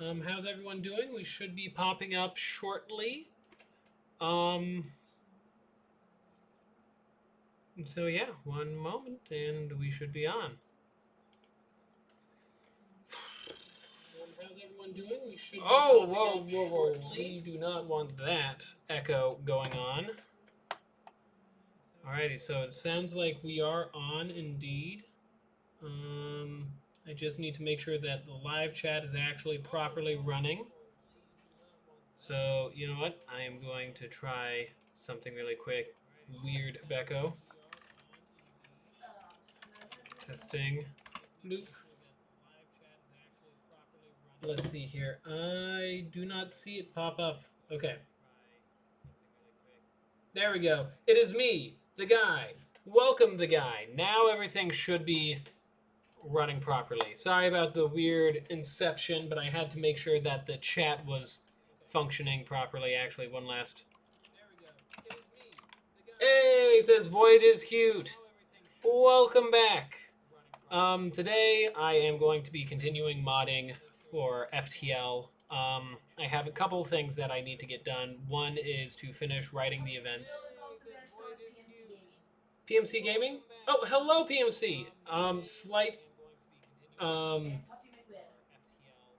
How's everyone doing? We should be popping up shortly. So yeah, one moment and we should be on. How's everyone doing? We should be popping up shortly. We do not want that echo going on. Alrighty, so it sounds like we are on indeed. I just need to make sure that the live chat is actually properly running. So, you know what? I am going to try something really quick. Weird Becco. Testing. Loop. Let's see here. I do not see it pop up. Okay. There we go. It is me, the guy. Welcome, the guy. Now everything should be running properly. Sorry about the weird inception, but I had to make sure that the chat was functioning properly. Actually, one last. Hey, says Void is cute. Welcome back. Today I am going to be continuing modding for FTL. I have a couple of things that I need to get done. One is to finish writing the events. PMC Gaming? Oh, hello, PMC. Slight.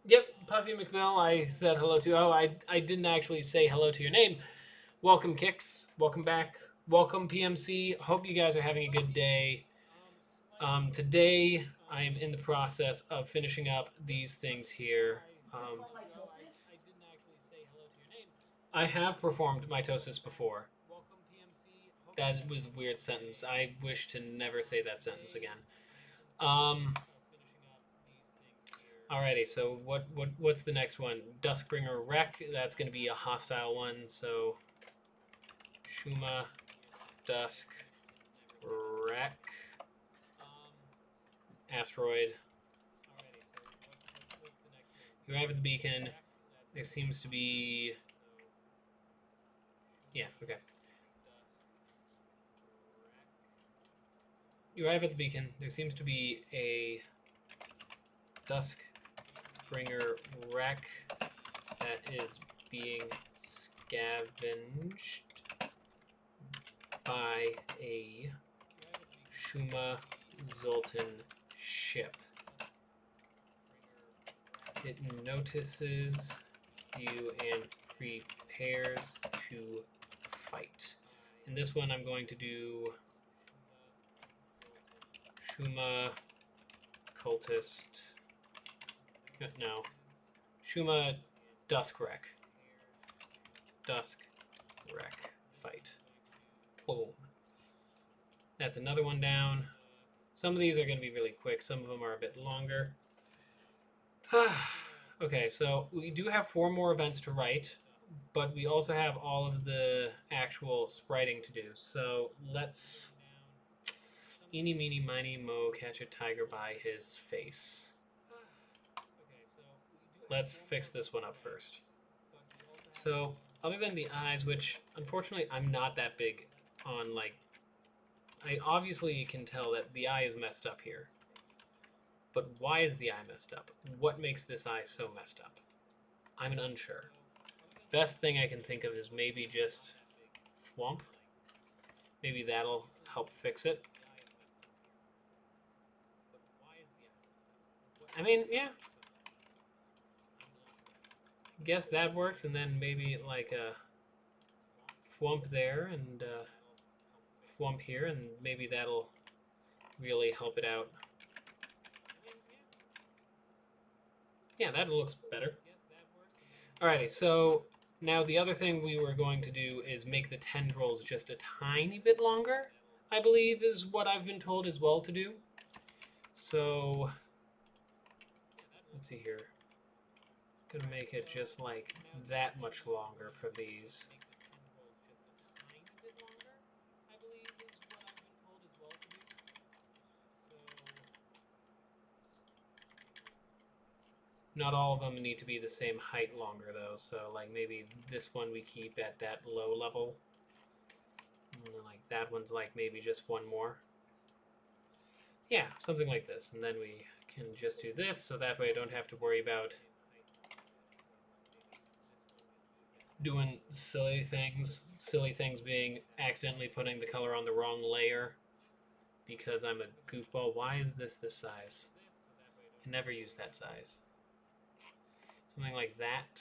Yep, Puffy McMill. I said hello to. Oh, I didn't actually say hello to your name. Welcome, Kix. Welcome back. Welcome, PMC. Hope you guys are having a good day. Today, I am in the process of finishing up these things here. I have performed mitosis before. That was a weird sentence. I wish to never say that sentence again. Alrighty, so what's the next one? Duskbringer Wreck. That's going to be a hostile one. So Shuma, Dusk, Wreck, Asteroid. You arrive at the beacon. There seems to be. Yeah. Okay. You arrive at the beacon. There seems to be a Duskbringer Wreck that is being scavenged by a Shuma-Gorathian ship. It notices you and prepares to fight. In this one, I'm going to do Shuma Cultist. No. Shuma Dusk Wreck. Dusk Wreck fight. Boom. That's another one down. Some of these are going to be really quick. Some of them are a bit longer. Okay, so we do have 4 more events to write, but we also have all of the actual spriting to do. So let's eeny, meeny, miny, mo, catch a tiger by his face. Let's fix this one up first. So other than the eyes, which unfortunately I'm not that big on, like, I obviously can tell that the eye is messed up here. But why is the eye messed up? What makes this eye so messed up? I'm unsure. Best thing I can think of is maybe just Thwomp. Maybe that'll help fix it. I mean, yeah. Guess that works, and then maybe like a Thwomp there and Thwomp here, and maybe that'll really help it out. Yeah, that looks better. Alrighty, so now the other thing we were going to do is make the tendrils just a tiny bit longer, I believe is what I've been told as well to do. So let's see here. Gonna make it just like that much longer for these. Not all of them need to be the same height longer though, so like maybe this one we keep at that low level. And then like that one's like maybe just one more. Yeah, something like this. And then we can just do this, so that way I don't have to worry about doing silly things. Silly things being accidentally putting the color on the wrong layer because I'm a goofball. Why is this size? I never use that size. Something like that.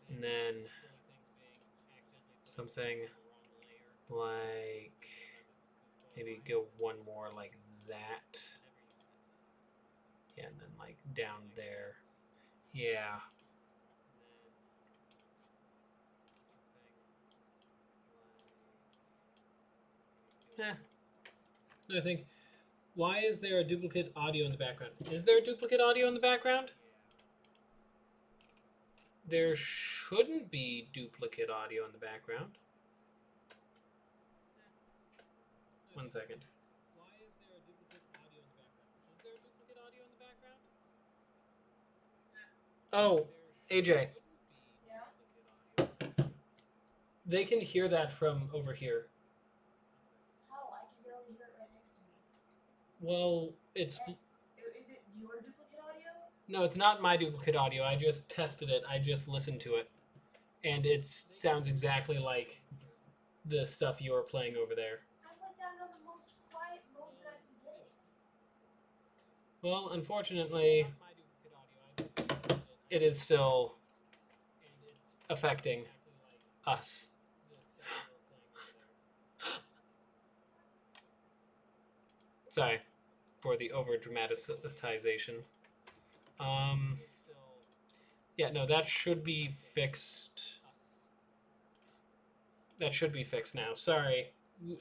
And then something like maybe go one more like that. Yeah, and then like down there. Yeah. I think, why is there a duplicate audio in the background? Is there a duplicate audio in the background? There shouldn't be duplicate audio in the background. 1 second. Why is there a duplicate audio in the background? Is there a duplicate audio in the background? Oh, AJ. Yeah? They can hear that from over here. How? I can barely hear it right next to me. Well, it's... Is it your duplicate audio? No, it's not my duplicate audio. I just tested it. I just listened to it. And it sounds exactly like the stuff you're playing over there. I've went down to the most quiet mode that I can get it. Well, unfortunately, it is still affecting us. Sorry for the over dramatization. Yeah, no, that should be fixed. That should be fixed now. Sorry.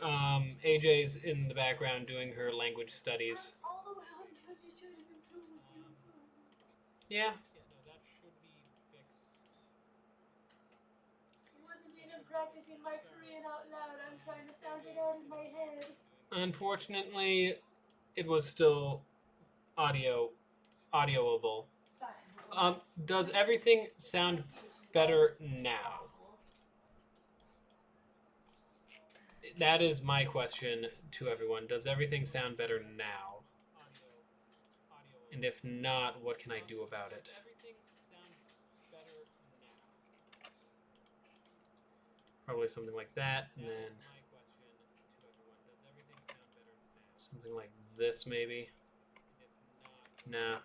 AJ's in the background doing her language studies. All the way on the other side of the room with you. Yeah. I wasn't even practicing my Korean out loud. I'm trying to sound it out in my head. Unfortunately, it was still audioable. Fine. Does everything sound better now? That is my question to everyone. Does everything sound better now? And if not, what can I do about it? Probably something like that, and then something like this maybe. Nah,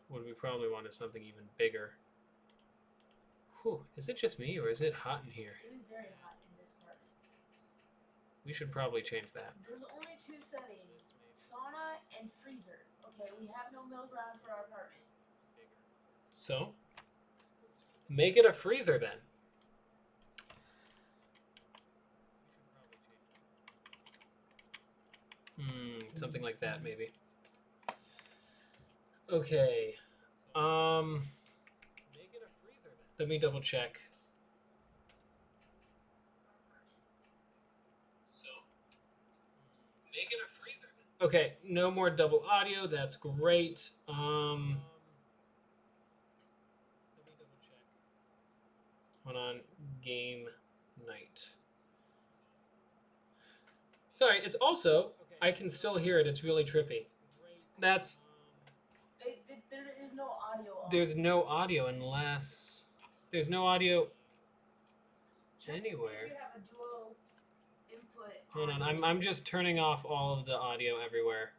what we probably want is something even bigger. Whew, is it just me or is it hot in here? It is very hot in this apartment. We should probably change that. There's only 2 settings, sauna and freezer. Okay, we have no middle ground for our apartment. So, make it a freezer then. Something like that maybe. Okay. Let me double check. So, make it a freezer. Okay, no more double audio. That's great. Let me double check. Hold on. Game night. Sorry, it's also, I can still hear it. It's really trippy. That's... There is no audio on. There's no audio unless... There's no audio anywhere. Check to see if you have a dual input. Hold on, I'm just turning off all of the audio everywhere.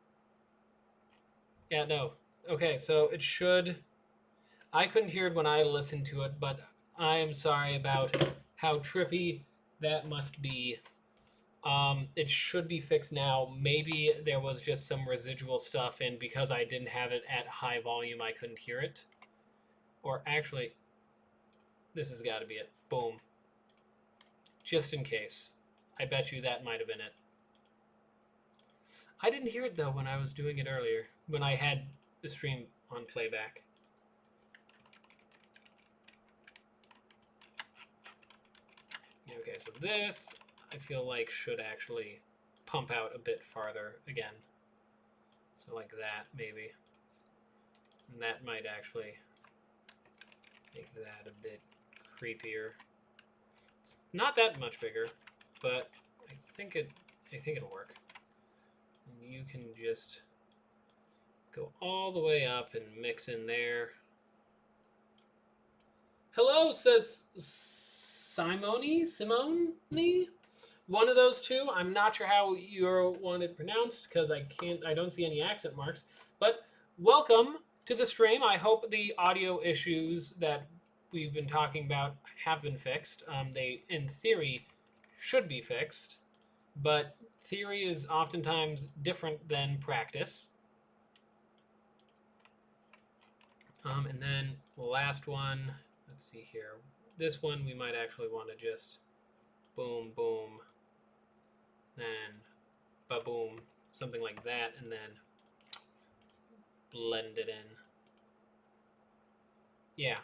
Yeah, no. Okay, so it should... I couldn't hear it when I listened to it, but I am sorry about how trippy that must be. It should be fixed now. Maybe there was just some residual stuff, and because I didn't have it at high volume, I couldn't hear it. Or actually, this has got to be it. Boom. Just in case. I bet you that might have been it. I didn't hear it, though, when I was doing it earlier, when I had the stream on playback. Okay, so this, I feel like, should actually pump out a bit farther again. So like that, maybe. And that might actually make that a bit creepier. It's not that much bigger, but I think it'll work. And you can just go all the way up and mix in there. Hello, says Simone? One of those two. I'm not sure how you want it pronounced because I don't see any accent marks. But welcome to the stream. I hope the audio issues that we've been talking about have been fixed. They, in theory, should be fixed, but theory is oftentimes different than practice. And then the last one, let's see here. This one we might actually want to just boom, boom, then ba-boom, something like that, and then blend it in. Yeah.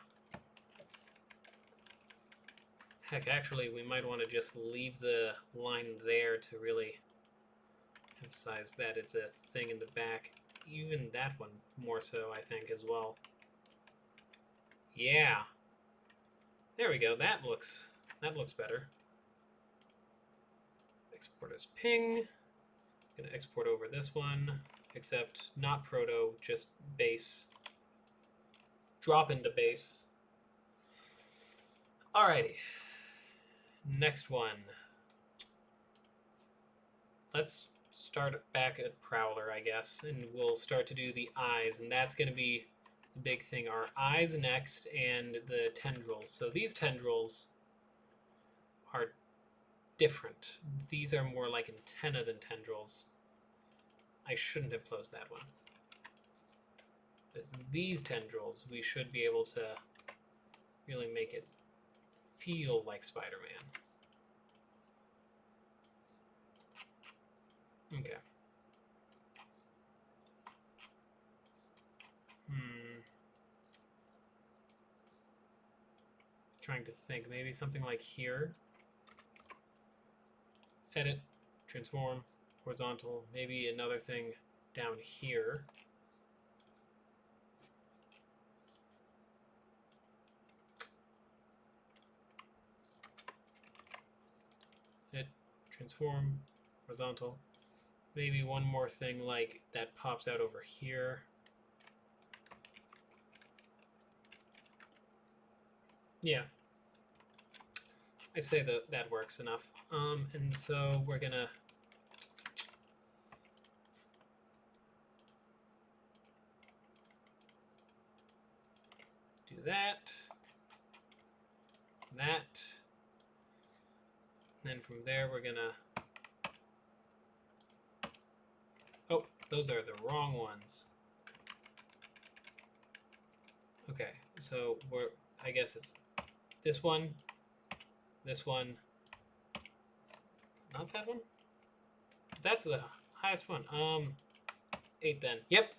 Heck, actually, we might want to just leave the line there to really emphasize that it's a thing in the back. Even that one more so, I think, as well. Yeah. There we go. That looks better. Export as ping. Gonna export over this one, except not proto, just base. Drop into base. Alrighty. Next one. Let's start back at Prowler, I guess, and we'll start to do the eyes, and that's going to be the big thing. Our eyes next, and the tendrils. So these tendrils are different. These are more like antenna than tendrils. I shouldn't have closed that one. But these tendrils, we should be able to really make it feel like Spider-Man. Okay. Trying to think, maybe something like here. Edit, transform, horizontal, maybe another thing down here. Edit, transform, horizontal. Maybe one more thing like that pops out over here. Yeah. I say that that works enough. And so we're gonna do that, that, and then from there we're gonna, oh, those are the wrong ones. Okay, so I guess it's this one, not that one? That's the highest one. 8 then. Yep.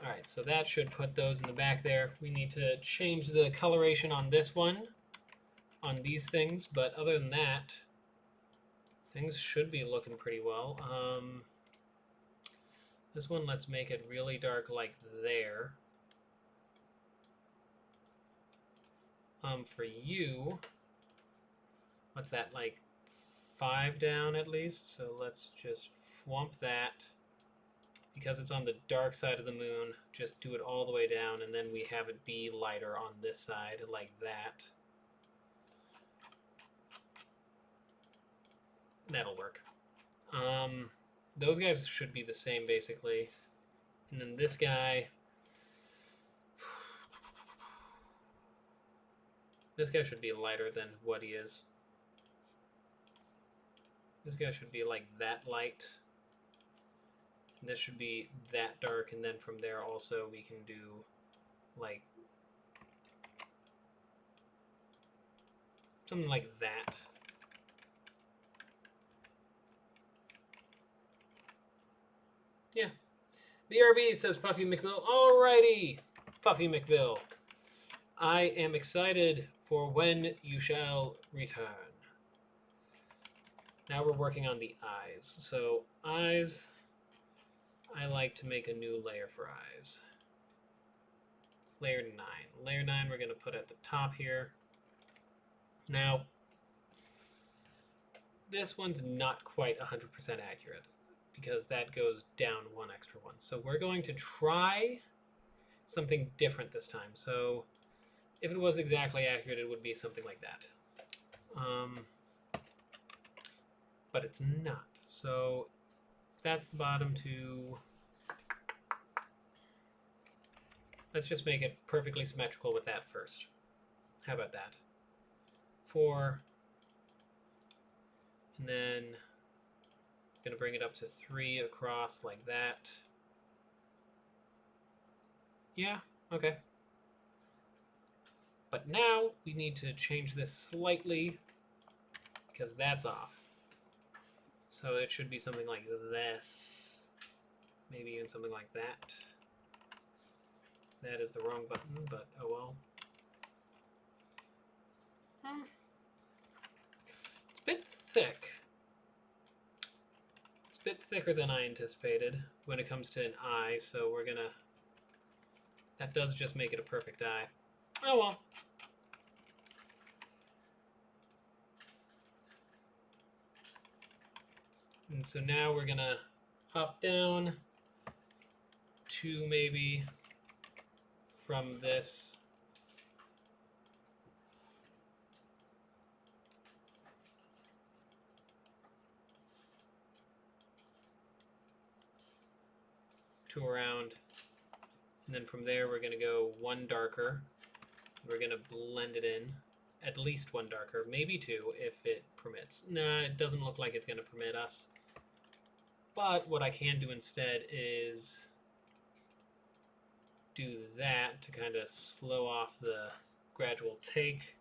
All right, so that should put those in the back there. We need to change the coloration on this one, on these things, but other than that, things should be looking pretty well. This one, let's make it really dark like there. For you, what's that, like 5 down at least? So let's just swamp that. Because it's on the dark side of the moon, just do it all the way down, and then we have it be lighter on this side, like that. That'll work. Those guys should be the same, basically. And then this guy... This guy should be lighter than what he is. This guy should be like that light. And this should be that dark, and then from there also we can do like something like that. Yeah. BRB says Puffy McBill. Alrighty, Puffy McBill. I am excited for when you shall return. Now we're working on the eyes. So eyes, I like to make a new layer for eyes. Layer 9. Layer 9 we're going to put at the top here. Now, this one's not quite 100% accurate because that goes down one extra one. So we're going to try something different this time. So If it was exactly accurate, it would be something like that. But it's not. So that's the bottom two. Let's just make it perfectly symmetrical with that first. How about that? 4. And then I'm going to bring it up to 3 across like that. Yeah, okay. But now we need to change this slightly because that's off. So it should be something like this. Maybe even something like that. That is the wrong button, but oh well. It's a bit thick. It's a bit thicker than I anticipated when it comes to an eye, so we're gonna... That does just make it a perfect eye. Oh well. And so now we're gonna hop down 2 maybe from this. Two around. And then from there we're gonna go 1 darker. We're gonna blend it in. At least 1 darker, maybe 2 if it permits. Nah, it doesn't look like it's gonna permit us. But what I can do instead is do that to kind of slow off the gradual take.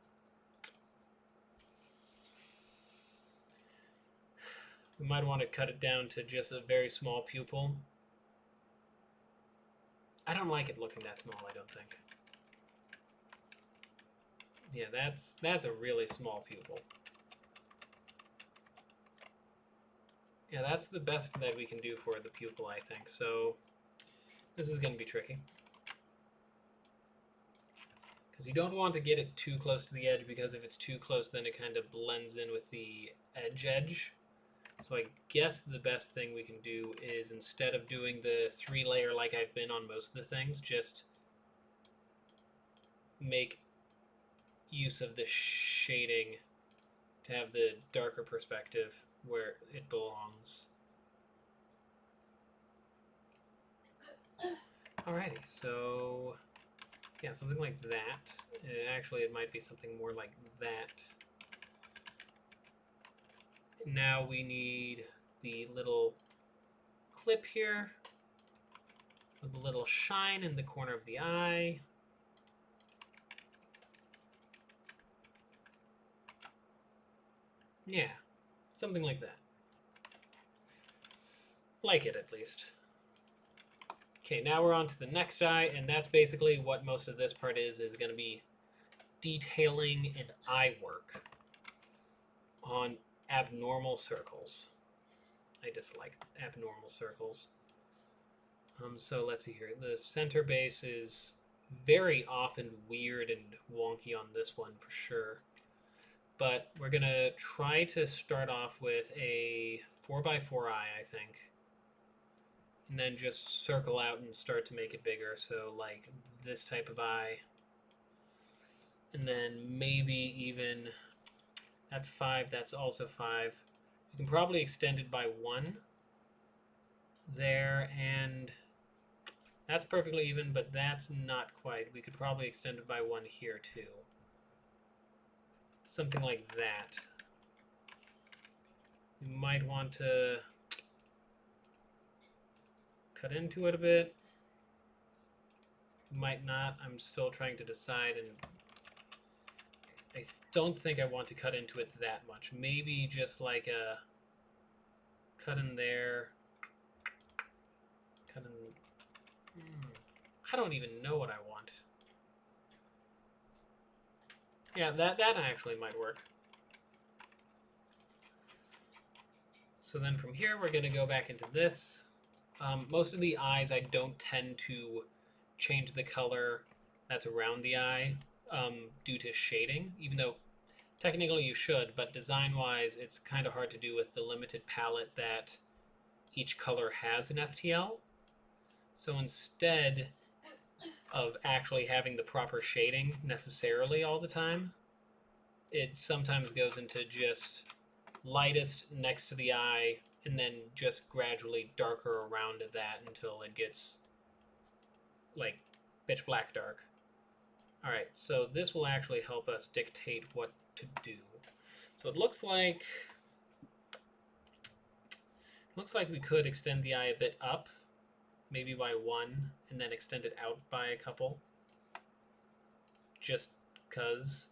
We might want to cut it down to just a very small pupil. I don't like it looking that small, I don't think. Yeah, that's a really small pupil. Yeah, that's the best that we can do for the pupil, I think. So this is going to be tricky. Because you don't want to get it too close to the edge, because if it's too close, then it kind of blends in with the edge. So I guess the best thing we can do is, instead of doing the 3-layer like I've been on most of the things, just make use of the shading to have the darker perspective where it belongs. Alrighty, so yeah, something like that. Actually, it might be something more like that. Now we need the little clip here with a little shine in the corner of the eye. Yeah, something like that. Like it, at least. Okay, now we're on to the next eye, and that's basically what most of this part is going to be detailing and eye work on abnormal circles. I dislike abnormal circles. So let's see here. The center base is very often weird and wonky on this one for sure. But we're going to try to start off with a 4x4 eye, I think. And then just circle out and start to make it bigger. So like this type of eye. And then maybe even, that's 5, that's also 5. You can probably extend it by 1 there, and that's perfectly even, but that's not quite. We could probably extend it by 1 here too. Something like that. You might want to cut into it a bit. Might not. I'm still trying to decide, and I don't think I want to cut into it that much. Maybe just like a cut in there. Cut in... I don't even know what I want. Yeah, that actually might work. So then from here, we're going to go back into this. Most of the eyes, I don't tend to change the color that's around the eye due to shading, even though technically you should, but design-wise, it's kind of hard to do with the limited palette that each color has in FTL. So instead, of actually having the proper shading necessarily all the time. It sometimes goes into just lightest next to the eye and then just gradually darker around that until it gets like pitch black dark. Alright, so this will actually help us dictate what to do. So it looks like we could extend the eye a bit up, maybe by 1, and then extend it out by a couple, just because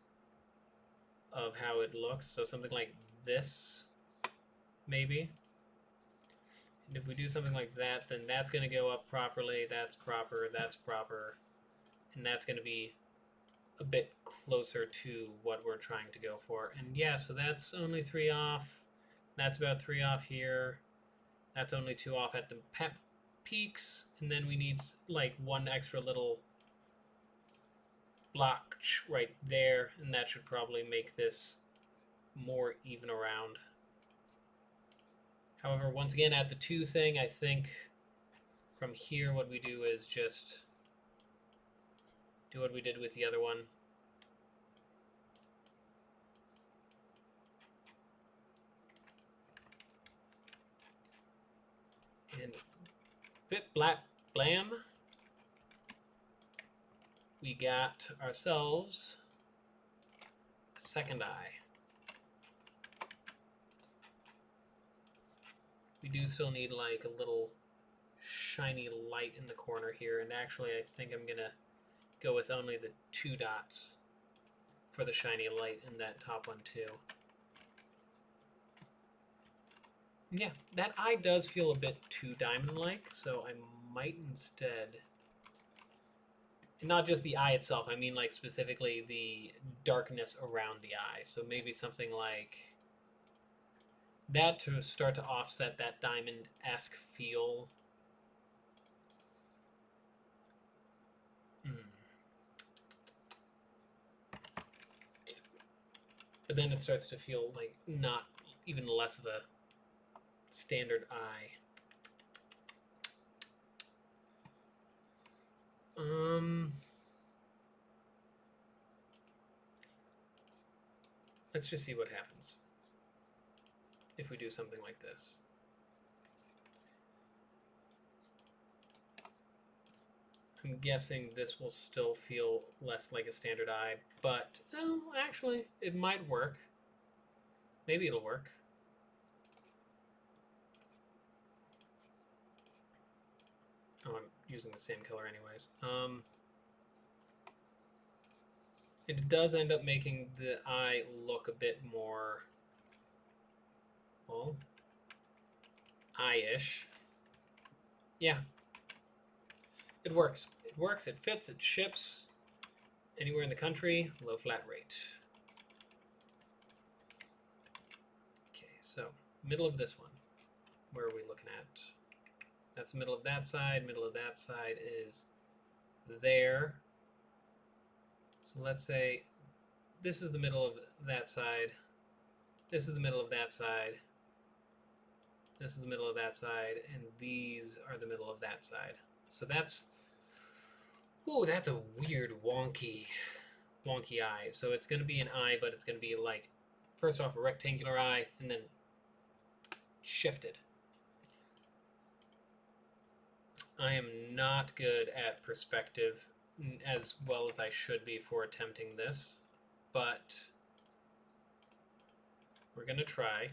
of how it looks. So something like this, maybe. And if we do something like that, then that's going to go up properly, that's proper, and that's going to be a bit closer to what we're trying to go for. And yeah, so that's only 3 off. That's about 3 off here. That's only 2 off at the peaks, and then we need like 1 extra little block right there, and that should probably make this more even around. However, once again, at the 2 thing, I think from here what we do is just do what we did with the other one. And bit blam, we got ourselves a second eye. We do still need like a little shiny light in the corner here, and actually I think I'm gonna go with only the 2 dots for the shiny light in that top one too. Yeah, that eye does feel a bit too diamond-like, so I might instead, and not just the eye itself, I mean like specifically the darkness around the eye. So maybe something like that to start to offset that diamond-esque feel. But then it starts to feel like not even less of a standard eye. Let's just see what happens if we do something like this. I'm guessing this will still feel less like a standard eye, but oh, actually, it might work. Maybe it'll work. Oh, I'm using the same color anyways. It does end up making the eye look a bit more, well, eye-ish. Yeah. It works. It works, it fits, it ships anywhere in the country, low flat rate. Okay, so middle of this one. Where are we looking at? That's the middle of that side. Middle of that side is there. So let's say this is the middle of that side. This is the middle of that side. This is the middle of that side. And these are the middle of that side. So that's, ooh, that's a weird wonky eye. So it's going to be an eye, but it's going to be like, first off, a rectangular eye, and then shifted. I am not good at perspective as well as I should be for attempting this, but we're going to try.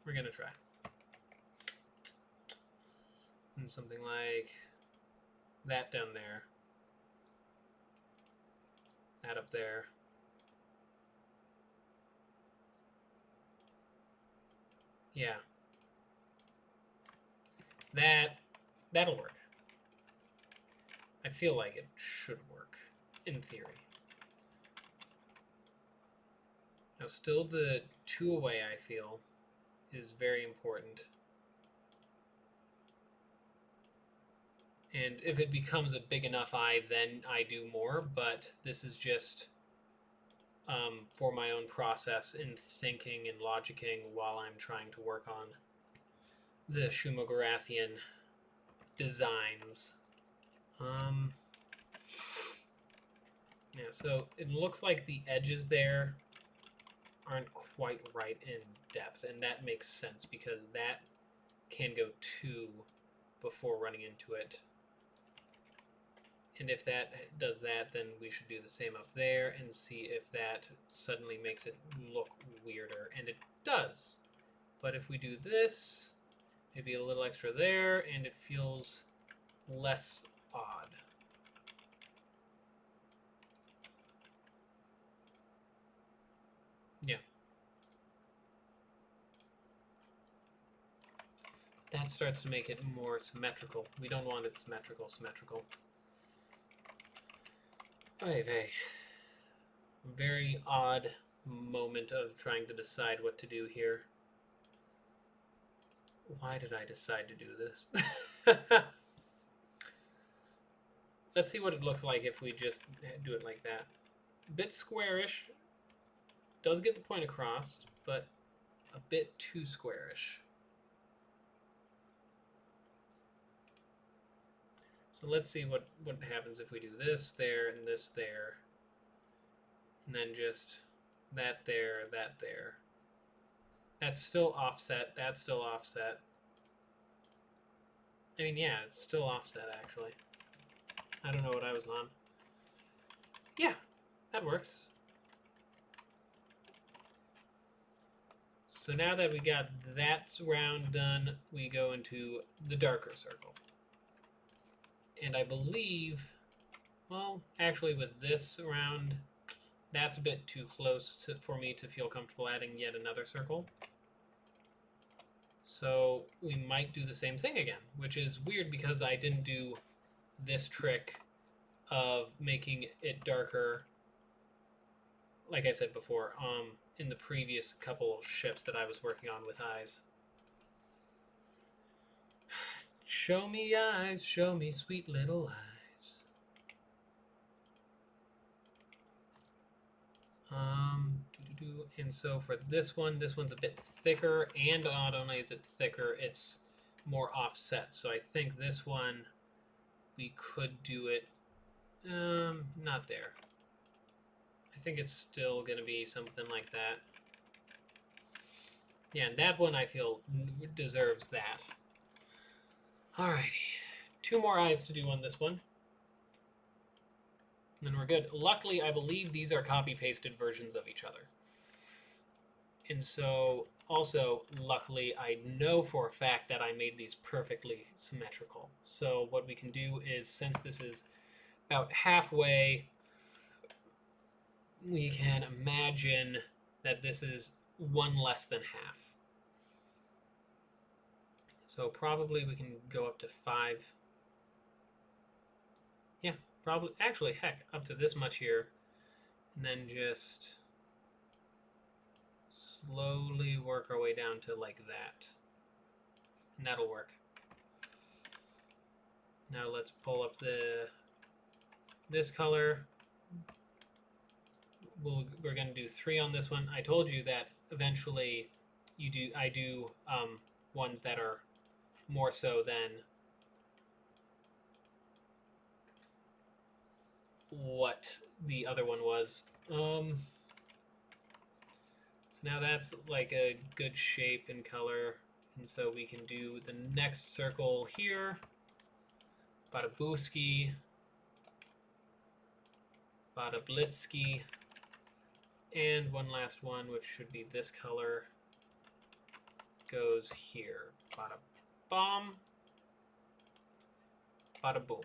We're going to try. And something like that down there. That up there. Yeah. That'll work. I feel like it should work, in theory. Now still the 2 away, I feel, is very important. And if it becomes a big enough eye, then I do more, but this is just for my own process in thinking and logicking while I'm trying to work on the Shuma-Gorathian designs. Yeah, so it looks like the edges there aren't quite right in depth, and that makes sense because that can go 2 before running into it. And if that does that, then we should do the same up there and see if that suddenly makes it look weirder. And it does. But if we do this, maybe a little extra there, and it feels less odd. Yeah. That starts to make it more symmetrical. We don't want it symmetrical. Oy vey. Very odd moment of trying to decide what to do here. Why did I decide to do this? Let's see what it looks like if we just do it like that. A bit squarish. Does get the point across, but a bit too squarish. So let's see what happens if we do this there and this there. And then just that there, that there. That's still offset. That's still offset. I mean, yeah, it's still offset, actually. I don't know what I was on. Yeah, that works. So now that we got that round done, we go into the darker circle. And I believe, well, actually with this round, that's a bit too close for me to feel comfortable adding yet another circle. So we might do the same thing again, which is weird because I didn't do this trick of making it darker, like I said before, in the previous couple ships that I was working on with eyes. Show me eyes, show me sweet little eyes. And so for this one's a bit thicker, and not only is it thicker, it's more offset. So I think this one, we could do it, not there. I think it's still going to be something like that. Yeah, and that one I feel deserves that. Alrighty, 2 more eyes to do on this one. And then we're good. Luckily, I believe these are copy-pasted versions of each other. And so, also, luckily, I know for a fact that I made these perfectly symmetrical. So what we can do is, since this is about halfway, we can imagine that this is 1 less than half. So probably we can go up to 5. Yeah, probably. Actually, heck, up to this much here. And then just slowly work our way down to like that. And that'll work. Now let's pull up this color. We're going to do 3 on this one. I told you that eventually I do ones that are more so than what the other one was. So now that's like a good shape and color. And so we can do the next circle here. Bada boofski. Bada blitzki. And one last one, which should be this color, goes here. Bada bomb. Bada boom.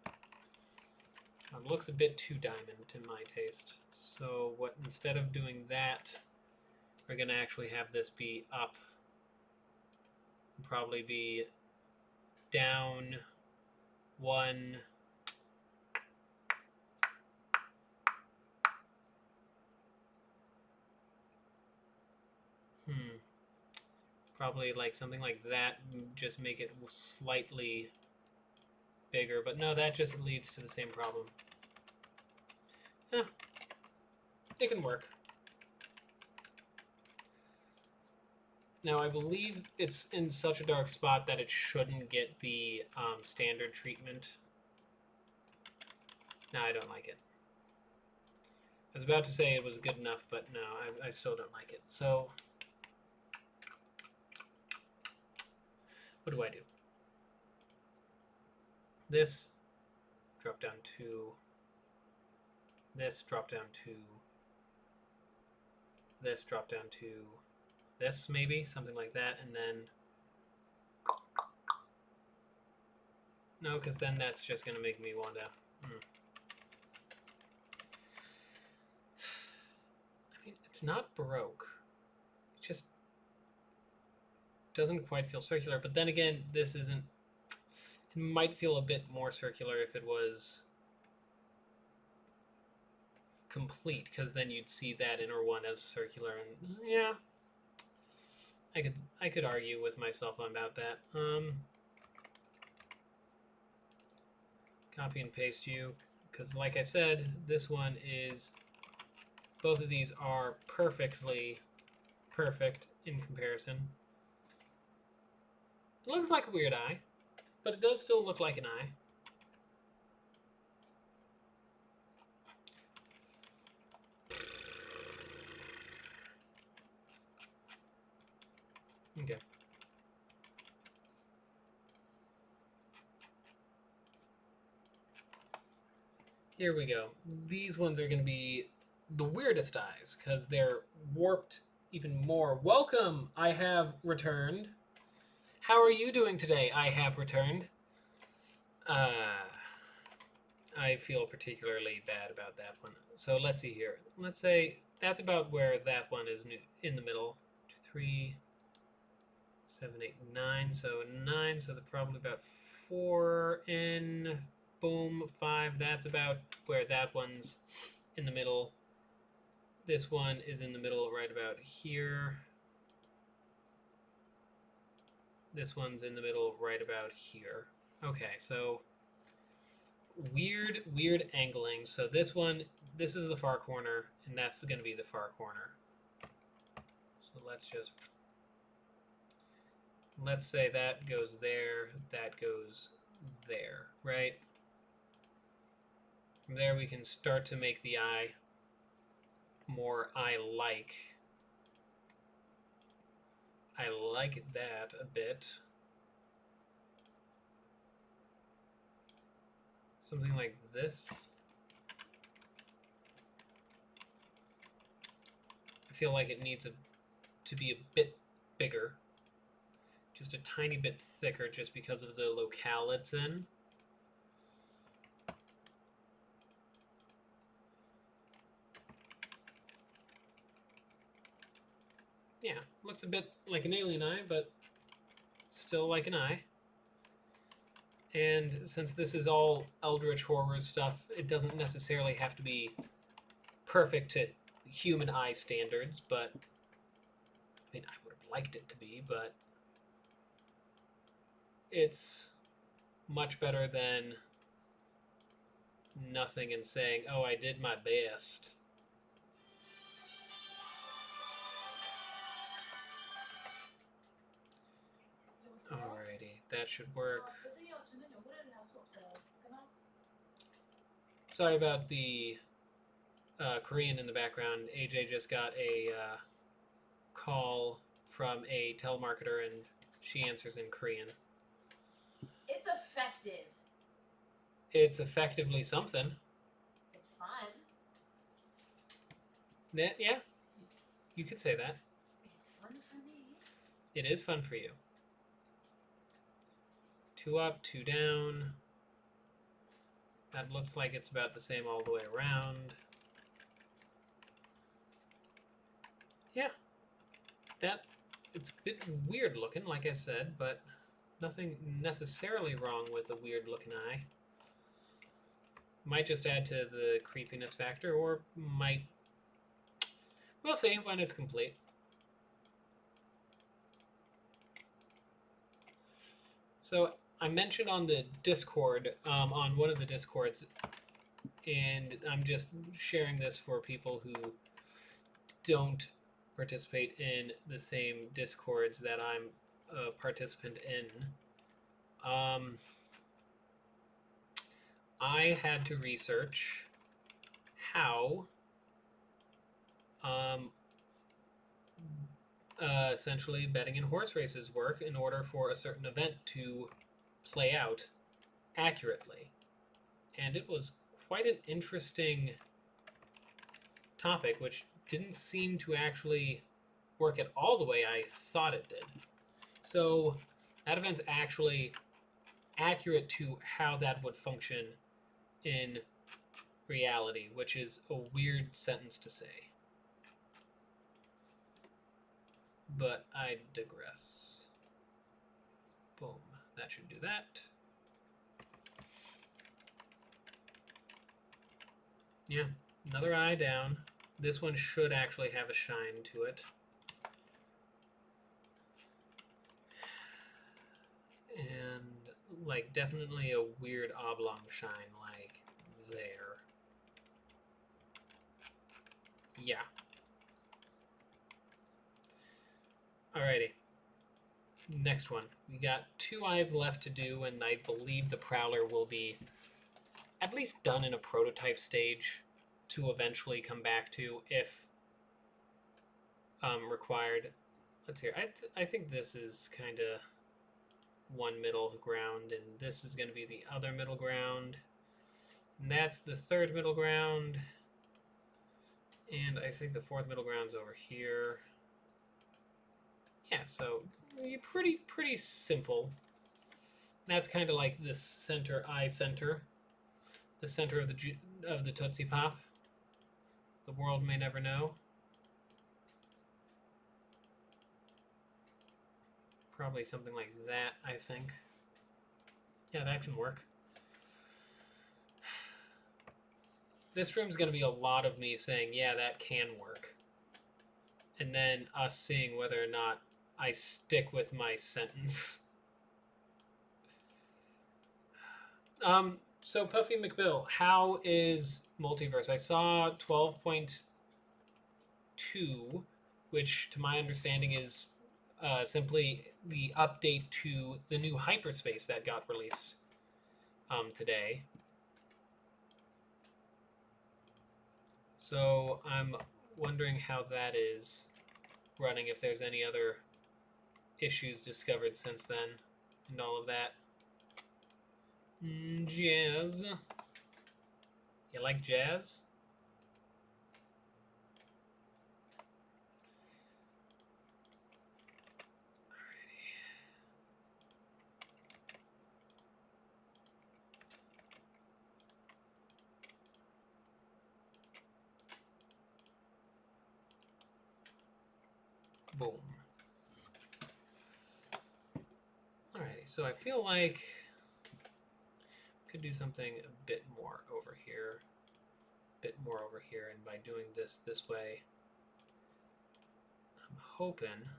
It looks a bit too diamond to my taste. So instead of doing that, we're going to actually have this be up. Probably be down 1. Probably like something like that. Just make it slightly bigger. But no, that just leads to the same problem. Yeah, it can work. Now, I believe it's in such a dark spot that it shouldn't get the standard treatment. No, I don't like it. I was about to say it was good enough, but no, I still don't like it. So, what do I do? This, drop down to this, drop down to this, drop down to this, maybe, something like that, and then... No, because then that's just going to make me want to... I mean, it's not Baroque. It just doesn't quite feel circular. But then again, this isn't... It might feel a bit more circular if it was complete, because then you'd see that inner one as circular. And yeah, I could argue with myself about that. Copy and paste you, because like I said, this one is... Both of these are perfectly perfect in comparison. It looks like a weird eye, but it does still look like an eye. Okay. Here we go. These ones are going to be the weirdest eyes because they're warped even more. Welcome! I have returned. How are you doing today? I have returned. I feel particularly bad about that one. So let's see here. Let's say that's about where that one is in the middle. 2, 3, 7, 8, 9. So 9. So they're probably about 4 in. Boom, 5. That's about where that one's in the middle. This one is in the middle right about here. This one's in the middle right about here. Okay, so weird angling. So this is the far corner, and that's going to be the far corner. So let's say that goes there, that goes there, right? From there we can start to make the eye more eye-like. I like that a bit. Something like this. I feel like it needs to be a bit bigger. Just a tiny bit thicker just because of the locale it's in. Yeah, looks a bit like an alien eye, but still like an eye. And since this is all Eldritch Horrors stuff, it doesn't necessarily have to be perfect to human eye standards, but I mean, I would have liked it to be, but it's much better than nothing and saying, oh, I did my best. Alrighty, that should work. Sorry about the Korean in the background. AJ just got a call from a telemarketer and she answers in Korean. It's effective. It's effectively something. It's fun. Yeah, you could say that. It's fun for me. It is fun for you. 2 up, 2 down. That looks like it's about the same all the way around. Yeah, it's a bit weird looking, like I said, but nothing necessarily wrong with a weird looking eye. Might just add to the creepiness factor, or might... We'll see when it's complete. So I mentioned on the Discord, on one of the Discords, and I'm just sharing this for people who don't participate in the same discords that I'm a participant in. I had to research how essentially betting in horse races work in order for a certain event to play out accurately. And it was quite an interesting topic, which didn't seem to actually work at all the way I thought it did. So that event's actually accurate to how that would function in reality, which is a weird sentence to say. But I digress. Boom. That should do that. Yeah, another eye down. This one should actually have a shine to it. And, like, definitely a weird oblong shine, like, there. Yeah. Alrighty. Next one. We got 2 eyes left to do, and I believe the Prowler will be at least done in a prototype stage to eventually come back to if required. Let's hear. I think this is kind of one middle ground, and this is going to be the other middle ground. And that's the third middle ground. And I think the fourth middle ground's over here. Yeah, so pretty simple. That's kind of like the center eye center, the center of the Tootsie Pop. The world may never know. Probably something like that, I think. Yeah, that can work. This room's going to be a lot of me saying, yeah, that can work. And then us seeing whether or not I stick with my sentence. So Puffy McBill, how is Multiverse? I saw 12.2, which to my understanding is simply the update to the new Hyperspace that got released today. So I'm wondering how that is running, if there's any other issues discovered since then, and all of that. Jazz. You like jazz? Alrighty. Boom. Alrighty, so I feel like I could do something a bit more over here. And by doing this way, I'm hoping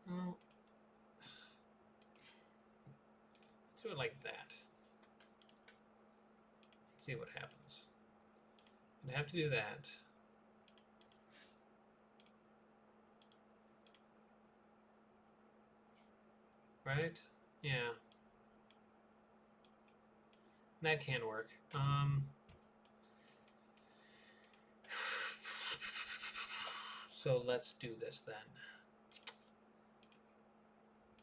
well, let's do it like that. Let's see what happens. I'm gonna have to do that. Right? Yeah. That can work. So let's do this then.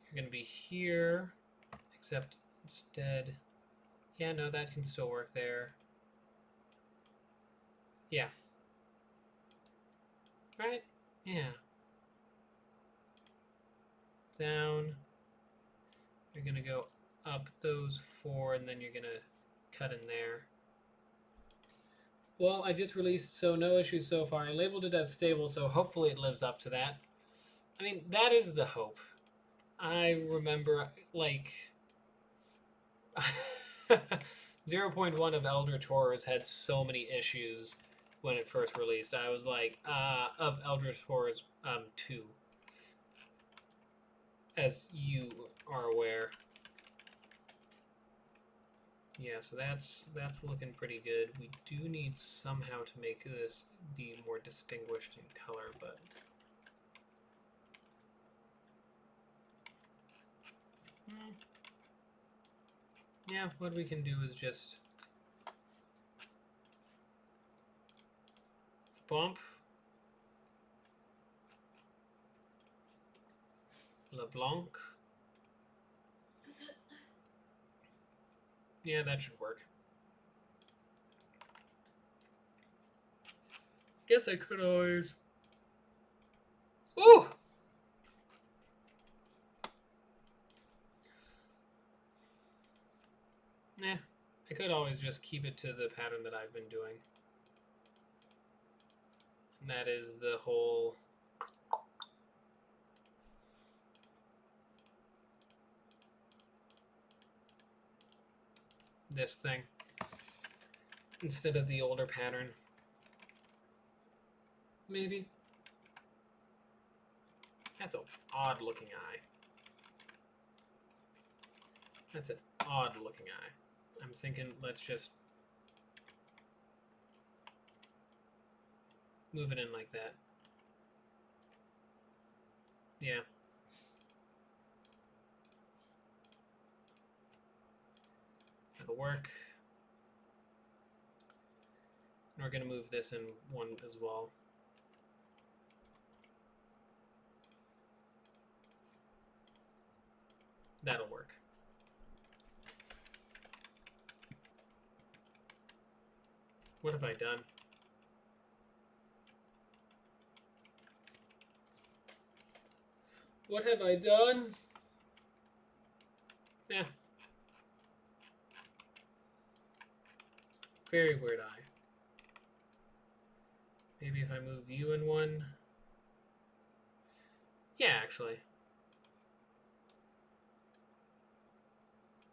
You're going to be here, except instead... Yeah, no, that can still work there. Yeah. Right? Yeah. Down. You're going to go up those 4, and then you're going to cut in there. Well, I just released, so no issues so far. I labeled it as stable, so hopefully it lives up to that. I mean, that is the hope. I remember, like... 0.1 of Eldritch Horrors had so many issues when it first released. I was like, of Eldritch Horrors 2. as you are aware. Yeah, so that's looking pretty good. We do need somehow to make this be more distinguished in color, but yeah, what we can do is just bump LeBlanc. Yeah, that should work. Guess I could always. Ooh! Nah, I could always just keep it to the pattern that I've been doing. And that is the whole this thing instead of the older pattern. Maybe. That's an odd looking eye. That's an odd looking eye. I'm thinking let's just move it in like that. Yeah. That'll work. And we're going to move this in one as well. That'll work. What have I done? What have I done? Yeah. Very weird eye. Maybe if I move you in one. Yeah, actually.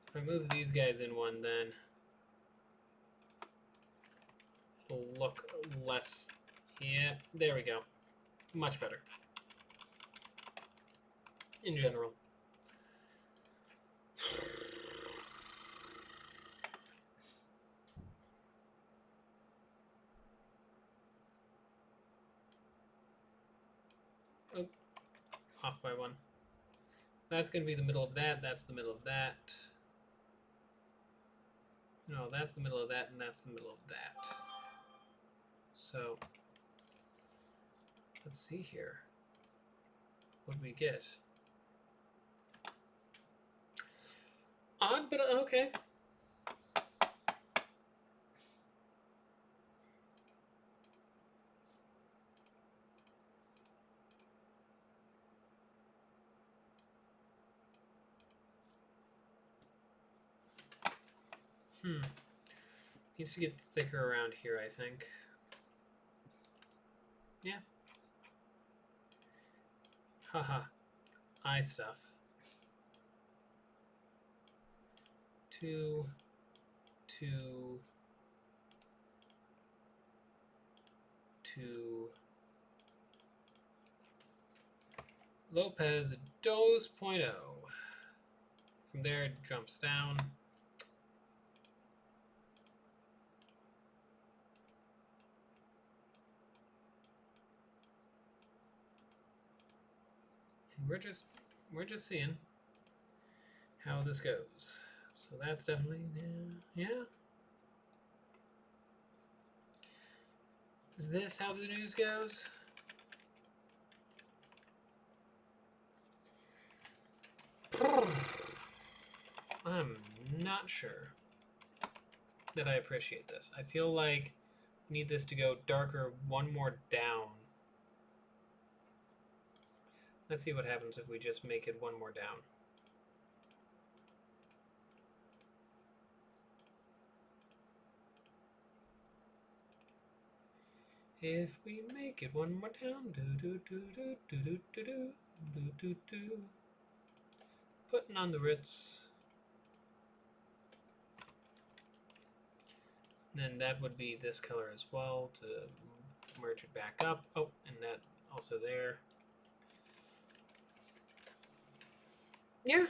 If I move these guys in one, then it'll look less. Yeah, there we go. Much better. In general. Oh, off by one. That's going to be the middle of that. That's the middle of that. No, that's the middle of that, and that's the middle of that. So, let's see here. What do we get? Odd, but okay. Needs to get thicker around here, I think. Yeah. Haha. Eye stuff. 2, 2, 2. Lopez 2.0. From there, it jumps down. And we're just seeing how this goes. So that's definitely, yeah. Is this how the news goes? I'm not sure that I appreciate this. I feel like I need this to go darker one more down. Let's see what happens if we just make it one more down. If we make it one more down, do do do do do do do do do do do. Putting on the Ritz. Then that would be this color as well to merge it back up. Oh, and that also there. Yeah.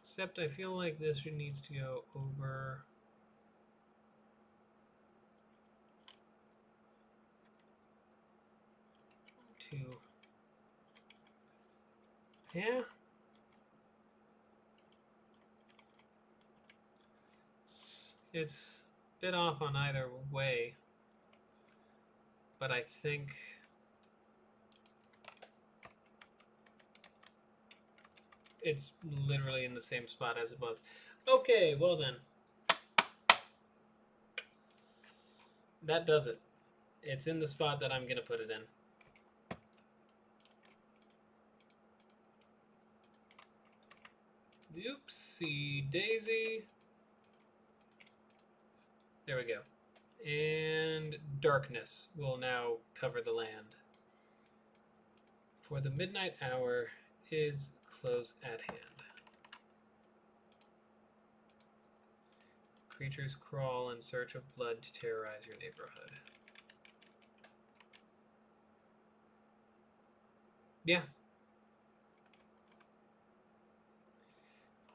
Except I feel like this needs to go over. Two. Yeah. It's a bit off on either way, but I think it's literally in the same spot as it was. Okay, well then. That does it. It's in the spot that I'm going to put it in. Oopsie daisy. There we go. And darkness will now cover the land. For the midnight hour is close at hand. Creatures crawl in search of blood to terrorize your neighborhood. Yeah.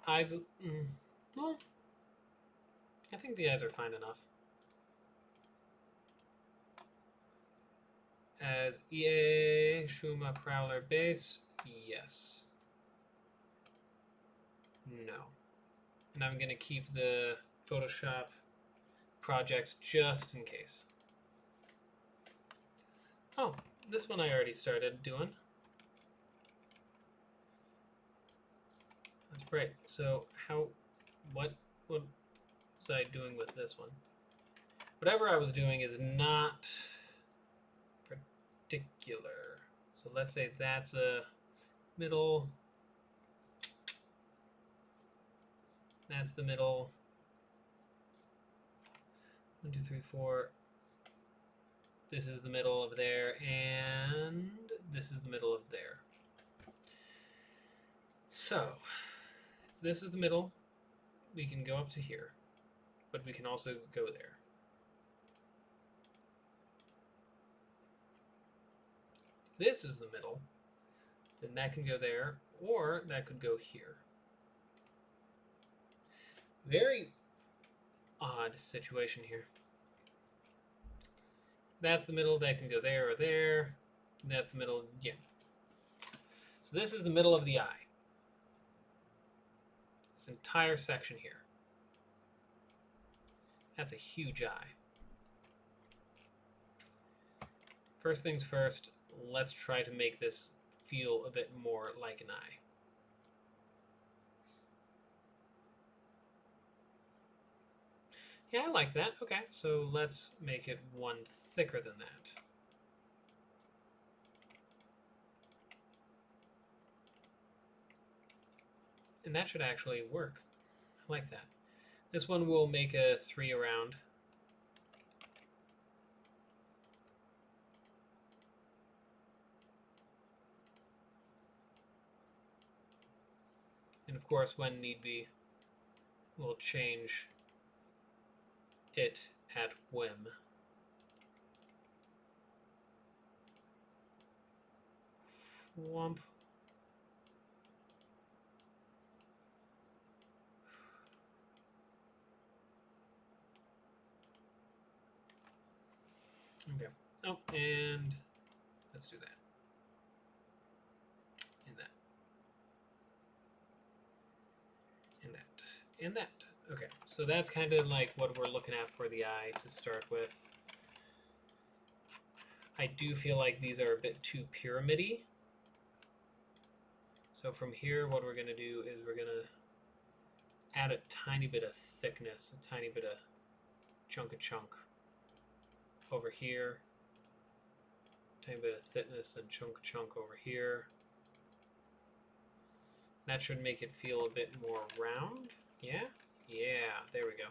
Eyes. Well, I think the eyes are fine enough. As EA Shuma Prowler base, yes. No. And I'm going to keep the Photoshop projects just in case. Oh, this one I already started doing. That's great. So what was I doing with this one? Whatever I was doing is not particular. So let's say that's a middle. That's the middle. 1, 2, 3, 4. This is the middle of there, and this is the middle of there. So, if this is the middle, we can go up to here, but we can also go there. If this is the middle, then that can go there, or that could go here. Very odd situation here. That's the middle, that can go there or there. That's the middle, yeah. So this is the middle of the eye. This entire section here. That's a huge eye. First things first, let's try to make this feel a bit more like an eye. Yeah, I like that. Okay, so let's make it one thicker than that. And that should actually work. I like that. This one will make a 3 around. And of course, when need be, we'll change it at whim. Whomp. Okay. Oh, and let's do that. And that. And that. And that. Okay, so that's kind of like what we're looking at for the eye to start with. I do feel like these are a bit too pyramid-y. So from here, what we're going to do is we're going to add a tiny bit of thickness, a tiny bit of chunk over here. Tiny bit of thickness and chunk over here. That should make it feel a bit more round. Yeah? Yeah, there we go.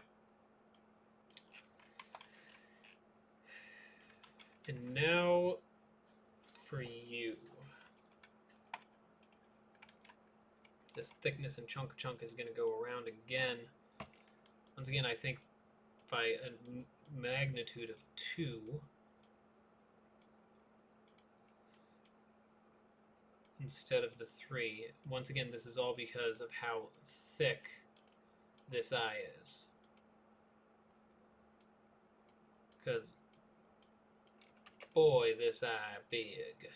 And now for you. This thickness and chunk is going to go around again. Once again, I think by magnitude of 2 instead of the 3. Once again, this is all because of how thick this eye is. Because, boy, this eye big.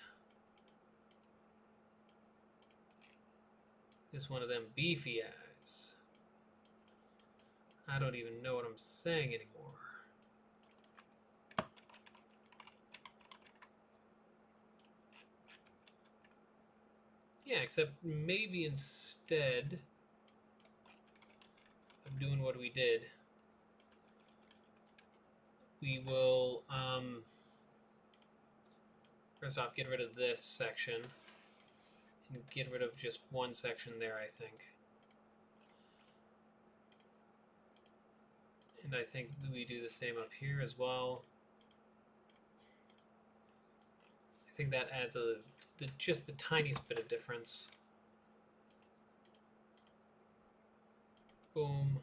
It's one of them beefy eyes. I don't even know what I'm saying anymore. Yeah, except maybe instead of doing what we did, we will, first off, get rid of this section and get rid of just one section there, I think. And I think we do the same up here as well. I think that adds just the tiniest bit of difference. Boom.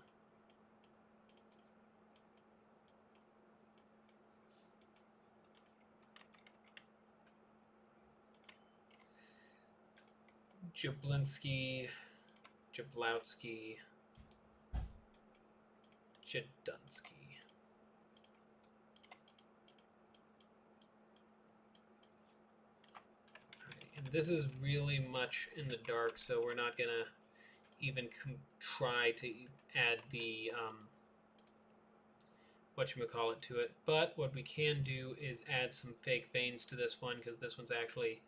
Jablinski, Jablowski, Jadunsky. And this is really much in the dark, so we're not going to even try to add the whatchamacallit to it. But what we can do is add some fake veins to this one, because this one's actually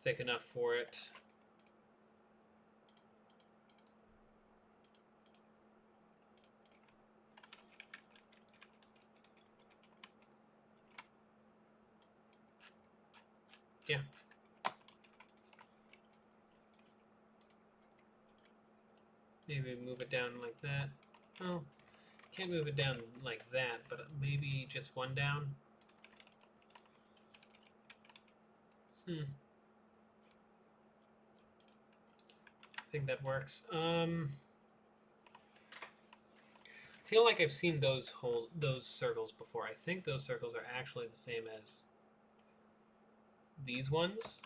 thick enough for it. Yeah. Maybe move it down like that. Oh, can't move it down like that, but maybe just one down. I think that works. I feel like I've seen those circles before. I think those circles are actually the same as these ones.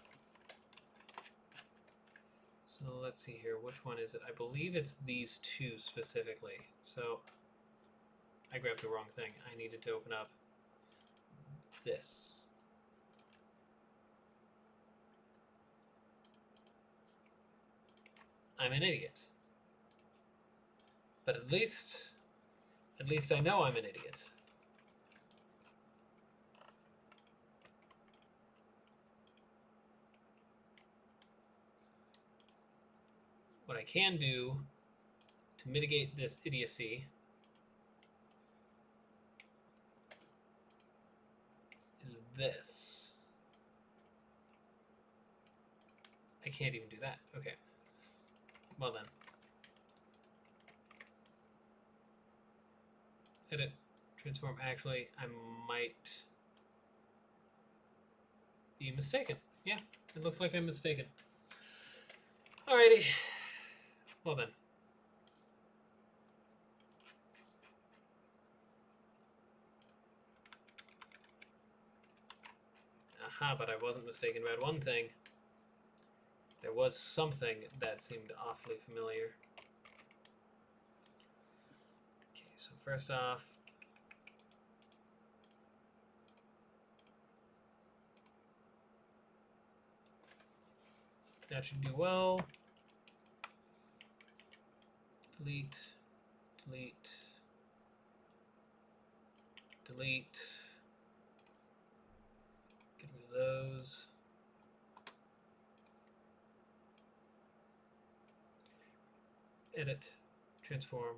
So let's see here. Which one is it? I believe it's these two specifically. So I grabbed the wrong thing. I needed to open up this. I'm an idiot. But at least I know I'm an idiot. What I can do to mitigate this idiocy is this. I can't even do that. Okay. Well then. Edit. Transform. Actually, I might be mistaken. Yeah, it looks like I'm mistaken. Alrighty. Well then. Aha, but I wasn't mistaken about one thing. There was something that seemed awfully familiar. Okay, so first off, that should do well. Delete, delete, delete. Get rid of those. Edit, transform,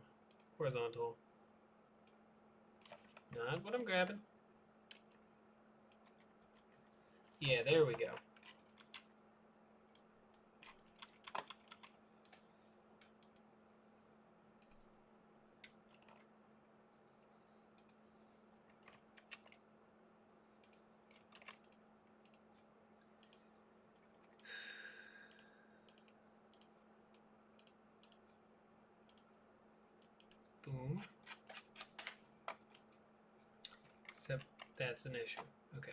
horizontal. Not what I'm grabbing. Yeah, there we go. Boom. Except that's an issue. Okay.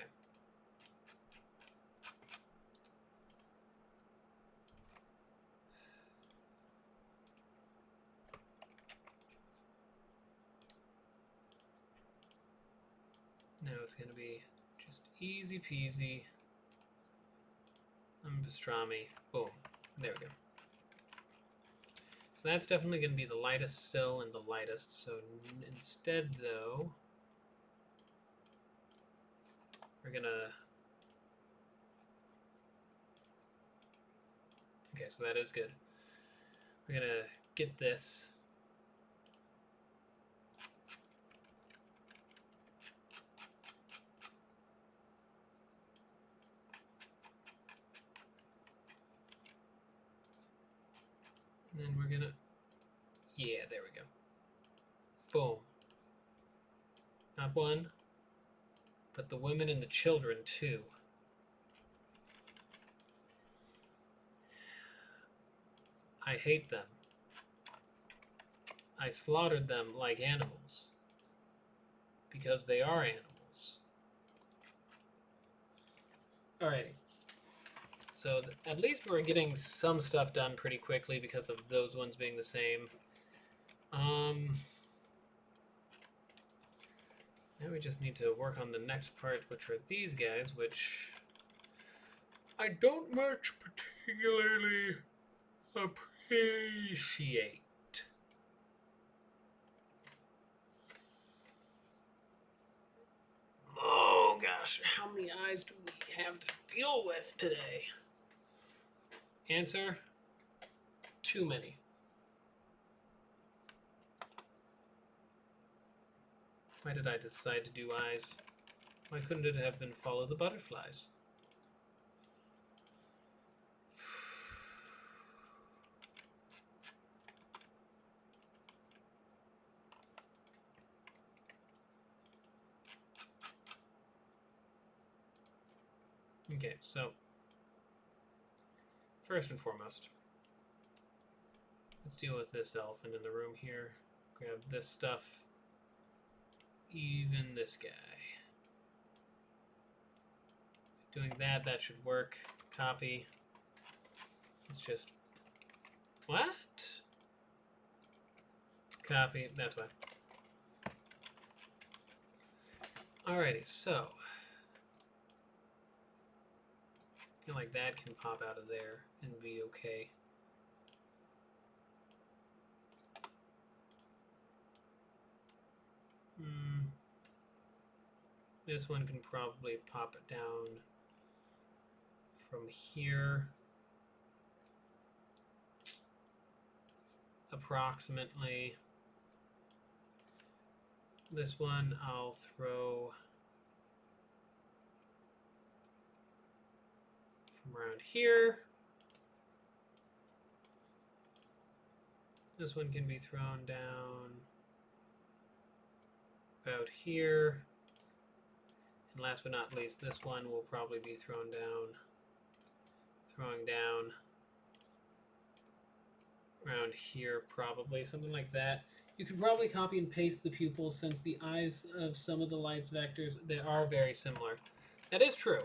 Now it's going to be just easy peasy. Pastrami. Boom. There we go. So that's definitely going to be the lightest still and the lightest. So instead, though, we're going to... Okay, so that is good. We're going to get this. And then we're going to... Yeah, there we go. Boom. Not one, but the women and the children, too. I hate them. I slaughtered them like animals. Because they are animals. Alrighty. So at least we're getting some stuff done pretty quickly because of those ones being the same. Now we just need to work on the next part, which are these guys, which I don't much particularly appreciate. Oh gosh, how many eyes do we have to deal with today? Answer, too many. Why did I decide to do eyes? Why couldn't it have been follow the butterflies? Okay, so first and foremost, let's deal with this elephant in the room here. Grab this stuff. Even this guy. Doing that, that should work. Copy. Let's just... What? Copy. That's why. Alrighty, so... I feel like that can pop out of there and be okay. This one can probably pop it down from here. Approximately. This one I'll throw from around here. This one can be thrown down about here. And last but not least, this one will probably be thrown down, throwing down around here, probably, something like that. You could probably copy and paste the pupils since the eyes of some of the lights vectors, they are very similar. That is true.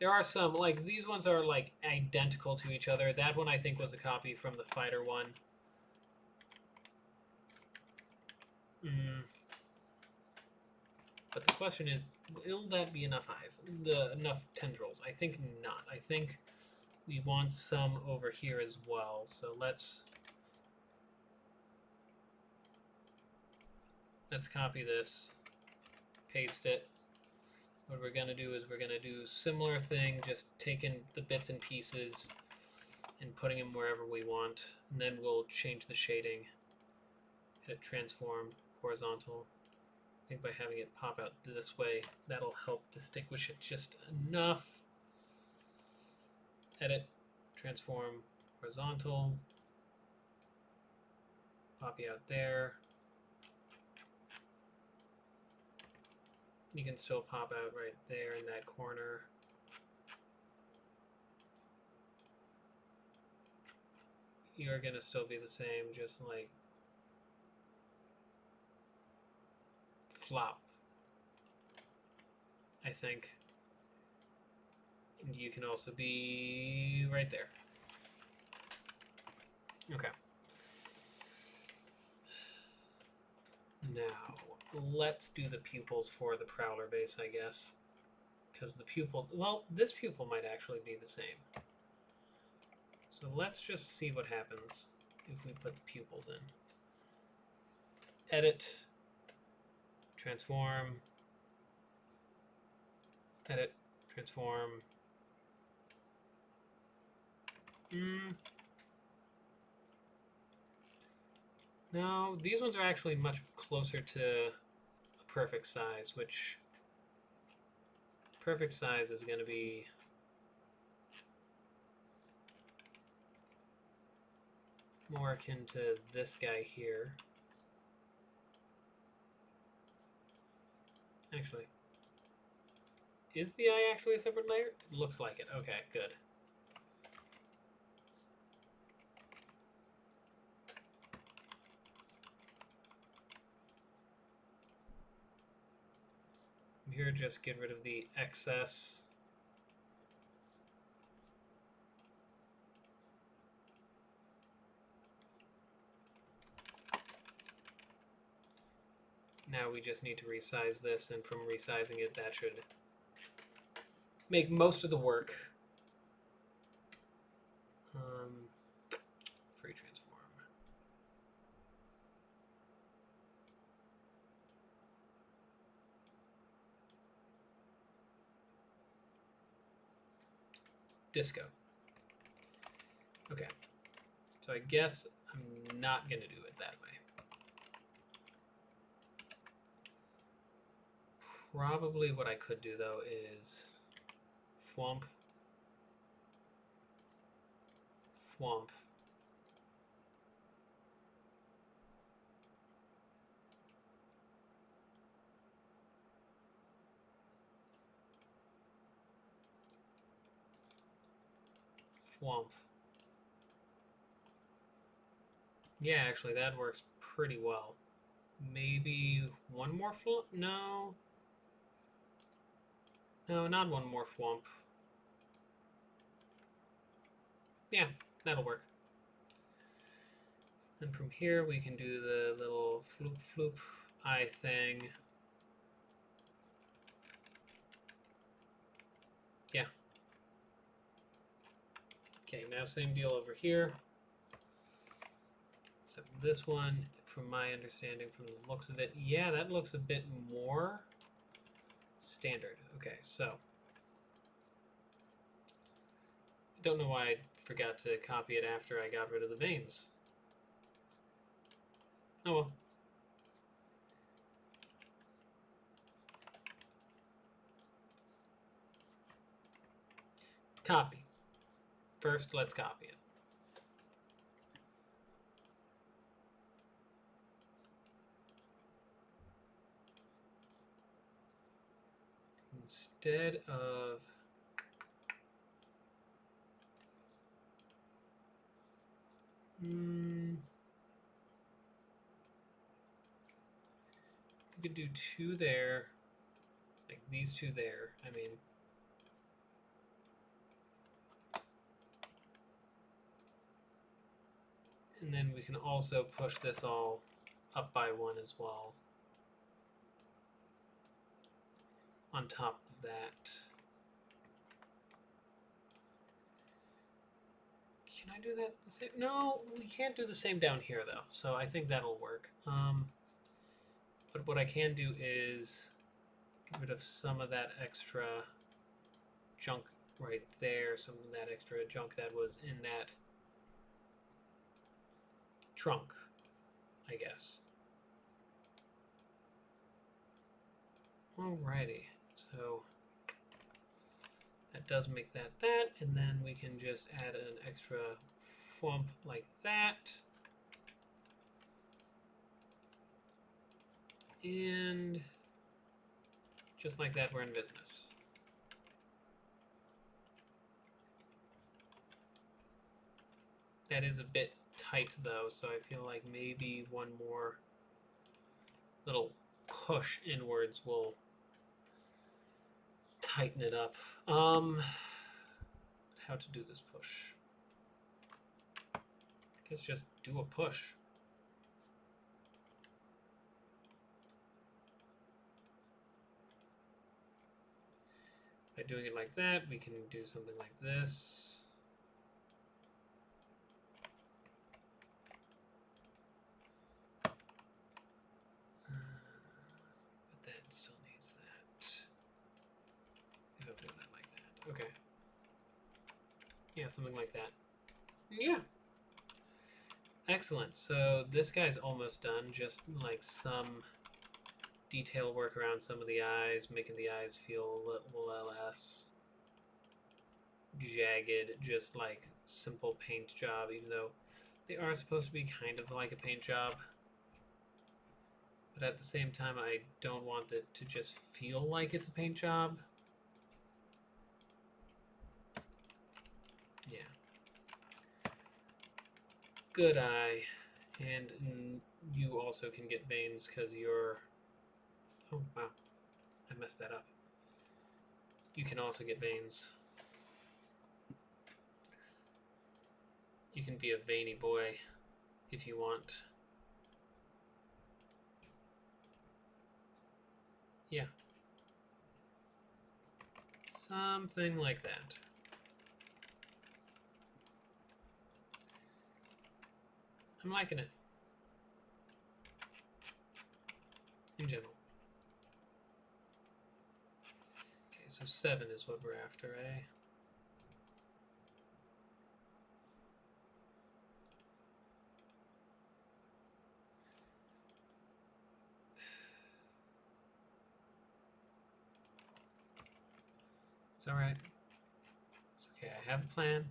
There are some, like, these ones are, like, identical to each other. That one, I think, was a copy from the fighter one. But the question is, will that be enough eyes? Enough tendrils? I think not. I think we want some over here as well. So let's copy this, paste it. What we're going to do is we're going to do similar thing, just taking the bits and pieces and putting them wherever we want. And then we'll change the shading. Hit transform, horizontal. I think by having it pop out this way, that'll help distinguish it just enough. Edit, transform, horizontal. Poppy out there. You can still pop out right there in that corner. You're going to still be the same, just like flop. I think. And you can also be right there. Okay. Now, let's do the pupils for the Prowler base, I guess. Because the pupil, well, this pupil might actually be the same. So let's just see what happens if we put the pupils in. Edit, transform, edit, transform. No, these ones are actually much closer to a perfect size, which perfect size is going to be more akin to this guy here. Actually, is the eye actually a separate layer? It looks like it. Okay, good. From here, just get rid of the excess. Now we just need to resize this, and from resizing it, that should make most of the work. Free transform. Disco. Okay. So I guess I'm not going to do it that way. Probably what I could do, though, is Thwomp, Thwomp, Thwomp. Yeah, actually, that works pretty well. Maybe one more Thwomp? No. No, not one more Thwomp. Yeah, that'll work. And from here, we can do the little floop floop eye thing. Yeah. Okay, now same deal over here. So this one, from my understanding, from the looks of it, yeah, that looks a bit more standard. Okay, so I don't know why I forgot to copy it after I got rid of the veins. Oh well. Copy. First, let's copy it. Instead of you could do two there, like these two there. I mean, and then we can also push this all up by one as well on top of that. Can I do that the same? No, we can't do the same down here though, so I think that'll work. But what I can do is get rid of some of that extra junk right there, some of that extra junk that was in that trunk, I guess. Alrighty, so that does make that that, and then we can just add an extra thwomp like that. And just like that, we're in business. That is a bit tight though, so I feel like maybe one more little push inwards will tighten it up. How to do this push? I guess just do a push. By doing it like that, we can do something like this. But that still needs that. If I'm doing it like that. Okay. Yeah, something like that. Yeah. Excellent. So this guy's almost done. Just like some detail work around some of the eyes, making the eyes feel a little less jagged, just like simple paint job, even though they are supposed to be kind of like a paint job. But at the same time, I don't want it to just feel like it's a paint job. Yeah. Good eye. And you also can get veins because you're... Oh, wow. I messed that up. You can also get veins. You can be a veiny boy if you want. Yeah. Something like that. I'm liking it. In general. Okay, so 7 is what we're after, eh? It's alright. It's okay, I have a plan.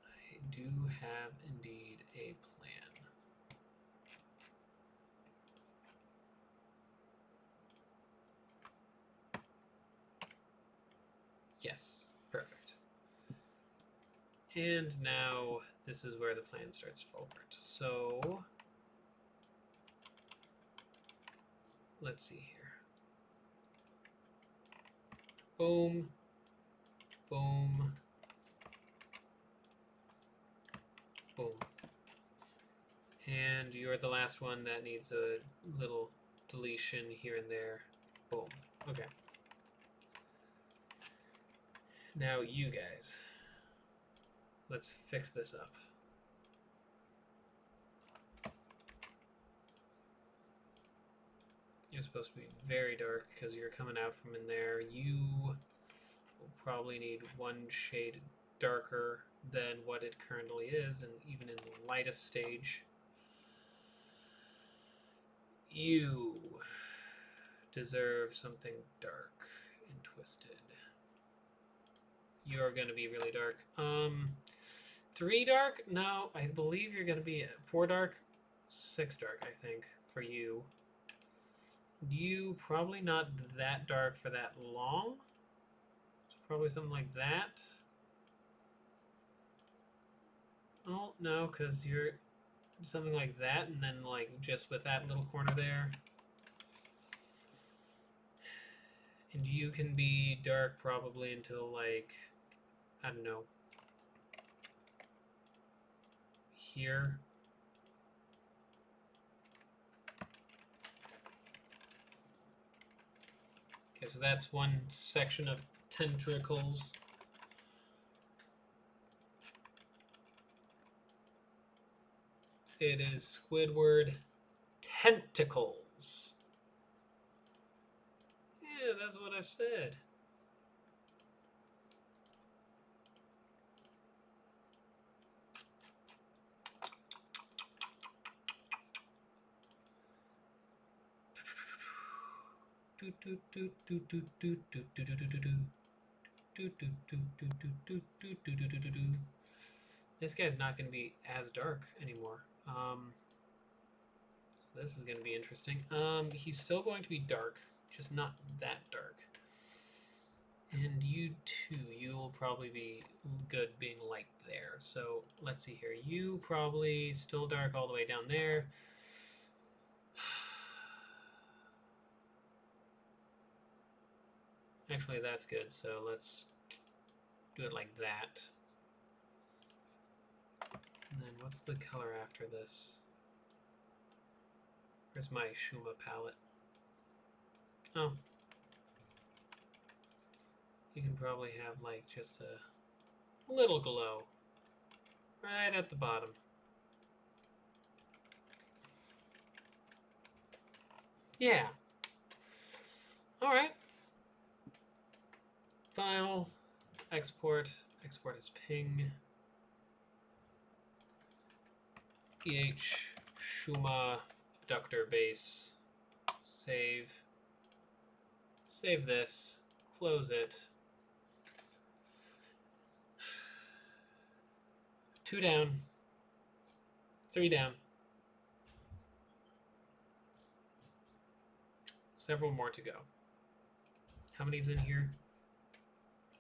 I do have indeed a plan. Yes, perfect. And now this is where the plan starts to fall apart. So let's see here. Boom, boom, boom. And you're the last one that needs a little deletion here and there. Boom. Okay. Now you guys. Let's fix this up. You're supposed to be very dark because you're coming out from in there. You will probably need one shade darker than what it currently is, and even in the lightest stage. You deserve something dark and twisted. You're going to be really dark. 3 dark? No, I believe you're going to be 4 dark, 6 dark, I think, for you. You probably not that dark for that long. It's probably something like that. Oh, no, because you're something like that, and then like just with that little corner there. And you can be dark probably until like, I don't know, here. Okay, so that's one section of tentacles. It is Squidward tentacles. Yeah, that's what I said. This guy's not going to be as dark anymore. So this is going to be interesting. He's still going to be dark, just not that dark. And you too, you'll probably be good being light there. So let's see here. You probably still dark all the way down there. Actually, that's good. So let's do it like that. And then what's the color after this? Where's my Shuma palette? Oh. You can probably have like just a little glow right at the bottom. Yeah. All right. File, export, export as ping, Shuma abductor base, save this, close it. 2 down, 3 down. Several more to go. How many's in here?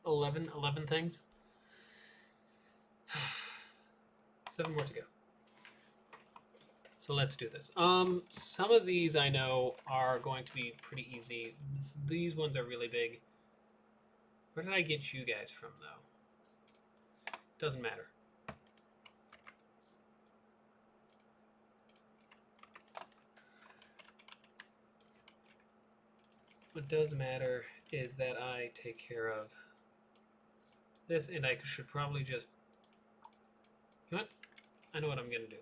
11 things. 7 more to go. So let's do this. Some of these I know are going to be pretty easy. These ones are really big. Where did I get you guys from, though? Doesn't matter. What does matter is that I take care of this, and I should probably just... You know what? I know what I'm going to do.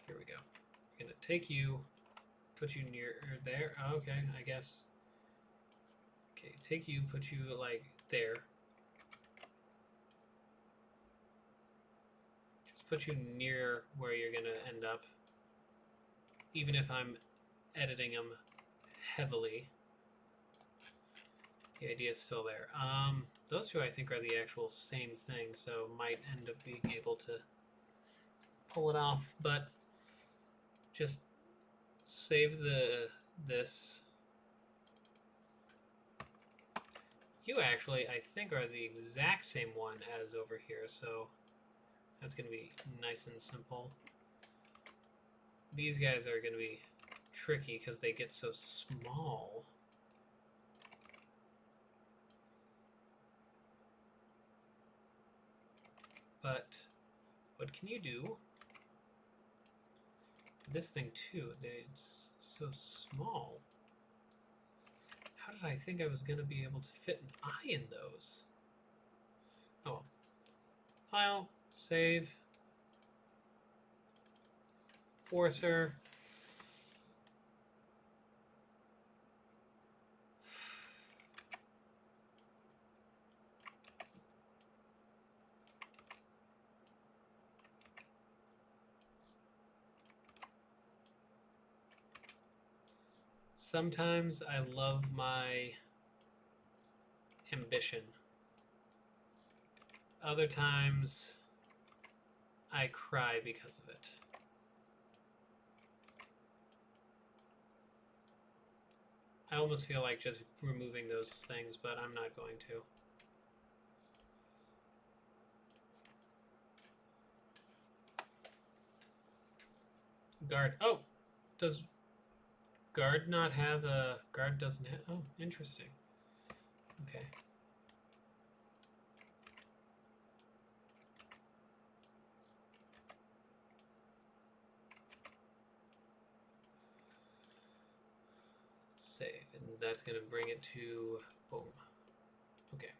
Here we go. I'm going to take you, put you near there. Oh, okay, I guess. Okay, take you, put you, like, there. Just put you near where you're going to end up. Even if I'm editing them heavily. The idea is still there. Those two I think are the actual same thing, so might end up being able to pull it off, but just save this. You actually, I think, are the exact same one as over here, so that's going to be nice and simple. These guys are going to be tricky because they get so small. But what can you do? This thing too, it's so small. How did I think I was going to be able to fit an eye in those? Oh, file, save, forcer. Sometimes I love my ambition. Other times I cry because of it. I almost feel like just removing those things, but I'm not going to. Guard. Oh, does guard not have a... Guard doesn't have... Oh, interesting. Okay. Save, and that's going to bring it to... Boom. Okay.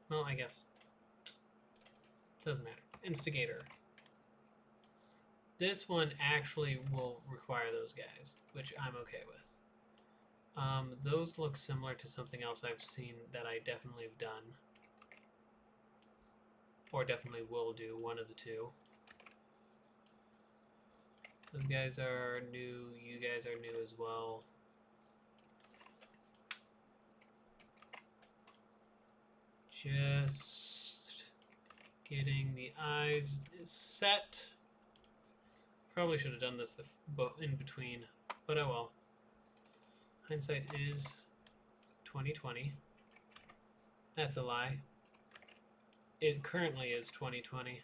Well, I guess. Doesn't matter. Instigator. This one actually will require those guys, which I'm okay with. Those look similar to something else I've seen that I definitely have done. Or definitely will do, one of the two. Those guys are new, you guys are new as well. Just getting the eyes set. Probably should have done this in between, but oh well. Hindsight is 20/20. That's a lie. It currently is 20/20.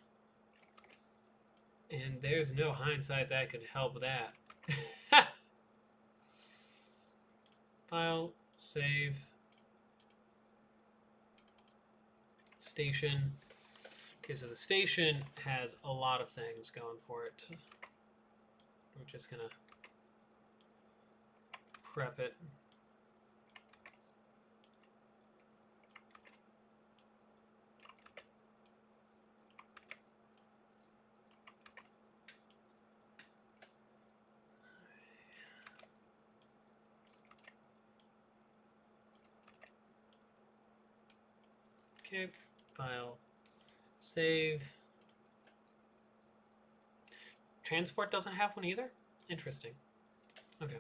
And there's no hindsight that could help that. File, save, station. Okay, so the station has a lot of things going for it. We're just gonna prep it. Okay, file, save. Transport doesn't have one either? Interesting. Okay.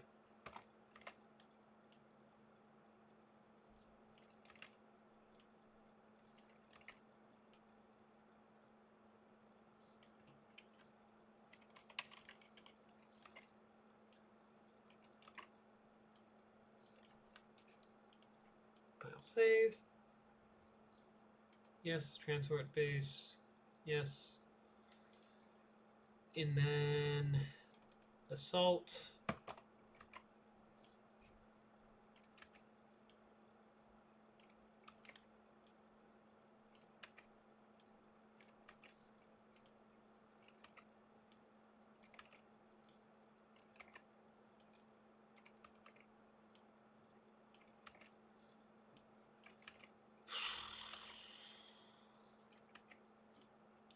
File, save. Yes, transport base. Yes. And then assault.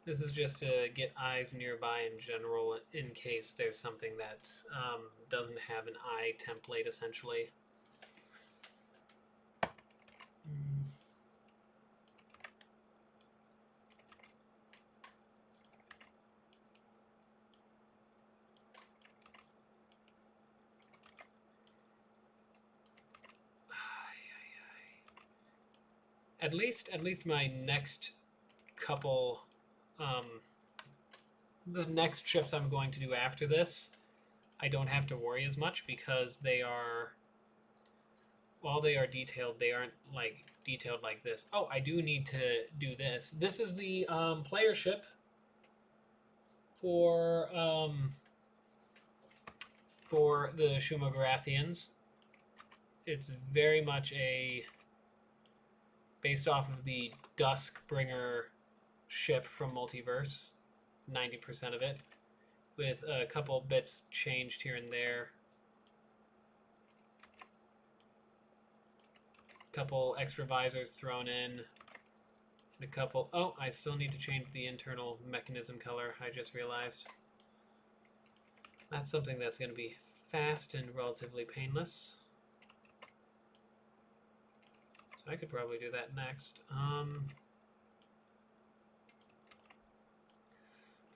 This is just to get eyes nearby in general in case there's something that doesn't have an eye template, essentially. At least my next couple, the next ships I'm going to do after this, I don't have to worry as much because they are, while they are detailed, they aren't like detailed like this. Oh, I do need to do this. This is the player ship for the Shuma-Gorathians. It's very much based off of the Duskbringer ship from Multiverse, 90% of it, with a couple bits changed here and there. A couple extra visors thrown in, and a couple... Oh, I still need to change the internal mechanism color, I just realized. That's something that's going to be fast and relatively painless. So I could probably do that next.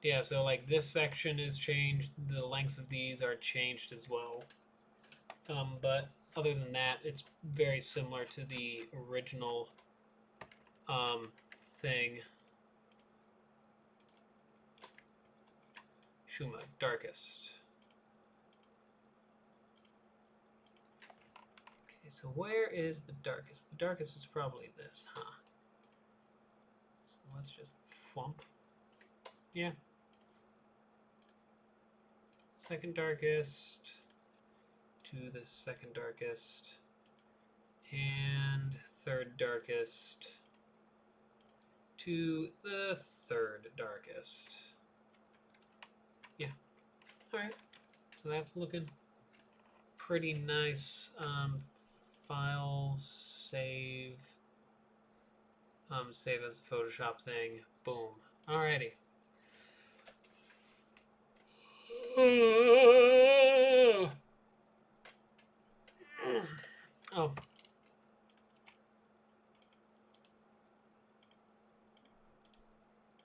Yeah, so like this section is changed, the lengths of these are changed as well. But other than that, it's very similar to the original thing. Shuma, darkest. Okay, so where is the darkest? The darkest is probably this, huh? So let's just flump. Yeah. Second darkest to the second darkest. And third darkest to the third darkest. Yeah. Alright. So that's looking pretty nice. File, save. Save as a Photoshop thing. Boom. Alrighty. Oh.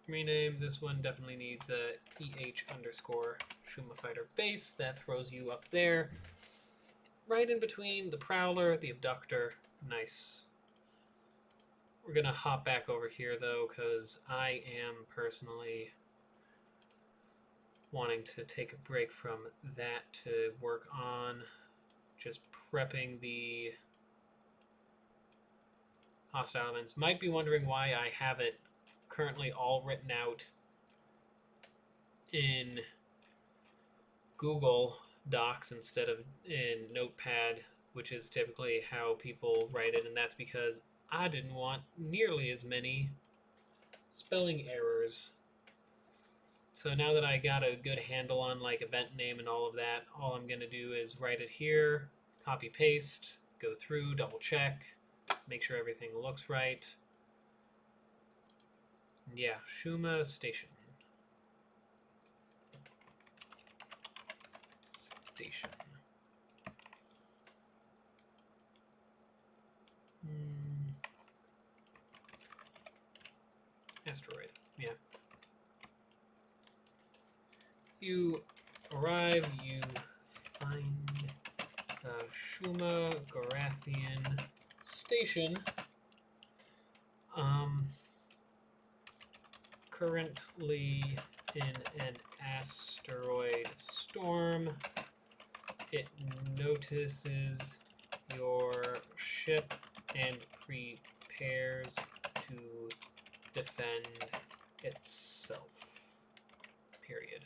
Rename. This one definitely needs a EH_ Shuma Fighter base. That throws you up there. Right in between the Prowler, the Abductor. Nice. We're going to hop back over here, though, because I am personally wanting to take a break from that to work on just prepping the hostile elements. Might be wondering why I have it currently all written out in Google Docs instead of in Notepad, which is typically how people write it, and that's because I didn't want nearly as many spelling errors. So now that I got a good handle on like event name and all of that, all I'm going to do is write it here, copy paste, go through, double check, make sure everything looks right. And yeah, Shuma Station. Station. Asteroid, yeah. You arrive, you find the Shuma-Gorathian Station. Currently in an asteroid storm. It notices your ship and prepares to defend itself. Period.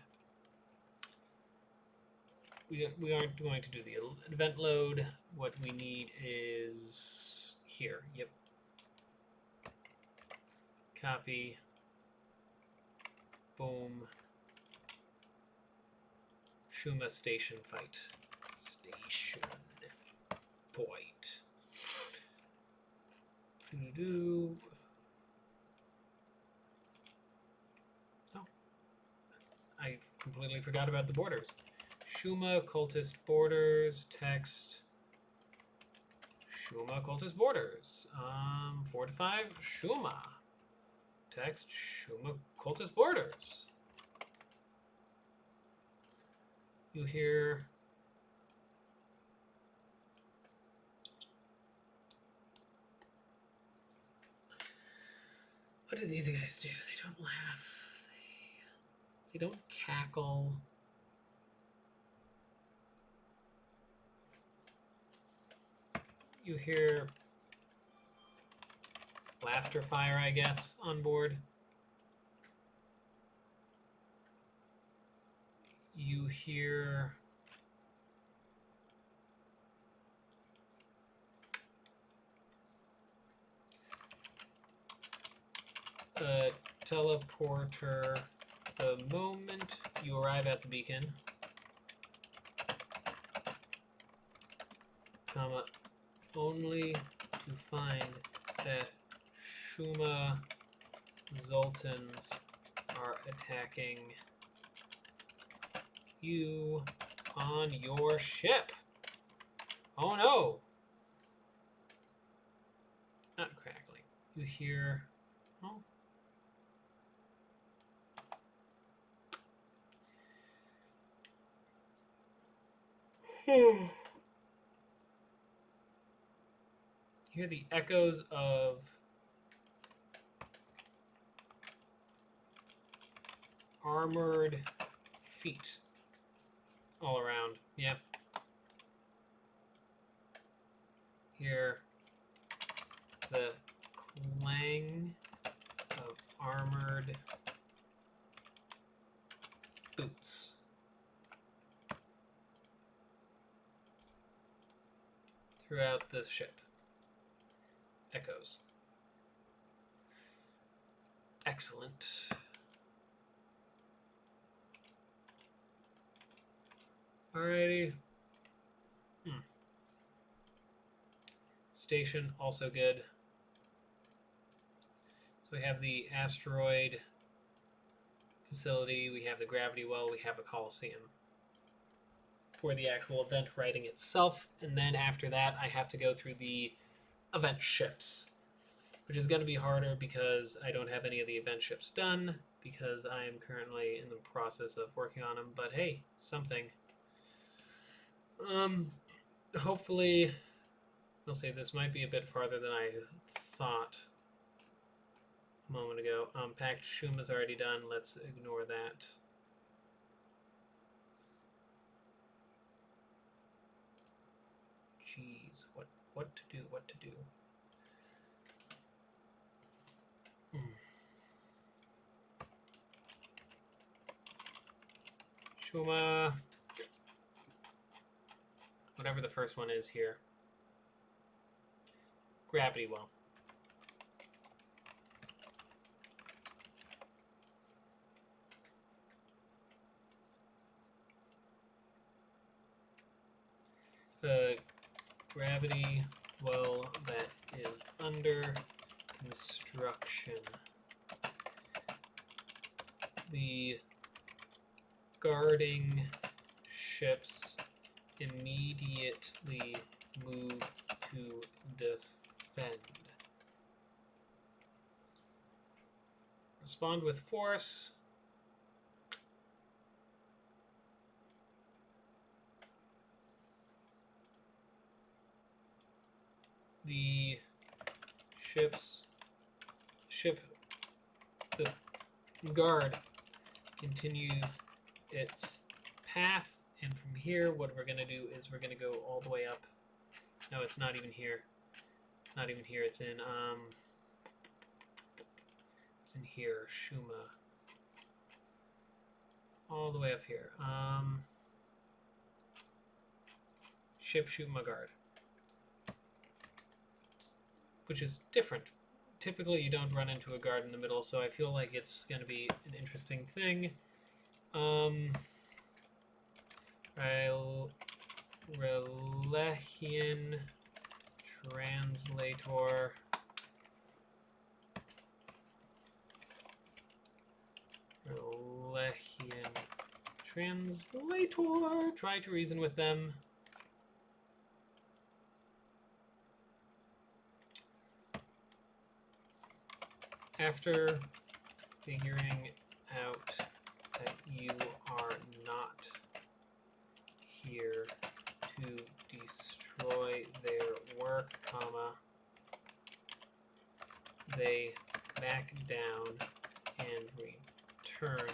We aren't going to do the event load. What we need is here. Yep. Copy. Boom. Shuma Station fight. Station fight. Doo-doo-doo. Oh. I completely forgot about the borders. Shuma Cultist Borders. Text. Shuma Cultist Borders. 4 to 5. Shuma. Text. Shuma Cultist Borders. You hear what do these guys do? They don't laugh. They don't cackle. You hear blaster fire, I guess, on board. You hear a teleporter the moment you arrive at the beacon, comma, only to find that Shuma Zoltans are attacking you on your ship. Oh no! Not crackling. You hear, oh. You hear the echoes of armored feet all around. Yep. Hear the clang of armored boots. Throughout the ship. Echoes. Excellent. Alrighty. Station, also good. So we have the asteroid facility, we have the gravity well, we have a coliseum for the actual event writing itself, and then after that I have to go through the event ships, which is going to be harder because I don't have any of the event ships done, because I am currently in the process of working on them, but hey, something. Hopefully, we'll see, this might be a bit farther than I thought a moment ago. Packed Shuma's already done, let's ignore that. Jeez, what to do, what to do. Shuma, whatever the first one is here. Gravity well. The gravity well that is under construction. The guarding ships immediately move to defend. Respond with force. The the guard continues its path, and from here what we're going to do is we're going to go all the way up. No, it's not even here. It's not even here. It's in here, Shuma. All the way up here. Ship Shuma-Guard. Which is different. Typically you don't run into a guard in the middle, so I feel like it's going to be an interesting thing. Rellehian translator. Rellehian translator. Try to reason with them. After figuring out that you are not here to destroy their work, comma, they back down and return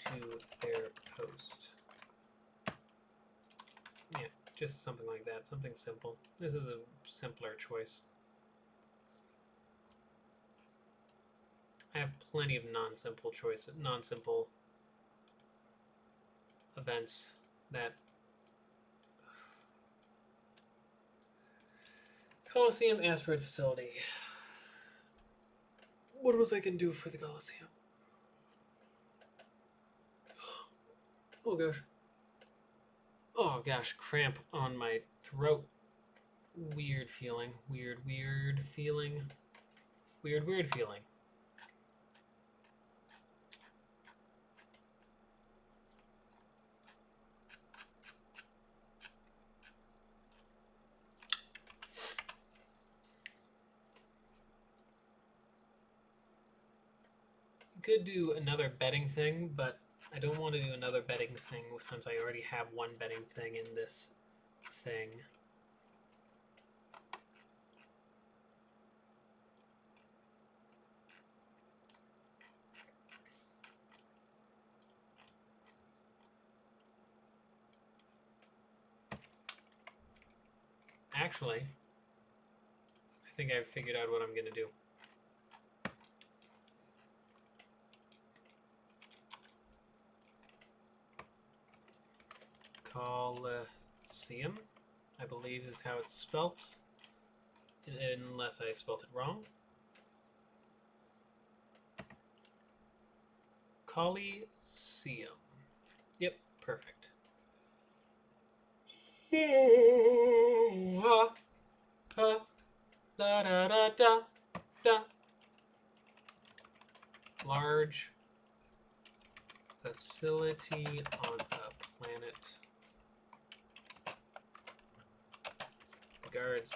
to their post. Yeah, just something like that, something simple. This is a simpler choice. I have plenty of non-simple choices, non-simple events that Coliseum Asteroid Facility. What was I gonna do for the Coliseum? Oh gosh. Oh gosh, cramp on my throat. Weird feeling. Weird feeling. Weird feeling. Could do another betting thing, but I don't want to do another betting thing since I already have one betting thing in this thing. Actually, I think I've figured out what I'm going to do. Coliseum, I believe is how it's spelt, unless I spelt it wrong. Coliseum. Yep, perfect. Da da da da da. Large facility on a planet. The guards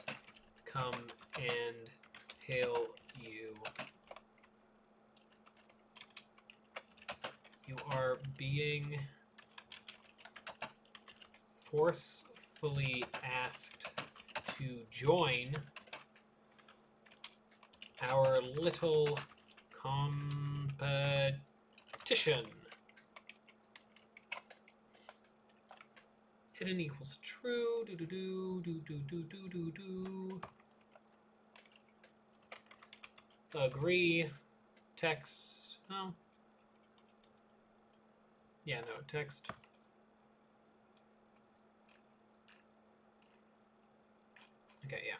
come and hail you. You are being forcefully asked to join our little competition. Hidden equals true. Do do do do do do do do do. Agree. Text. Oh. Yeah, no, text. Okay, yeah.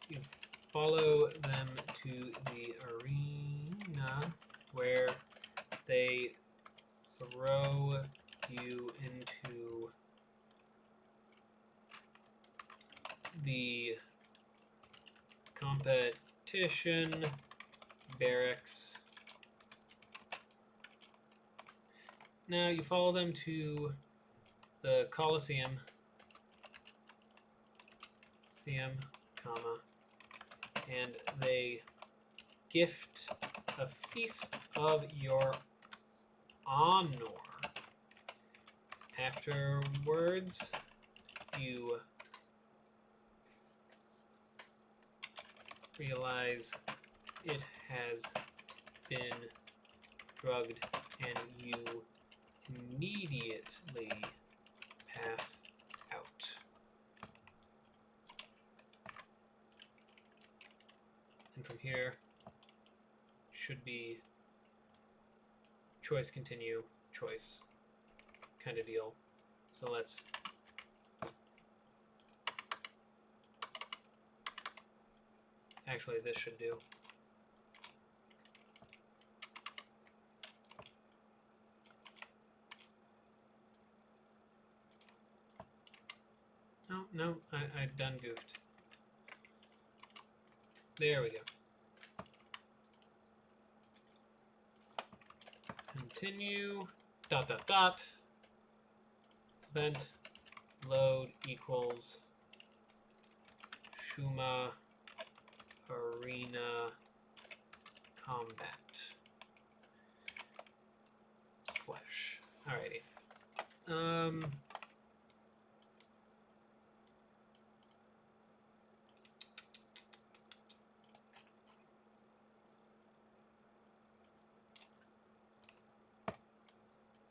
You follow them to the arena where they throw you into the competition barracks. Now you follow them to the Coliseum, and they gift a feast of your honor. Afterwards, you realize it has been drugged and you immediately pass out. And from here should be choice continue, choice kind of deal. So let's actually this should do. Oh, no, I done goofed. There we go. Continue, ... event load equals Shuma arena combat slash. Alrighty.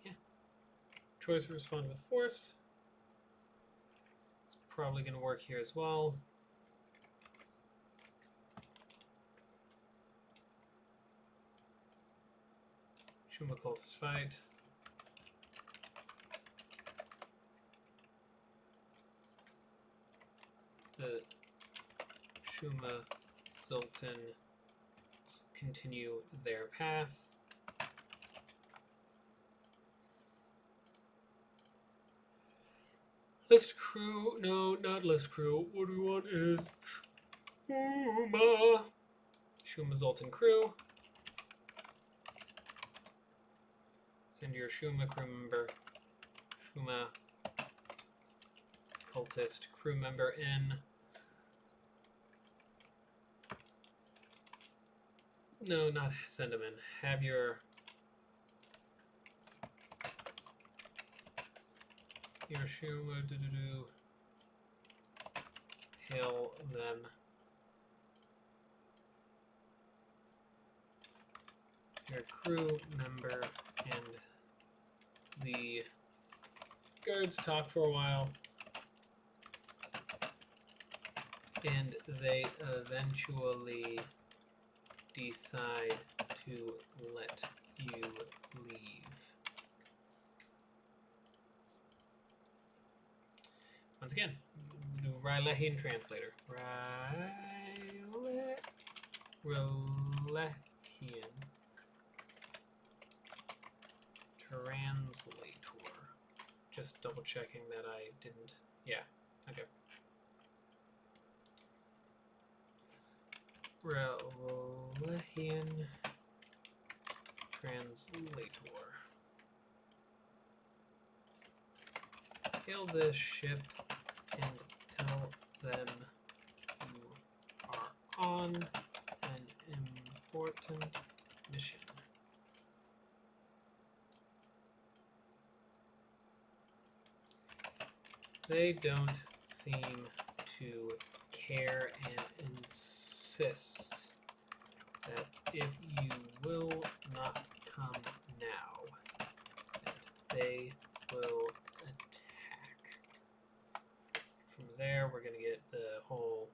Yeah. Choice respond with force. It's probably going to work here as well. Shuma-Cultist fight. The Shuma-Zoltan continue their path. List crew, no, not list crew. What we want is Shuma-Zoltan crew. Send your Shuma crew member, Shuma cultist crew member in. No, not send them in. Have your Shuma hail them. Your crew member and the guards talk for a while, and they eventually decide to let you leave. Once again, the Rylehian translator. Rylehian translator. Just double checking that I didn't. Yeah, okay. Rylehian translator. Hail this ship and tell them you are on an important mission. They don't seem to care and insist that if you will not come now, that they will attack. From there, we're going to get the whole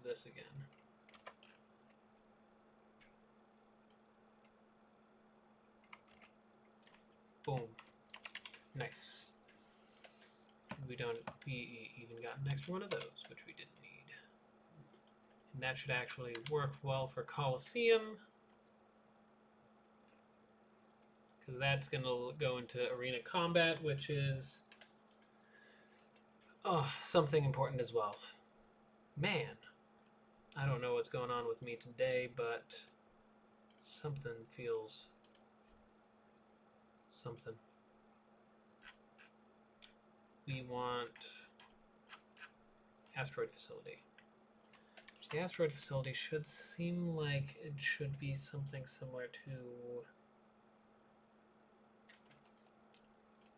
this again. Nice. We even got an extra one of those, which we didn't need. And that should actually work well for Coliseum, because that's going to go into arena combat, which is something important as well. Man, I don't know what's going on with me today, but something feels something. We want asteroid facility. The asteroid facility should seem like it should be something similar to...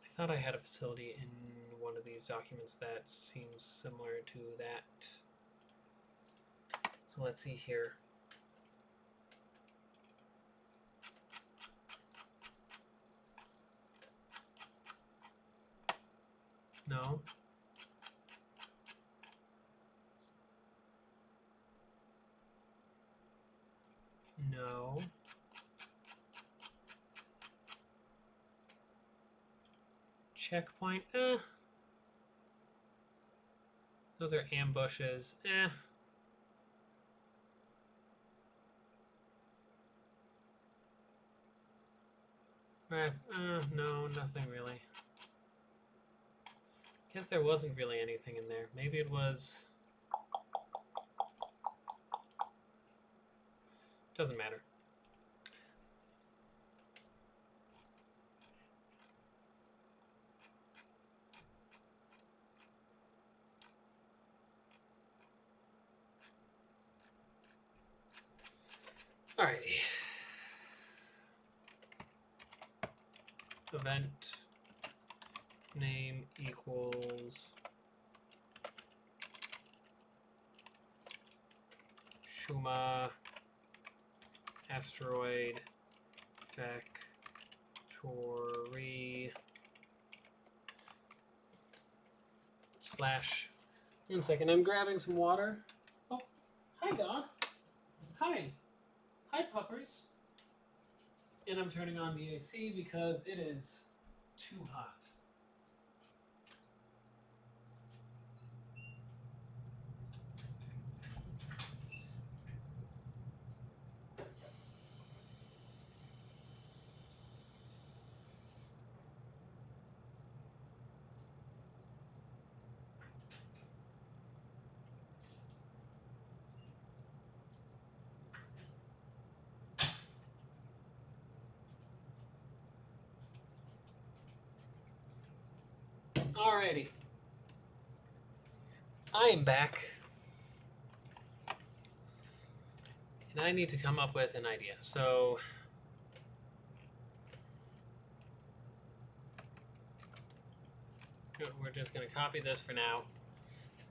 I thought I had a facility in one of these documents that seems similar to that. So let's see here. No. No. Checkpoint, Those are ambushes, No, nothing really. Guess there wasn't really anything in there. Maybe it was... Doesn't matter. Alrighty. Event name equals Shuma asteroid factory slash. 1 second, I'm grabbing some water. Oh, hi dog. Hi. Hi puppers. And I'm turning on the AC because it is too hot. Alrighty. I am back. And I need to come up with an idea. So we're just going to copy this for now.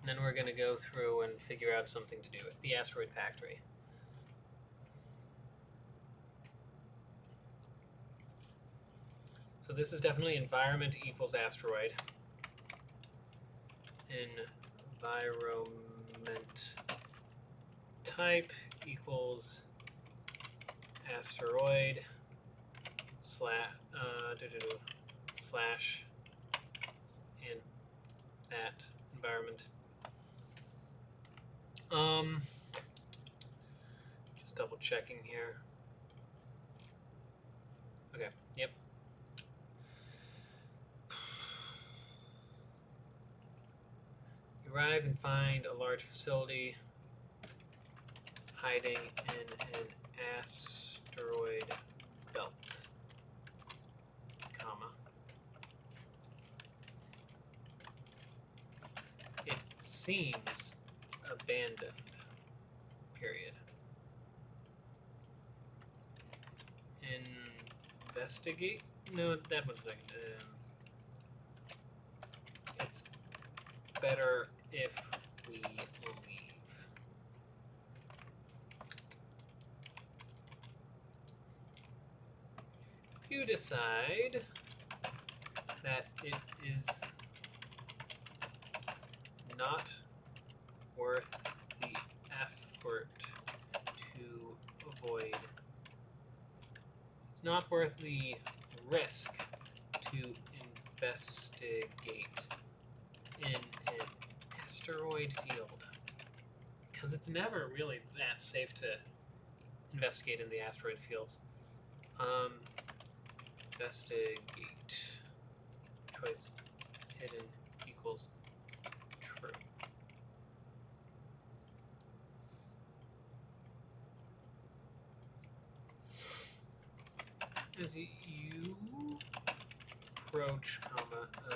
And then we're going to go through and figure out something to do with the asteroid factory. So this is definitely environment equals asteroid. Environment type equals asteroid slash and that environment. Just double checking here. Okay, yep. You arrive and find a large facility hiding in an asteroid belt, comma. It seems abandoned, period. Investigate? No, that one's not good. It's better if we leave. If you decide that it is not worth the effort to avoid, it's not worth the risk to investigate in an asteroid field. Because it's never really that safe to investigate in the asteroid fields. Investigate. Choice hidden equals true. As you approach, comma, a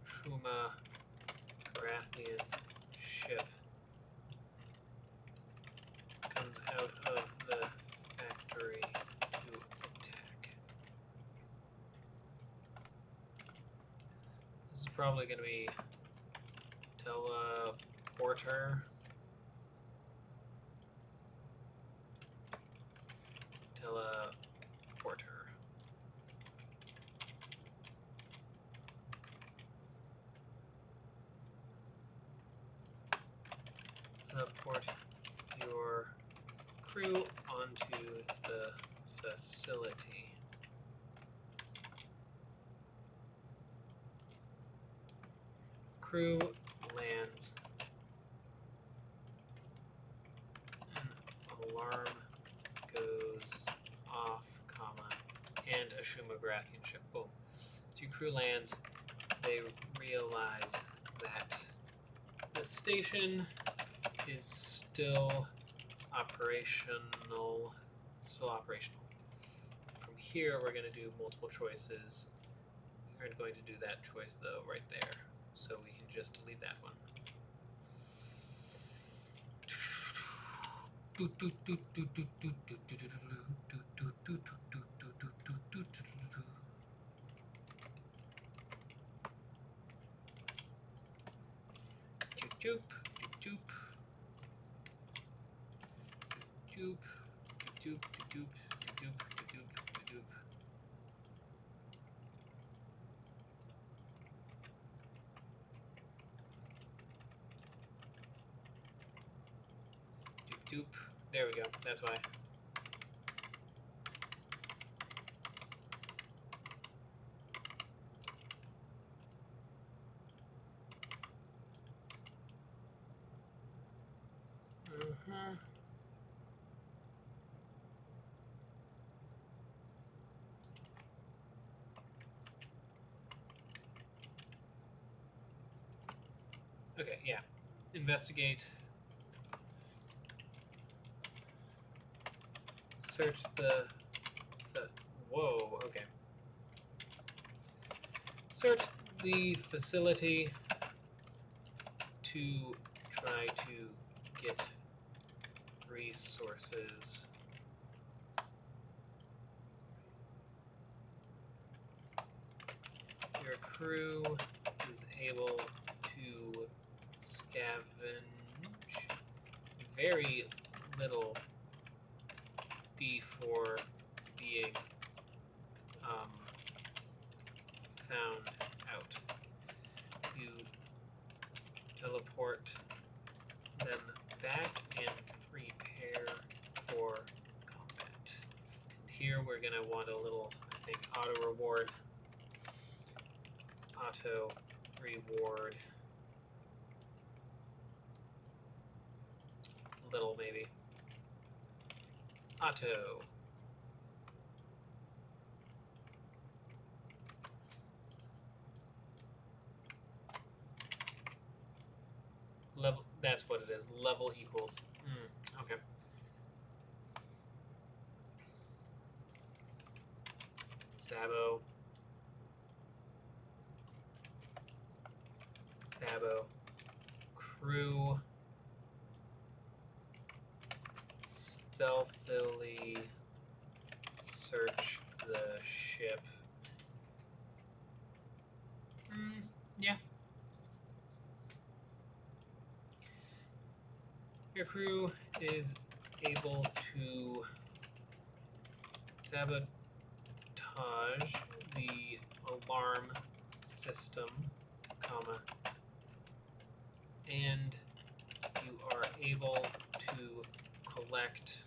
Shuma-Gorathian ship comes out of the factory to attack. This is probably going to be teleporter. Teleport your crew onto the facility. Crew lands. An alarm goes off, comma, and a Shuma-Gorathian ship. Boom. So your crew lands. They realize that the station is still operational. From here, we're going to do multiple choices. We're going to do that choice, though, right there. So we can just delete that one. Doop, doop, doop, doop, doop, doop, doop, doop. Doop. There we go. That's why. Okay, yeah. Investigate. Search the whoa, okay. Search the facility to try to get resources. Your crew is able to scavenge very little before being found out. You teleport them back and prepare for combat. Here we're going to want a little, I think, auto reward. Auto reward. Little maybe. Auto. Level, that's what it is. Level equals. Okay. Sabo. Crew. Stealthily search the ship. Yeah. Your crew is able to sabotage the alarm system, comma, and you are able to collect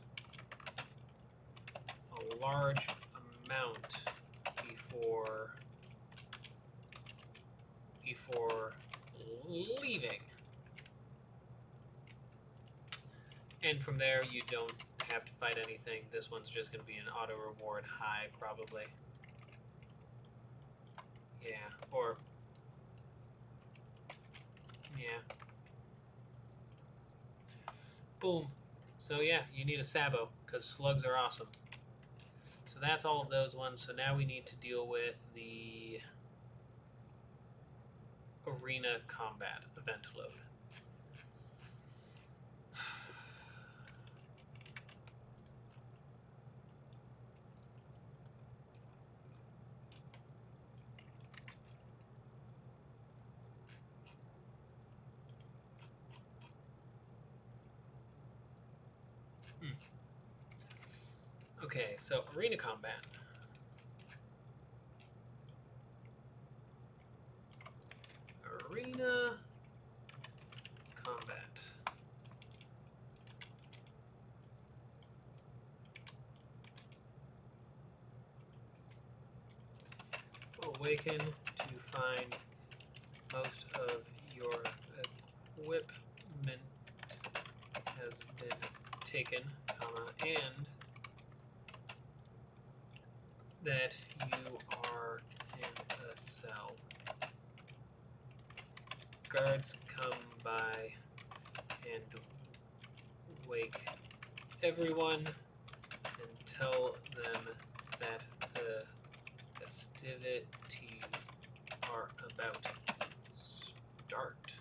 a large amount before before leaving. And from there, you don't have to fight anything. This one's just going to be an auto reward high, probably. Yeah, or... yeah. Boom. So yeah, you need a Sabo, because slugs are awesome. So that's all of those ones. So now we need to deal with the arena combat event load. Okay, so arena combat. Arena combat. Awaken to find most of your equipment has been taken, comma, and that you are in a cell. Guards come by and wake everyone and tell them that the festivities are about to start.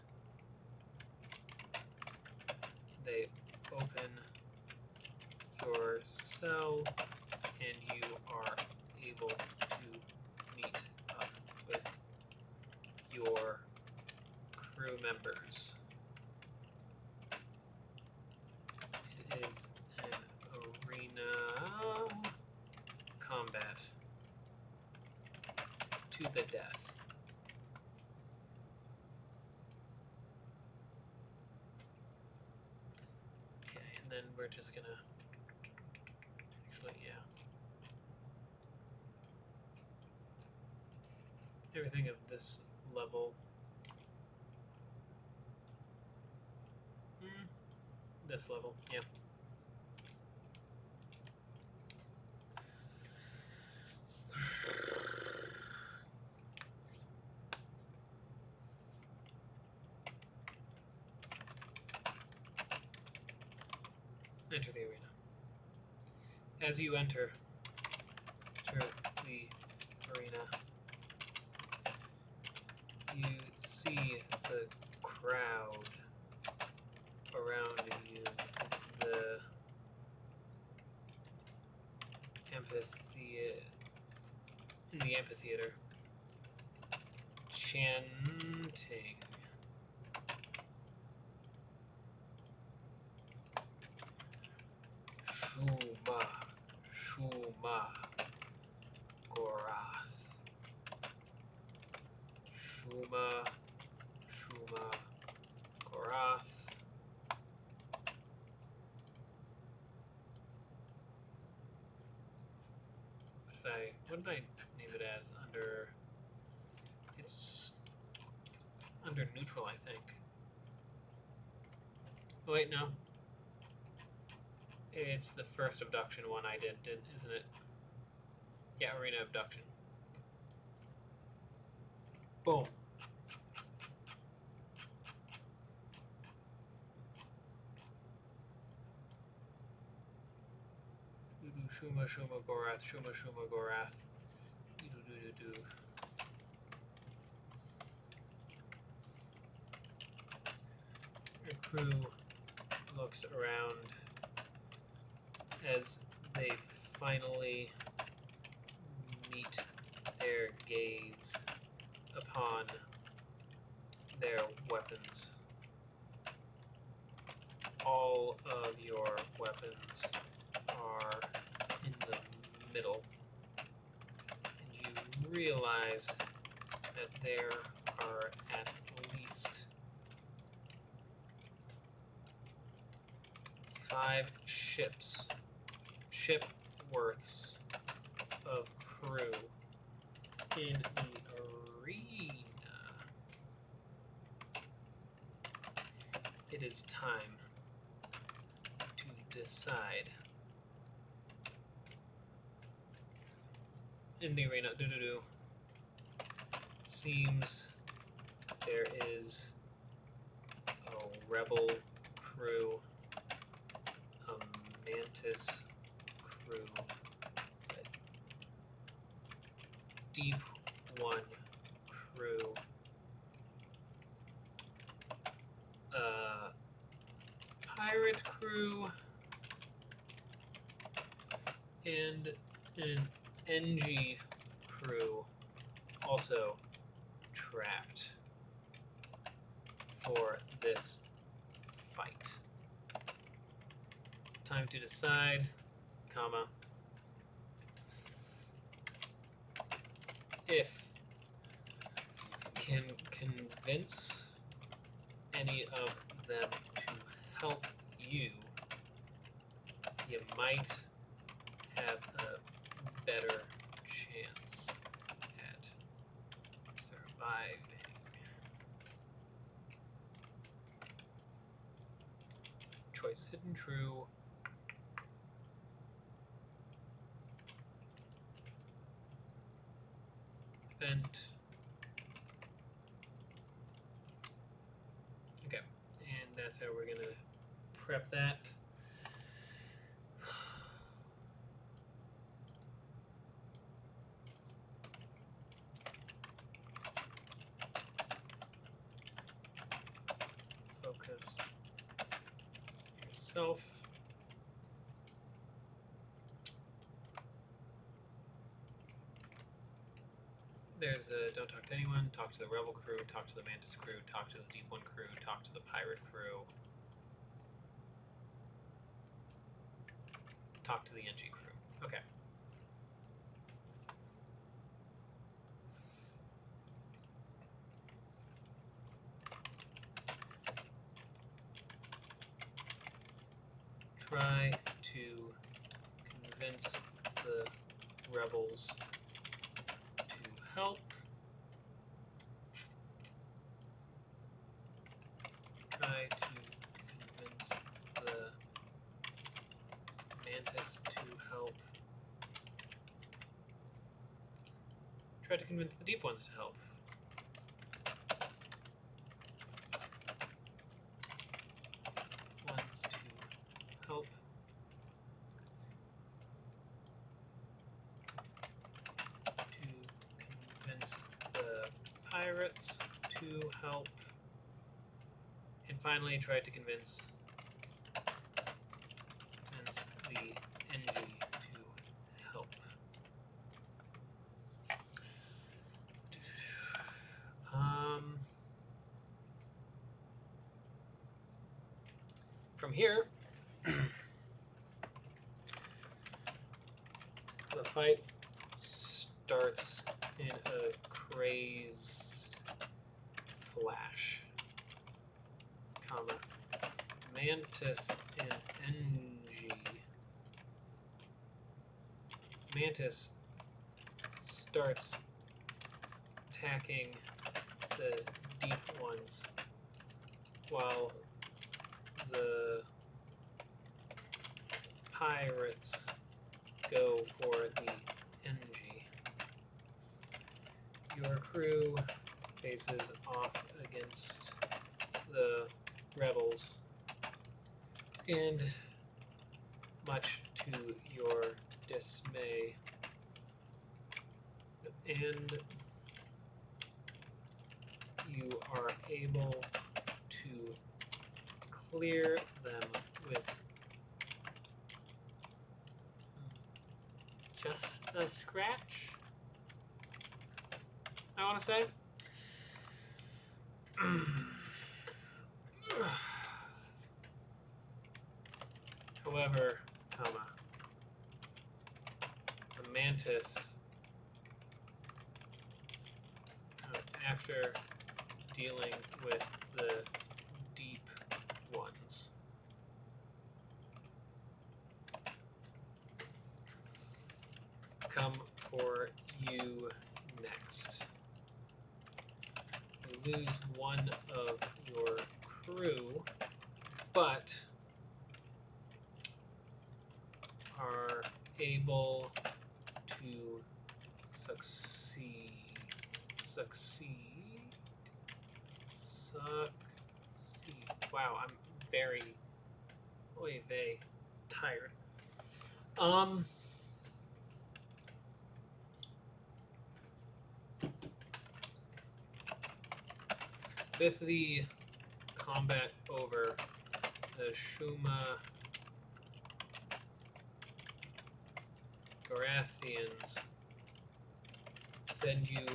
They open your cell and you are able to meet up with your crew members. It is an arena combat to the death. Okay, and then we're just gonna actually, yeah. Everything of this level. This level, yeah. Enter the arena. As you enter the arena, you see the crowd around you, the amphitheater, chanting. Shuma-Gorath. Shuma-Gorath. What did I name it as? It's under neutral, I think. Oh wait, no. It's the first abduction one I did, isn't it? Yeah, arena abduction. Boom. Shuma-Gorath, Shuma-Gorath. Do. Your crew looks around as they finally meet their gaze upon their weapons. All of your weapons are in the middle, and you realize that there are at least 5 ship worths of crew in the arena. it is time to decide. In the arena, seems there is a rebel crew, a mantis crew, a deep one crew, a pirate crew, and an NG crew also trapped for this fight. Time to decide, comma, if can convince any of them to help you, you might have a better chance at surviving. Choice hidden true. Event. Okay, and that's how we're gonna prep that. Focus yourself. There's a don't talk to anyone, talk to the rebel crew, talk to the mantis crew, talk to the deep one crew, talk to the pirate crew, talk to the NG crew. Okay. Try to convince the rebels to help. Try to convince the mantis to help. Try to convince the deep ones to help. Ones to help. To convince the pirates to help. And finally, try to convince the NG to help. From here, the fight starts in a crazed flash, comma, mantis and NG. Mantis starts attacking the deep ones while the pirates go for the NG. Your crew faces off against the rebels, and much to your dismay, and you are able to clear them with just a scratch, I want to say. However, comma, the mantis, after dealing with the deep ones, come for you next. You lose one of your crew but are able to succeed. Wow, I'm very tired. With the combat over, the Shuma-Gorathians send you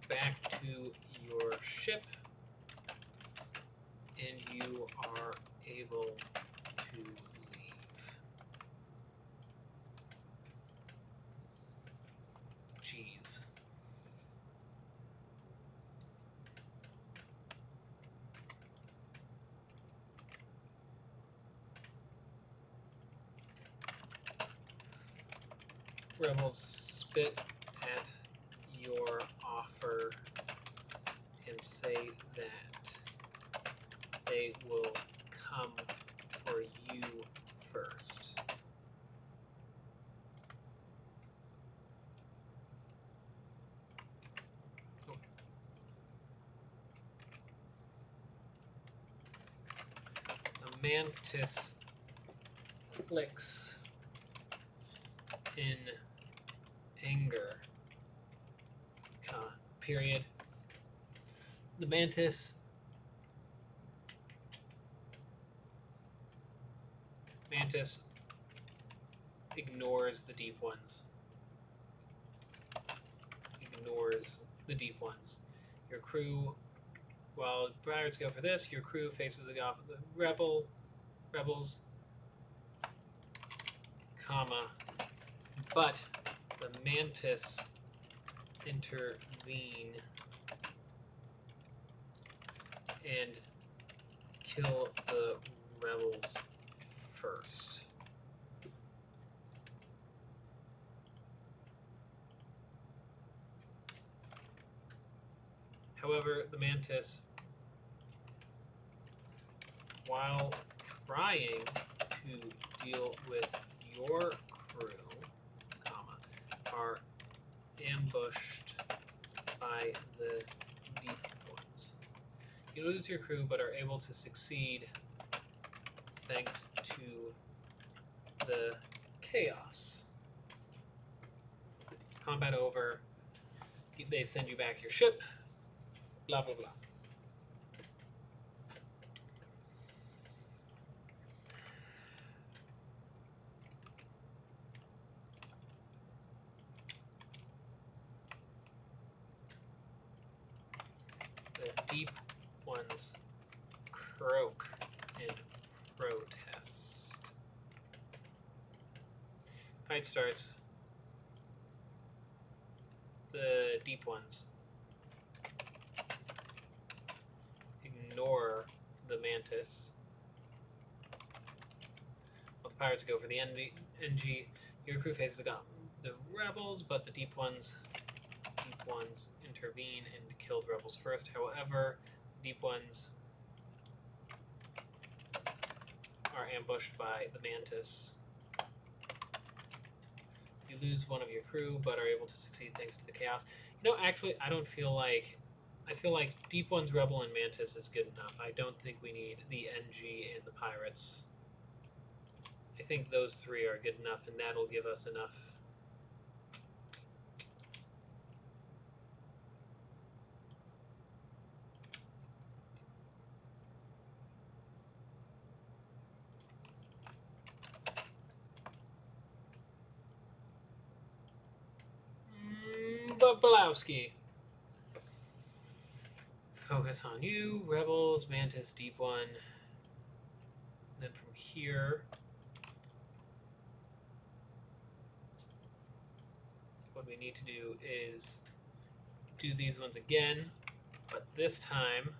back to your ship, and you are able to leave. Jeez. Rebels spit at your offer and say that they will come for you first. Oh. The mantis clicks in anger. Period. The mantis ignores the deep ones. Your crew, while pirates go for this, your crew faces off the rebels, but the mantis intervene and kill the rebels first. However, the mantis, while trying to deal with your crew, are ambushed by the deep ones. You lose your crew, but are able to succeed thanks to the chaos. Combat over. They send you back your ship. Blah, blah, blah. The deep ones croak and protest. Fight starts. The deep ones ignore the mantis. While the pirates go for the NG, your crew faces the rebels, but the deep ones intervene and kill the rebels first. However, deep ones are ambushed by the mantis. You lose one of your crew, but are able to succeed thanks to the chaos. You know, actually, I feel like Deep One's Rebel and Mantis is good enough. I don't think we need the NG and the Pirates. I think those three are good enough, and that'll give us enough. Bablowski. Focus on you, Rebels, Mantis, Deep One. Then from here, what we need to do is do these ones again, but this time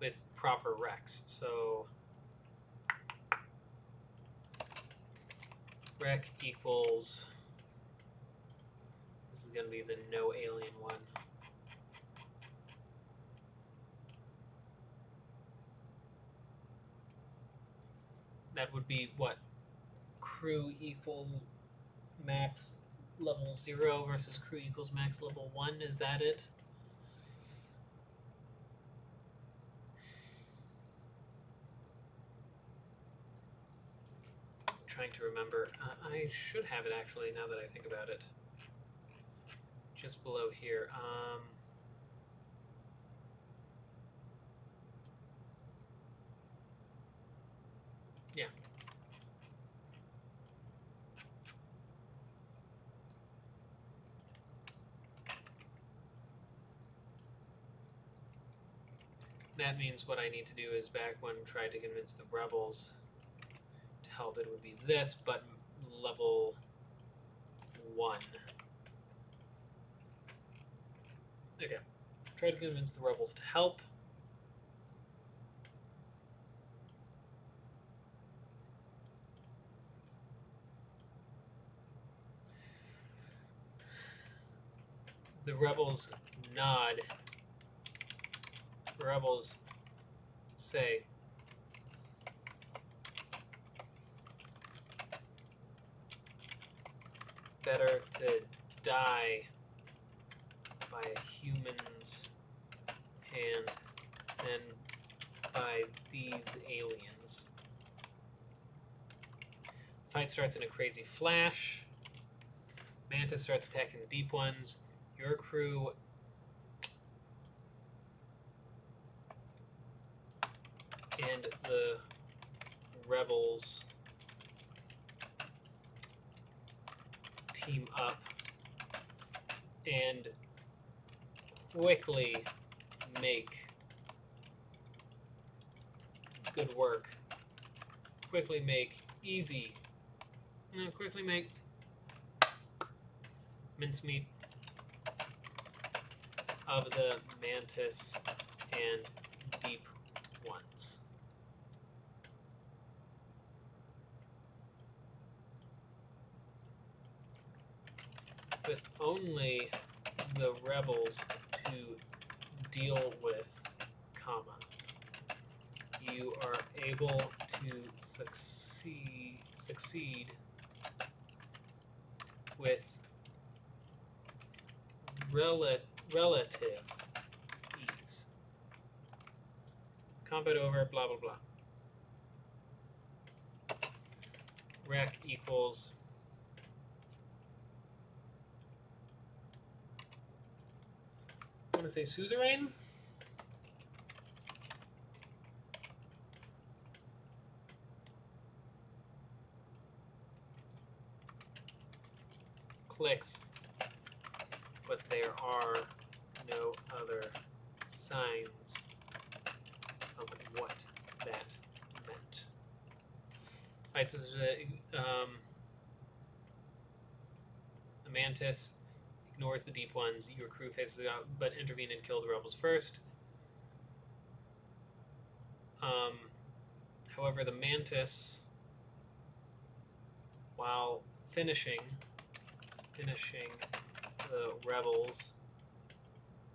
with proper recs. So rec equals, this is going to be the no alien one. that would be what? Crew equals max level 0 versus crew equals max level 1. Is that it? I'm trying to remember. I should have it actually, now that I think about it. Just below here. Yeah. That means what I need to do is back when I tried to convince the rebels to help, it would be this, but level 1. Okay. Try to convince the rebels to help. The rebels nod. The rebels say, better to die by a human's hand than by these aliens. The fight starts in a crazy flash. Mantis starts attacking the deep ones. Your crew and the rebels team up and quickly make good work. Quickly make easy. No, quickly make mincemeat of the mantis and deep ones. With only the rebels to deal with, comma, you are able to succeed with relative ease. Combat over, blah, blah, blah. Rec equals I want to say suzerain. Clicks, but there are no other signs of what that meant. Right, so the mantis ignores the deep ones. Your crew faces it out, but intervene and kill the rebels first. However, the mantis, while finishing the rebels,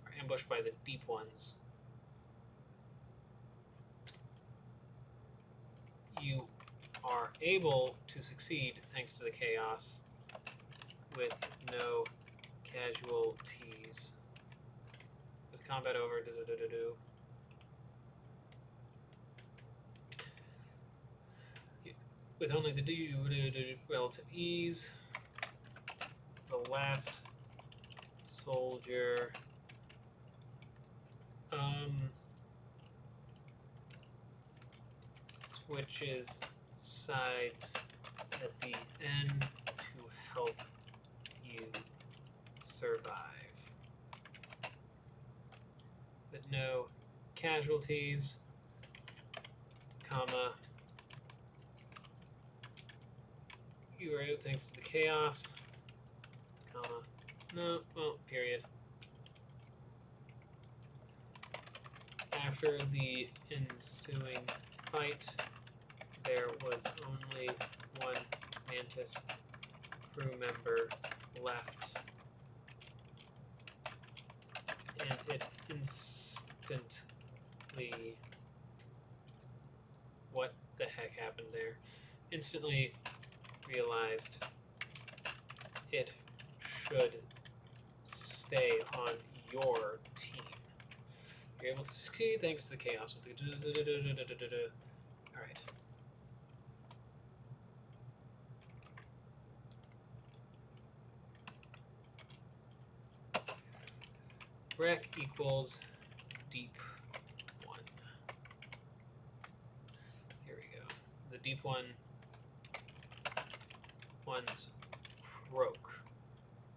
are ambushed by the deep ones. You are able to succeed thanks to the chaos with no casualties. With combat over, with only the relative ease. The last soldier switches sides at the end to help you survive. With no casualties, comma, you are out thanks to the chaos, comma, no, well, period. After the ensuing fight, there was only one Mantis crew member left, and it instantly what the heck happened there. Instantly realized it should stay on your team. You're able to succeed thanks to the chaos with the Alright. Rec equals deep one. Here we go. The deep one's croak.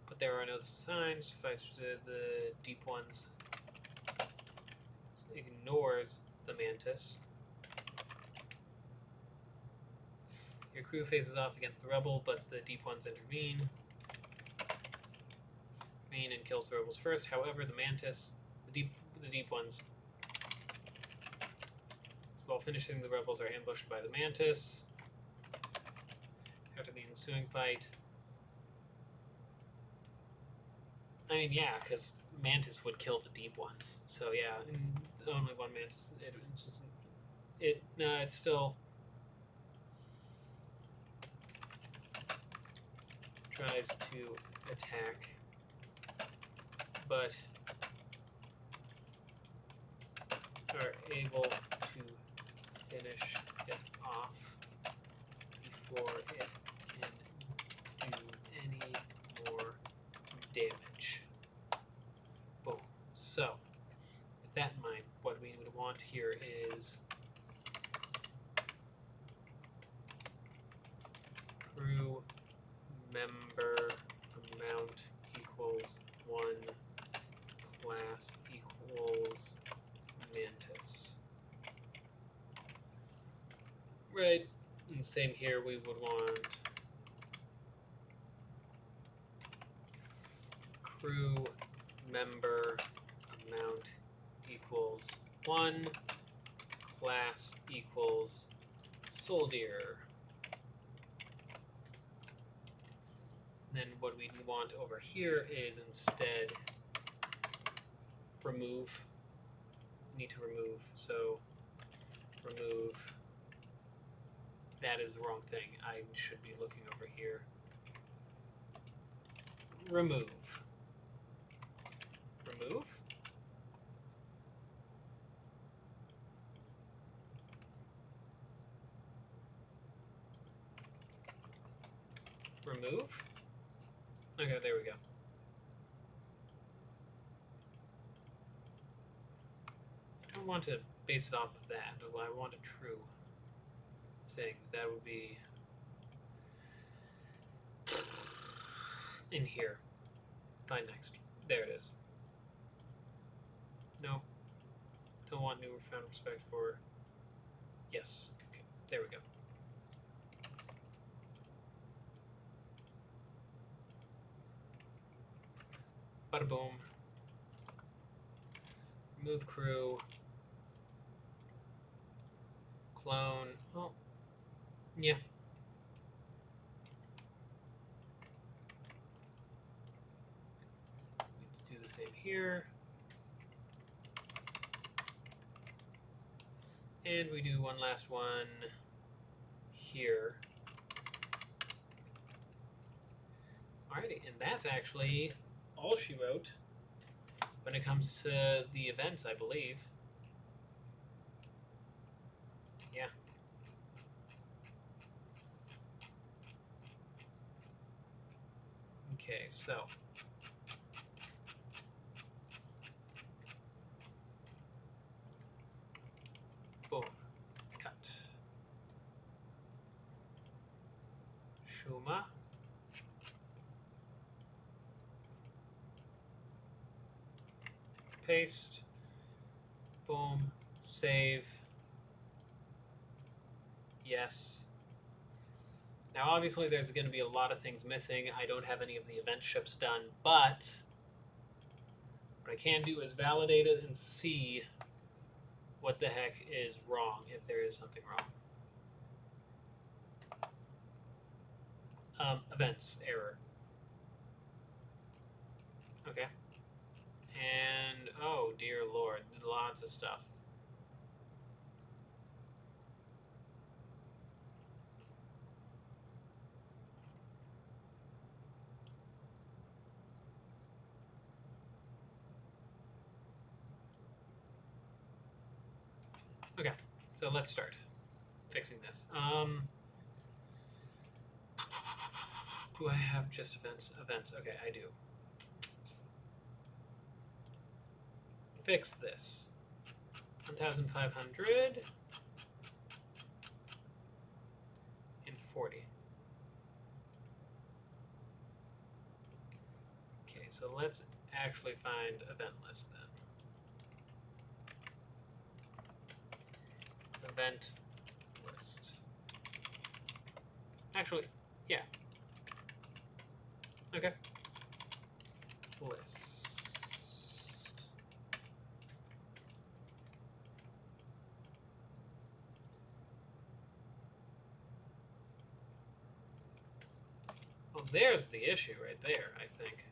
But there are no signs. Fights the deep ones. Ignores the mantis. Your crew faces off against the rebel, but the deep ones intervene. And kills the rebels first. However, the mantis, the deep ones, while finishing the rebels, are ambushed by the mantis. After the ensuing fight, I mean, yeah, because mantis would kill the deep ones. So yeah, only one mantis. No, it's still tries to attack, but are able to finish it off before it can do any more damage. Boom. So, with that in mind, what we would want here is crew member amount equals 1, class equals mantis. Right, and same here, we would want crew member amount equals 1, class equals soldier. Then what we want over here is instead remove. Need to remove, so remove. That is the wrong thing. I should be looking over here. Remove. Remove? Remove? Okay, there we go. I don't want to base it off of that. I want a true thing. That would be in here. Find next. There it is. No. Don't want new or found respect for. Yes. Okay. There we go. Bada boom. Remove crew. Clone. Oh. Yeah. Let's do the same here. And we do one last one here. Alrighty, and that's actually all she wrote when it comes to the events, I believe. Yeah. Okay, so boom, cut. Shuma. Paste. Boom. Save. Yes. Now, obviously, there's going to be a lot of things missing. I don't have any of the event ships done, but what I can do is validate it and see what the heck is wrong, if there is something wrong. Events, error. Okay. And, oh dear lord, lots of stuff. So let's start fixing this. Do I have just events? Events. Okay, I do. Fix this. 1,500 and 40. Okay, so let's actually find event list then. Event list. Actually, yeah. Okay. List. Well, there's the issue right there, I think.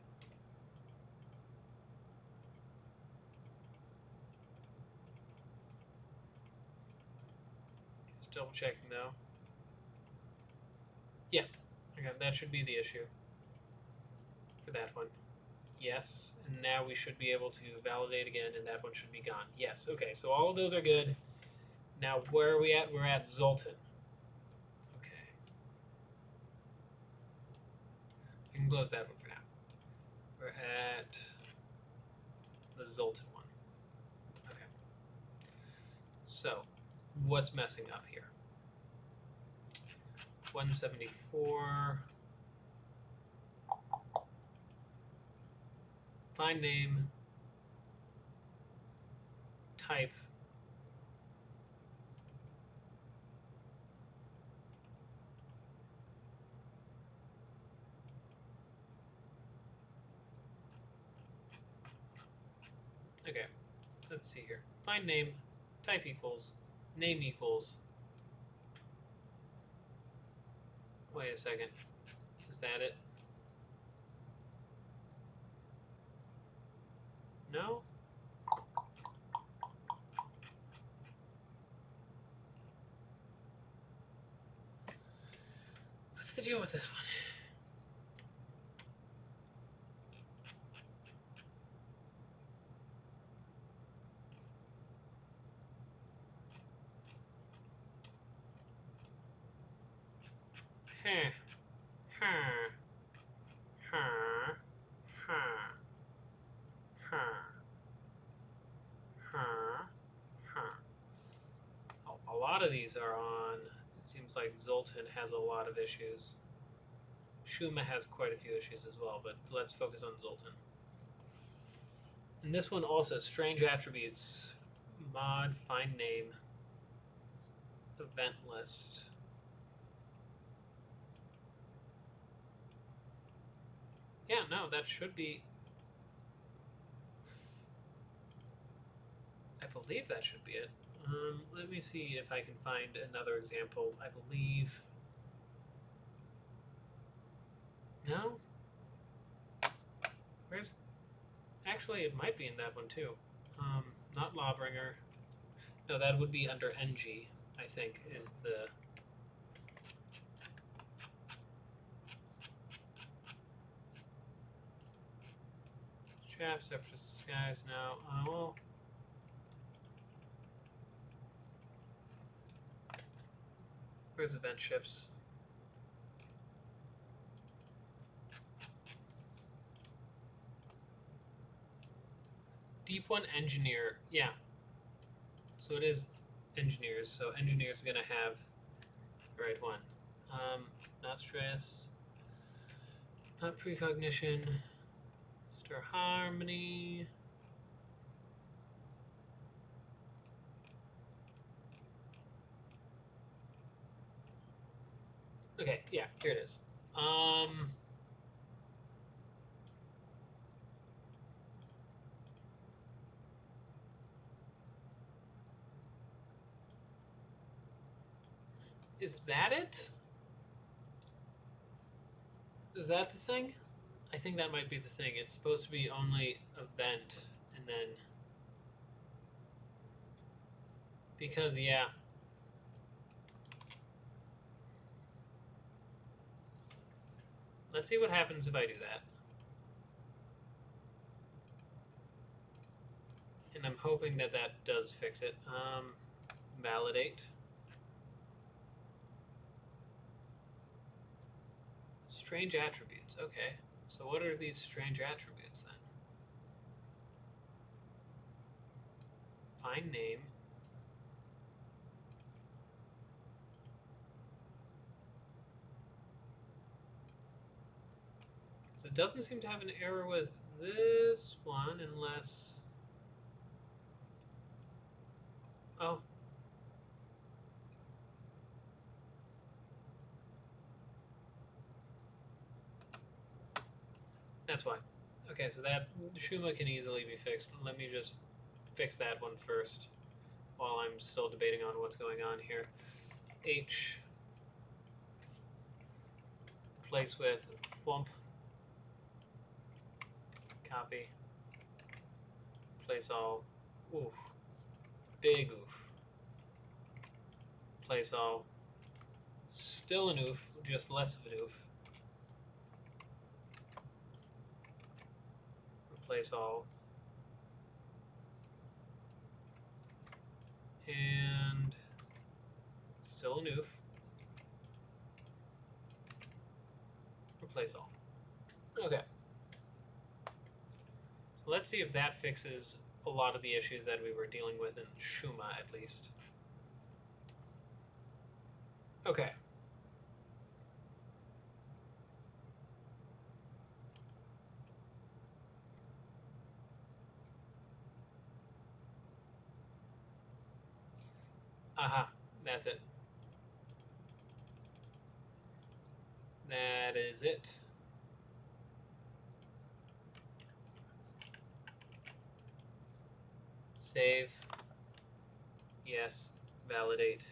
Just double checking though. Yeah, okay, that should be the issue for that one. Yes, and now we should be able to validate again, and that one should be gone. Yes, okay, so all of those are good. Now, where are we at? We're at Zoltan. Okay. I can close that one for now. We're at the Zoltan one. Okay. So, what's messing up here? 174. Find name. Type. Okay. Let's see here. Find name. Type equals. Name equals. Wait a second. Is that it? No? What's the deal with this one? Huh. Huh. Huh. Huh. Huh. Huh. Huh. A lot of these are on. It seems like Zoltan has a lot of issues. Shuma has quite a few issues as well, but let's focus on Zoltan. And this one also, strange attributes. Mod, find name, event list. Yeah, no, that should be... I believe that should be it. Let me see if I can find another example. I believe... No? Where's... Actually, it might be in that one too. Not Lawbringer. No, that would be under NG, I think, is the... Trap, Separatist Disguise, no. Well... Where's event ships? Deep one, engineer. Yeah. So it is engineers. So engineers are going to have the right one. Not stress. Not precognition. Stir harmony. Okay, yeah, here it is. Is that it? Is that the thing? I think that might be the thing. It's supposed to be only event, and then... Because, yeah. Let's see what happens if I do that. And I'm hoping that that does fix it. validate. Strange attributes. Okay. So what are these strange attributes then? Find name. So it doesn't seem to have an error with this one unless... Oh. That's why. Okay, so that Shuma can easily be fixed. Let me just fix that one first while I'm still debating on what's going on here. H, replace with flump, copy, place all, oof, big oof, place all, still an oof, just less of an oof, replace all, and still an oof, replace all. Okay. So let's see if that fixes a lot of the issues that we were dealing with in Shuma, at least. Okay. Aha, that's it. That is it. Save. Yes. Validate.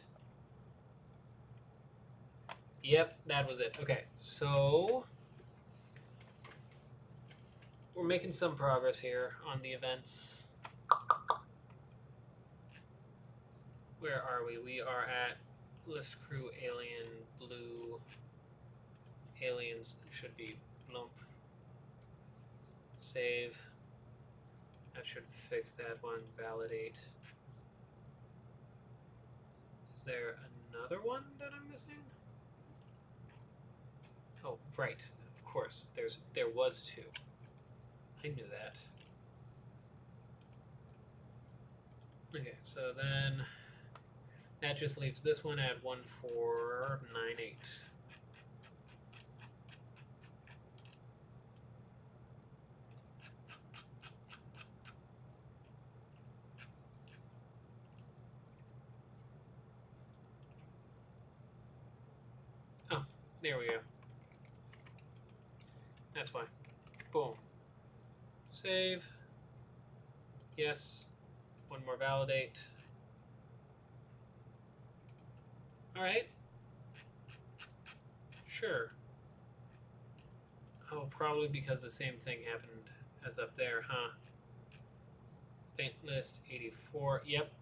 Yep, that was it. Okay, so we're making some progress here on the events. Where are we? We are at list crew alien blue. Aliens should be blump. Save. That should fix that one. Validate. Is there another one that I'm missing? Oh, right. Of course. There was two. I knew that. Okay, so then that just leaves this one at 1498. Oh, there we go. That's why. Boom. Save. Yes. One more validate. Alright. Sure. Oh, probably because the same thing happened as up there, huh? Faint list 84. Yep.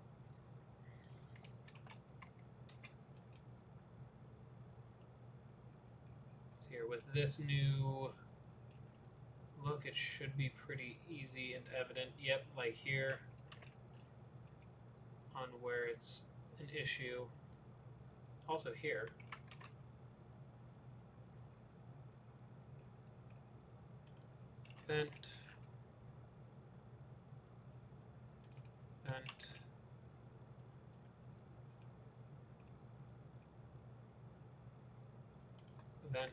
So here, with this new look, it should be pretty easy and evident. Yep, like here on where it's an issue. Also here. Vent. Vent. Event.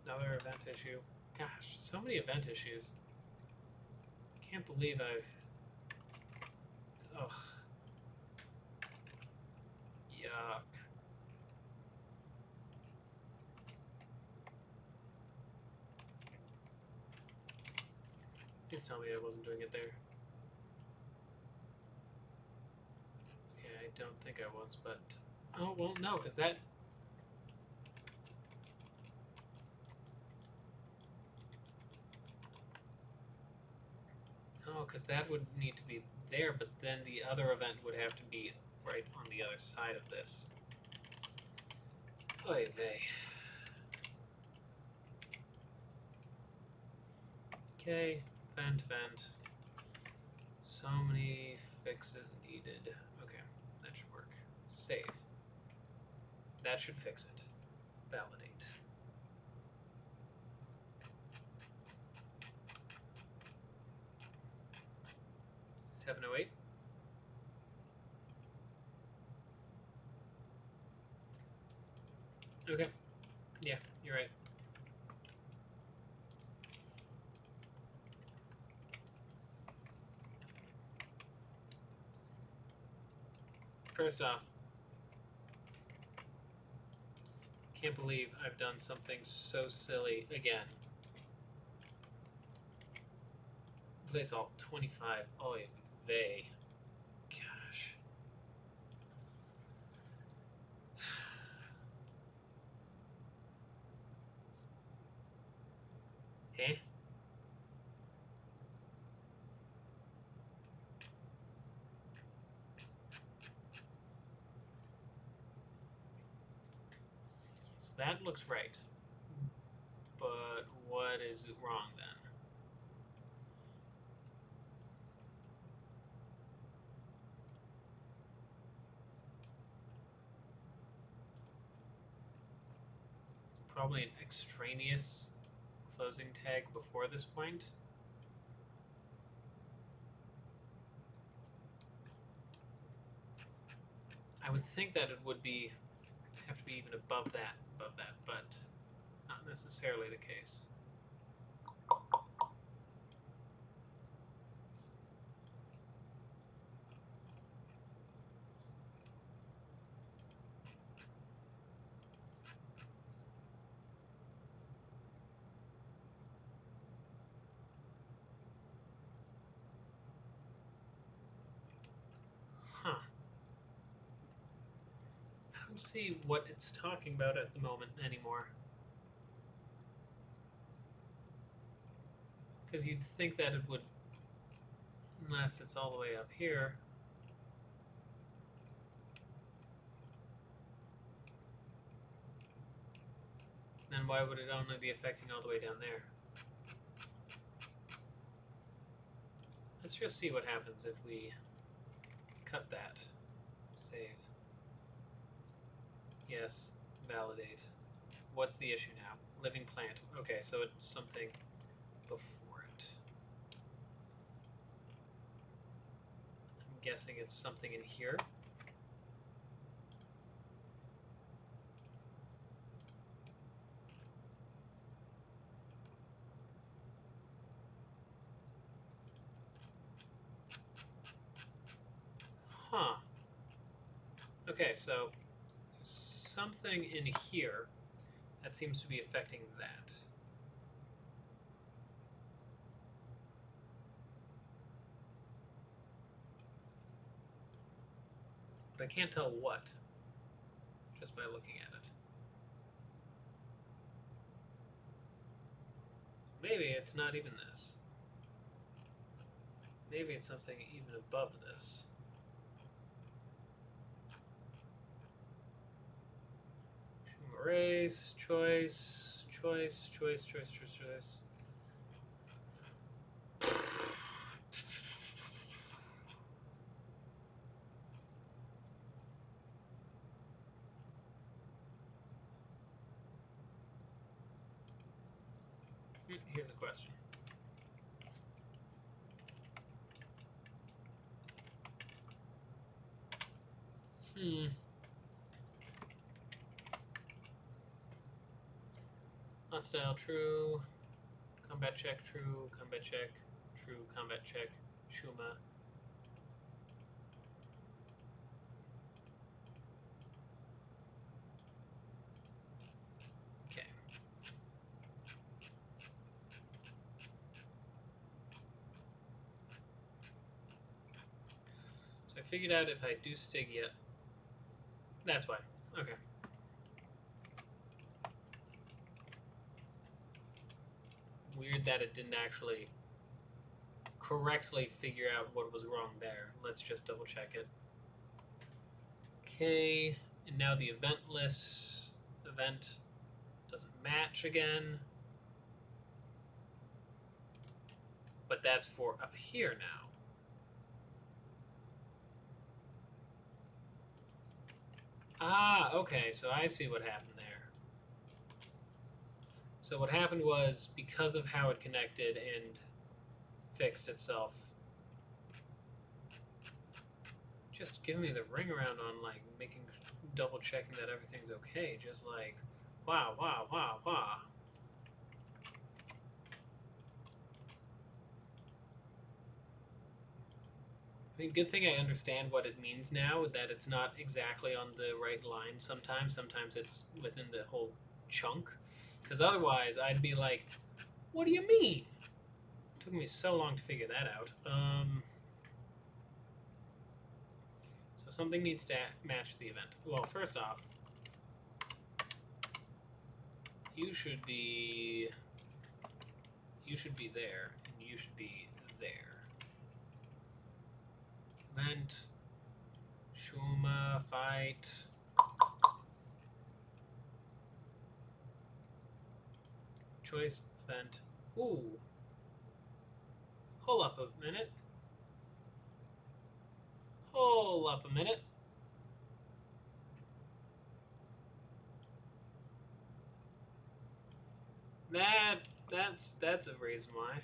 Another event issue. Gosh, so many event issues. Can't believe I've... Ugh. Yuck. Please tell me I wasn't doing it there. Okay, I don't think I was, but... Oh, well, no, because that... Oh, because that would need to be there, but then the other event would have to be right on the other side of this. Oy vey. Okay, vent, vent. So many fixes needed. Okay, that should work. Save. That should fix it. Validate. $708. Okay. Yeah, you're right. First off, can't believe I've done something so silly again. Place all 25. Oh, vey. Gosh. Eh? So that looks right. But what is wrong then? Probably an extraneous closing tag before this point. I would think that it would have to be even above that, but not necessarily the case. Huh. I don't see what it's talking about at the moment anymore. Because you'd think that it would, unless it's all the way up here. Then why would it only be affecting all the way down there? Let's just see what happens if we cut that. Save. Yes. Validate. What's the issue now? Living plant. Okay, so it's something before it. I'm guessing it's something in here. Huh. Okay, so there's something in here that seems to be affecting that. But I can't tell what, just by looking at it. Maybe it's not even this. Maybe it's something even above this. Erase, choice, choice, choice, choice, choice, choice. Here's a question. Hostile, true. Combat check, true. Combat check, true. Combat check. Shuma. Okay. So I figured out if I do Stygia, that's why. Okay. Weird that it didn't actually correctly figure out what was wrong there. Let's just double check it. Okay, and now the event list event doesn't match again. But that's for up here now. Ah, okay, so I see what happened there. So what happened was, because of how it connected and fixed itself, just give me the ring around on, like, double checking that everything's okay. Just like, wow, wow, wow, wow. I mean, good thing I understand what it means now, that it's not exactly on the right line sometimes. Sometimes it's within the whole chunk. Because otherwise, I'd be like, what do you mean? It took me so long to figure that out. So something needs to match the event. Well, first off, you should be there, and you should be there. Event, Shuma, fight. Choice, event. Ooh. Hold up a minute. Hold up a minute. That's a reason why.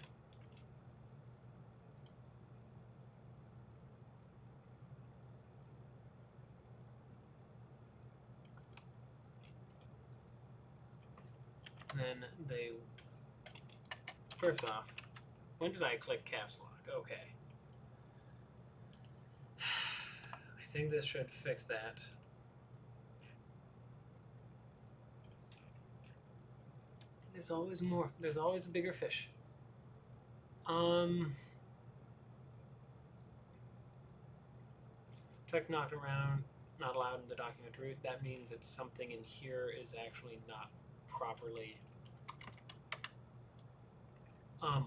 Then they, first off, when did I click caps lock? Okay. I think this should fix that. There's always more. There's always a bigger fish. Check knocked around, not allowed in the document root. That means it's something in here is actually not properly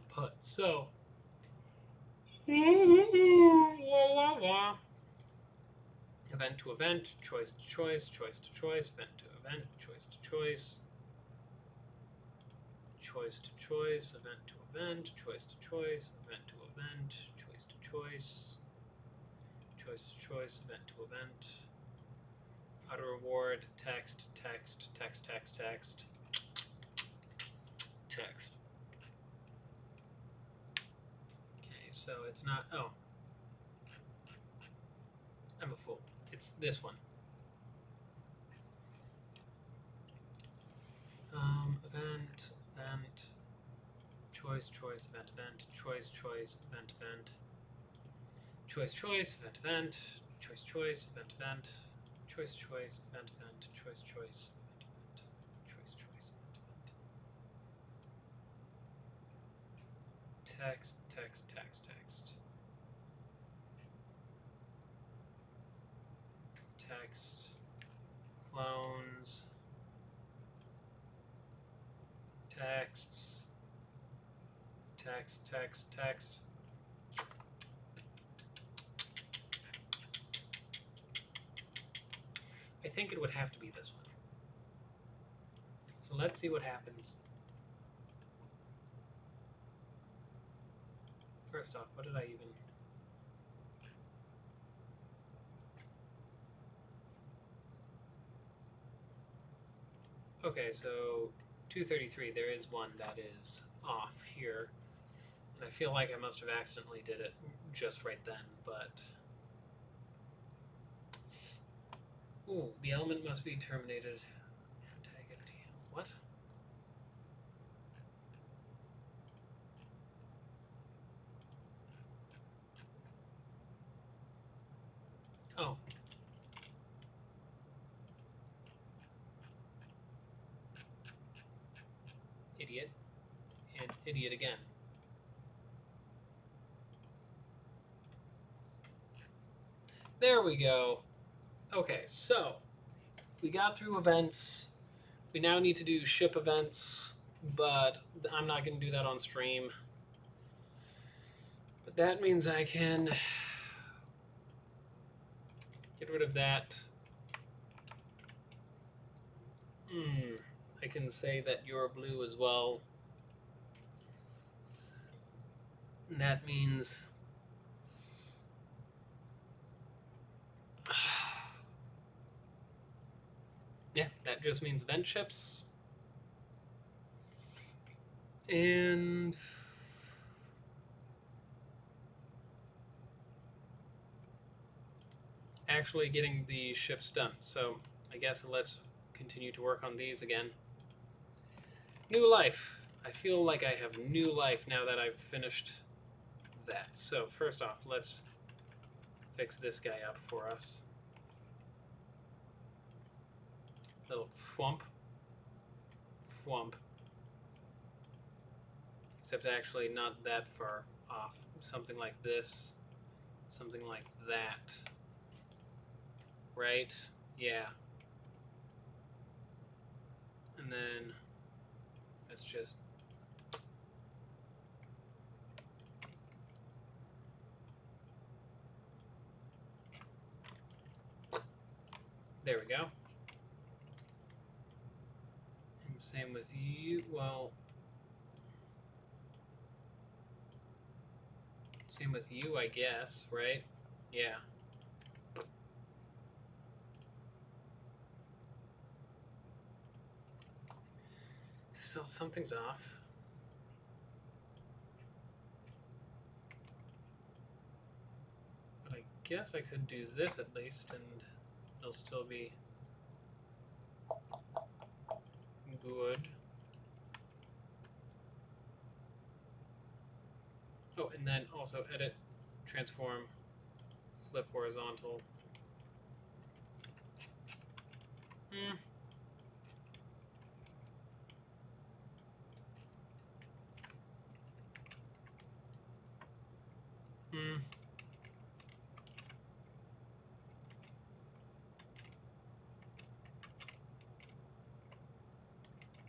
put. So, event to event, choice to choice, choice to choice, event to event, choice to choice, choice to choice, event to event, choice to choice, event to event, choice to choice, choice to choice, event to event, auto reward, text, text, text, text, text, text. Okay, so it's not, oh, I'm a fool. It's this one. Event, event, choice, choice, event, event, choice, choice, event, event, choice, choice, event, event, choice, choice, event, event, choice, choice, event, event, choice, choice, event, event, choice, choice, event, event. Text, text, text, text. Text, clones, texts, text, text, text. I think it would have to be this one. So let's see what happens. First off, what did I even... Okay, so 233, there is one that is off here. And I feel like I must have accidentally did it just right then, but... Ooh, the element must be terminated. Tag FTL. What? Oh. Idiot. And idiot again. There we go. Okay, so we got through events. We now need to do ship events, but I'm not going to do that on stream. But that means I can get rid of that. I can say that you're blue as well. And that means Yeah, that just means vent ships. And actually getting the ships done. So I guess let's continue to work on these again. New life. I feel like I have new life now that I've finished that. So first off, let's fix this guy up for us. Little thwomp. Thwomp. Except actually not that far off. Something like this. Something like that. Right? Yeah. And then let's just there we go. And same with you. Well, same with you, I guess, right? Yeah. Still, something's off. But I guess I could do this at least, and it'll still be good. Oh, and then also edit, transform, flip horizontal. Hmm. Hmm.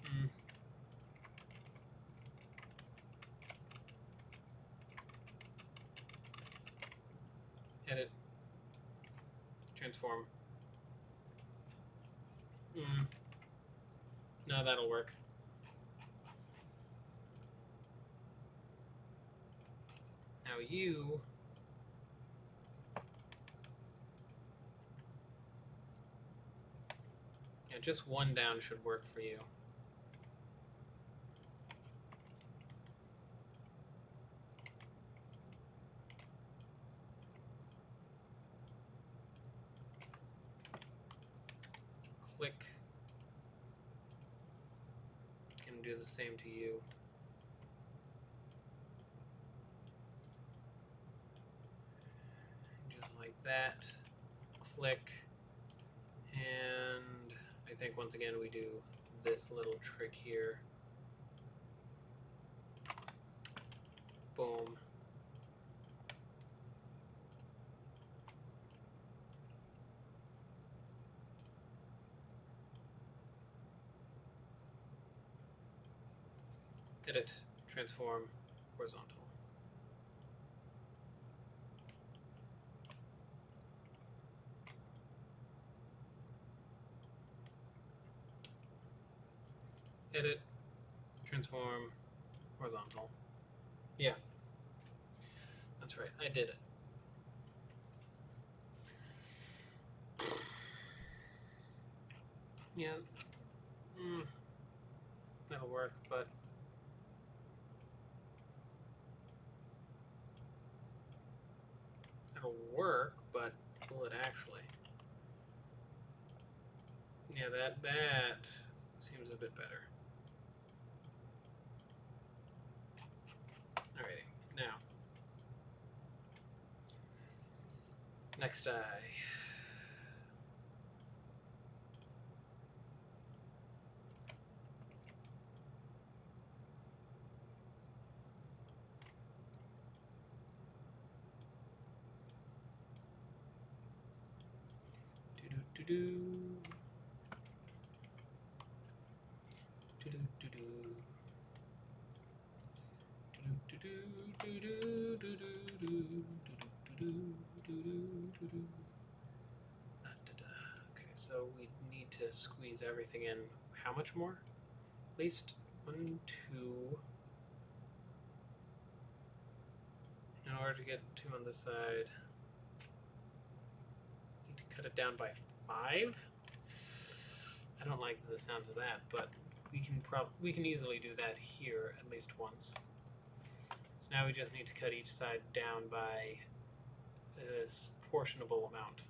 Hmm. Edit, transform. Hmm. No, that'll work. Now you... Yeah, just one down should work for you. Click. Can do the same to you. Just like that. Click. And I think once again we do this little trick here. Boom. Edit, transform, horizontal. Edit, transform, horizontal. Yeah, that's right, I did it. Yeah, that'll work, but that'll work, but will it actually? Yeah, that seems a bit better. Alrighty, now next eye. Do do do do do do. Okay, so we need to squeeze everything in. How much more? At least 1, 2. In order to get 2 on this side, need to cut it down by 5. I don't like the sounds of that, but we can easily do that here at least once. So now we just need to cut each side down by a proportionable amount.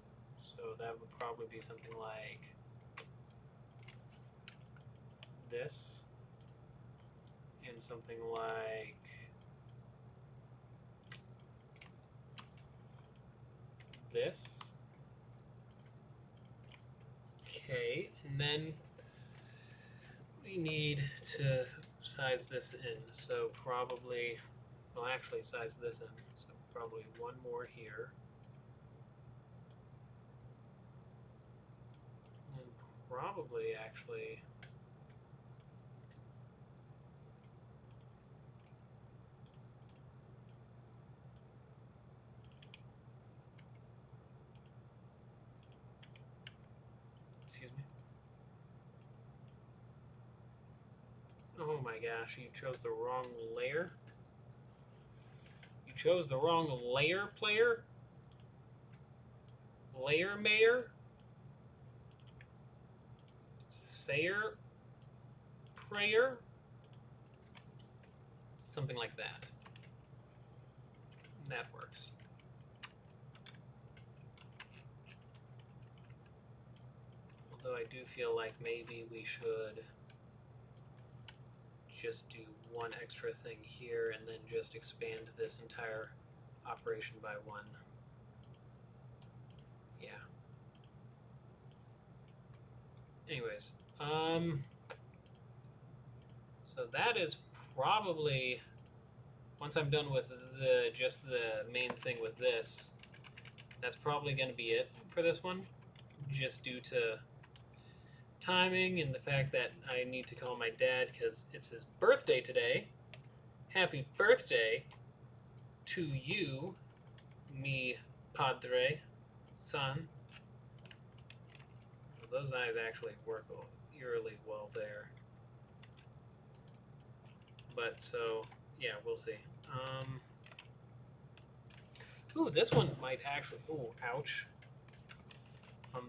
So that would probably be something like this, and something like this. Okay, and then we need to size this in. So probably, well, actually size this in. So probably one more here. And probably actually excuse me. Oh my gosh, you chose the wrong layer. You chose the wrong layer, player. Layer mayor. Sayer. Prayer. Something like that. That works. Although I do feel like maybe we should just do one extra thing here and then just expand this entire operation by one. Yeah. Anyways, so that is probably, once I'm done with just the main thing with this, that's probably going to be it for this one, just due to timing and the fact that I need to call my dad because it's his birthday today. Happy birthday to you, mi padre, son. Well, those eyes actually work eerily well there. But so, yeah, we'll see. Ooh, this one might actually, ooh, ouch.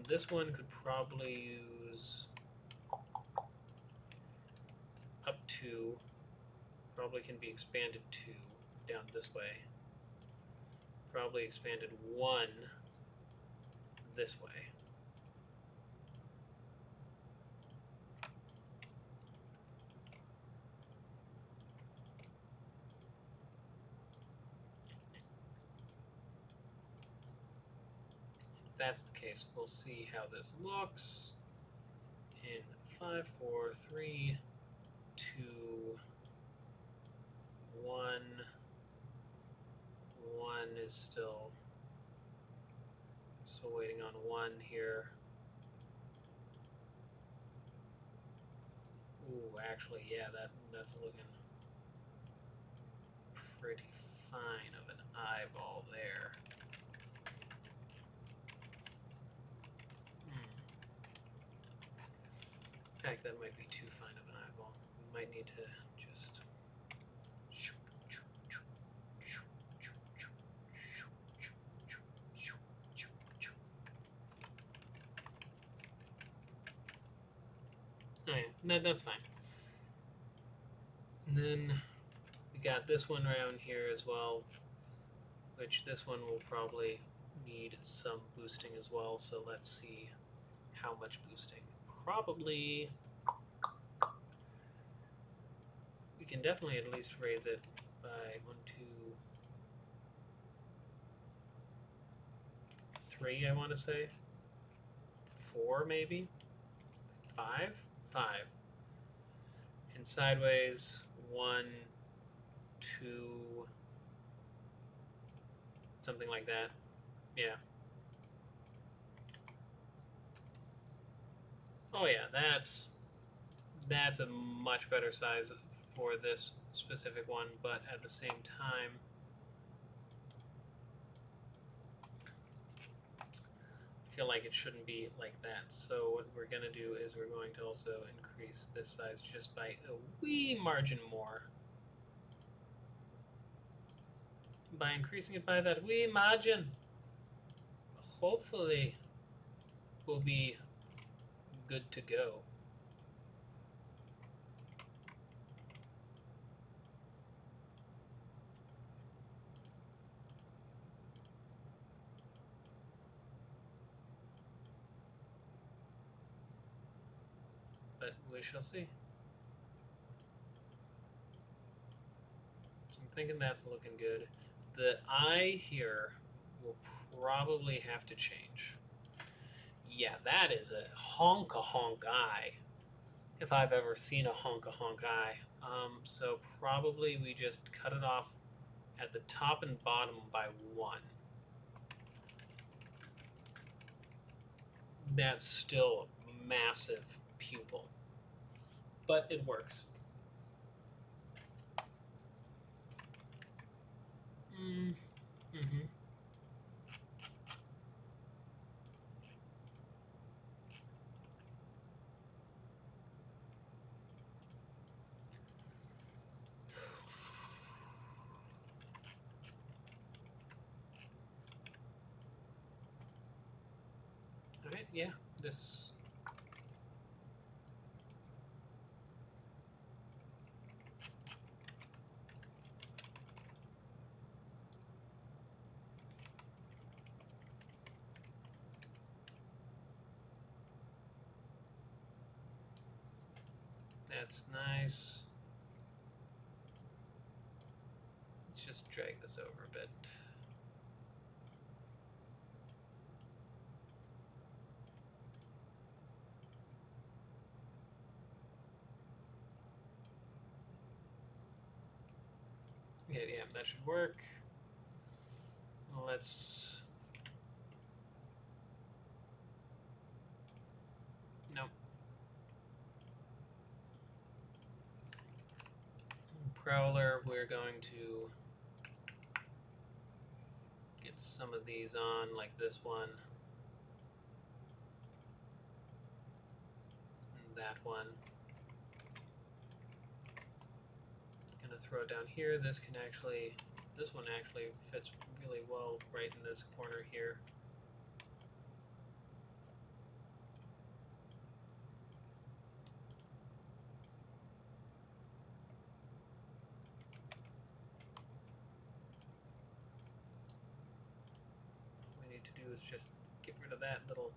This one could probably use up to, probably can be expanded 2 down this way. Probably expanded 1 this way. If that's the case, we'll see how this looks in 5, 4, 3, 2, 1. 1 is still waiting on 1 here. Ooh, actually, yeah, that's looking pretty fine of an eyeball there. In fact, that might be too fine of an eyeball. We might need to just... Oh yeah, that's fine. And then we got this one around here as well, which this one will probably need some boosting as well, so let's see how much boosting. Probably, we can definitely at least raise it by 1, 2, 3, I want to say. 4 maybe? 5? 5. And sideways, 1, 2, something like that. Yeah. Oh yeah, that's a much better size for this specific one, but at the same time, I feel like it shouldn't be like that. So what we're going to do is we're going to also increase this size just by a wee margin more. By increasing it by that wee margin, hopefully we'll be good to go. but we shall see. So I'm thinking that's looking good. The eye here will probably have to change. Yeah, that is a honk eye, if I've ever seen a honk eye. So probably we just cut it off at the top and bottom by 1. That's still a massive pupil, but it works. Mm-hmm. Alright, yeah, this... That's nice. Let's just drag this over a bit. Okay, yeah, that should work. Let's... No. Prowler, we're going to get some of these on, like this one. And that one. Gonna throw it down here. This can actually... This one actually fits really well right in this corner here. What we need to do is just get rid of that little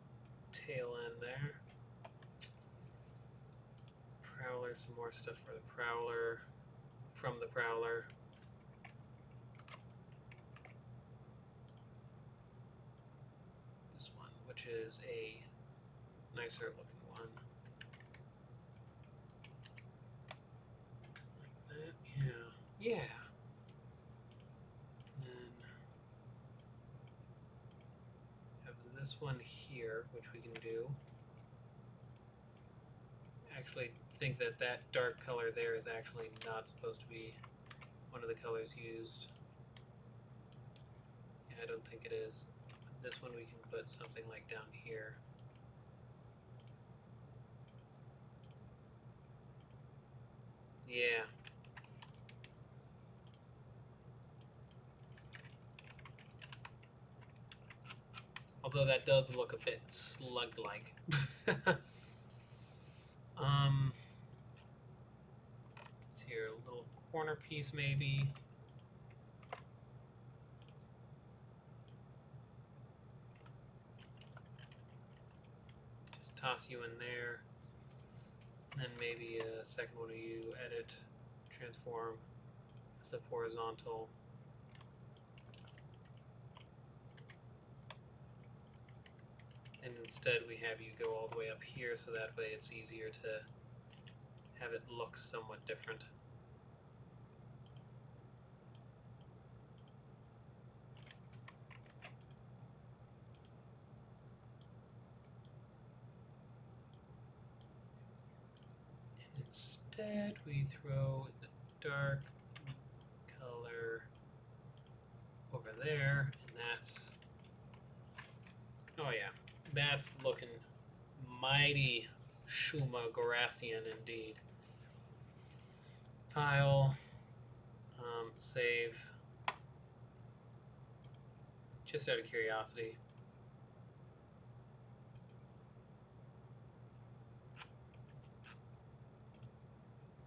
tail end there. Prowler, some more stuff for the Prowler, from the Prowler. This one, which is a nicer looking one. Like that, yeah. Yeah. And then have this one here, which we can do. Actually think that that dark color there is actually not supposed to be one of the colors used. Yeah, I don't think it is. This one we can put something like down here. Yeah. Although that does look a bit slug-like. Let's see here, a little corner piece maybe. Just toss you in there. And then maybe a second one of you, edit, transform, flip horizontal. And instead we have you go all the way up here, so that way it's easier to have it look somewhat different. And instead we throw the dark color over there, and that's... Oh yeah, that's looking mighty Shuma-Gorathian indeed. File, save, just out of curiosity.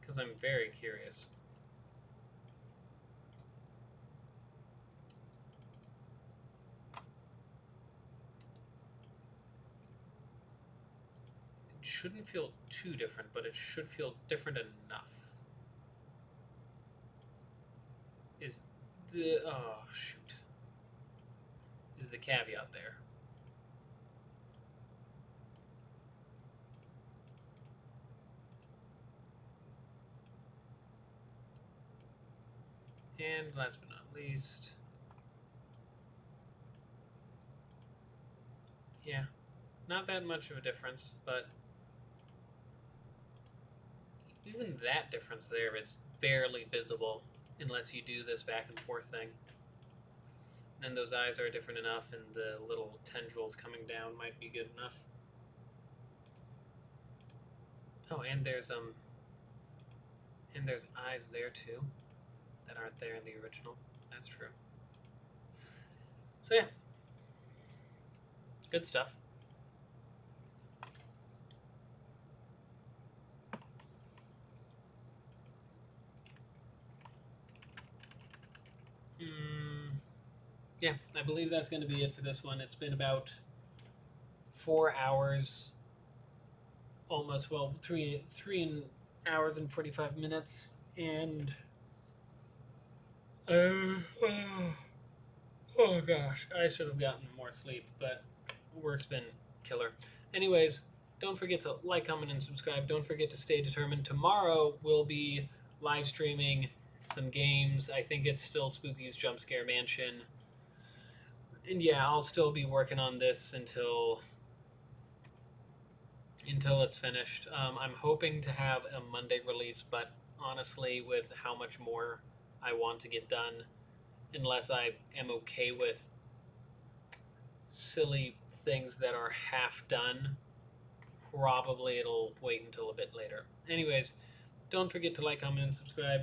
Because I'm very curious. shouldn't feel too different, but it should feel different enough. Is the oh shoot? Is the caveat there? And last but not least, yeah, not that much of a difference, but even that difference there is barely visible unless you do this back and forth thing. And those eyes are different enough, and the little tendrils coming down might be good enough. Oh, and there's eyes there too that aren't there in the original. That's true. So yeah, good stuff. Yeah, I believe that's going to be it for this one. It's been about 4 hours, almost, well, three hours and 45 minutes, and oh, oh gosh, I should have gotten more sleep, but work's been killer. Anyways, don't forget to like, comment, and subscribe. Don't forget to stay determined. Tomorrow we'll be live streaming some games. I think it's still Spooky's Jump Scare Mansion. And yeah, I'll still be working on this until it's finished. I'm hoping to have a Monday release, but honestly, with how much more I want to get done, unless I am okay with silly things that are half done, probably it'll wait until a bit later. Anyways, don't forget to like, comment, and subscribe.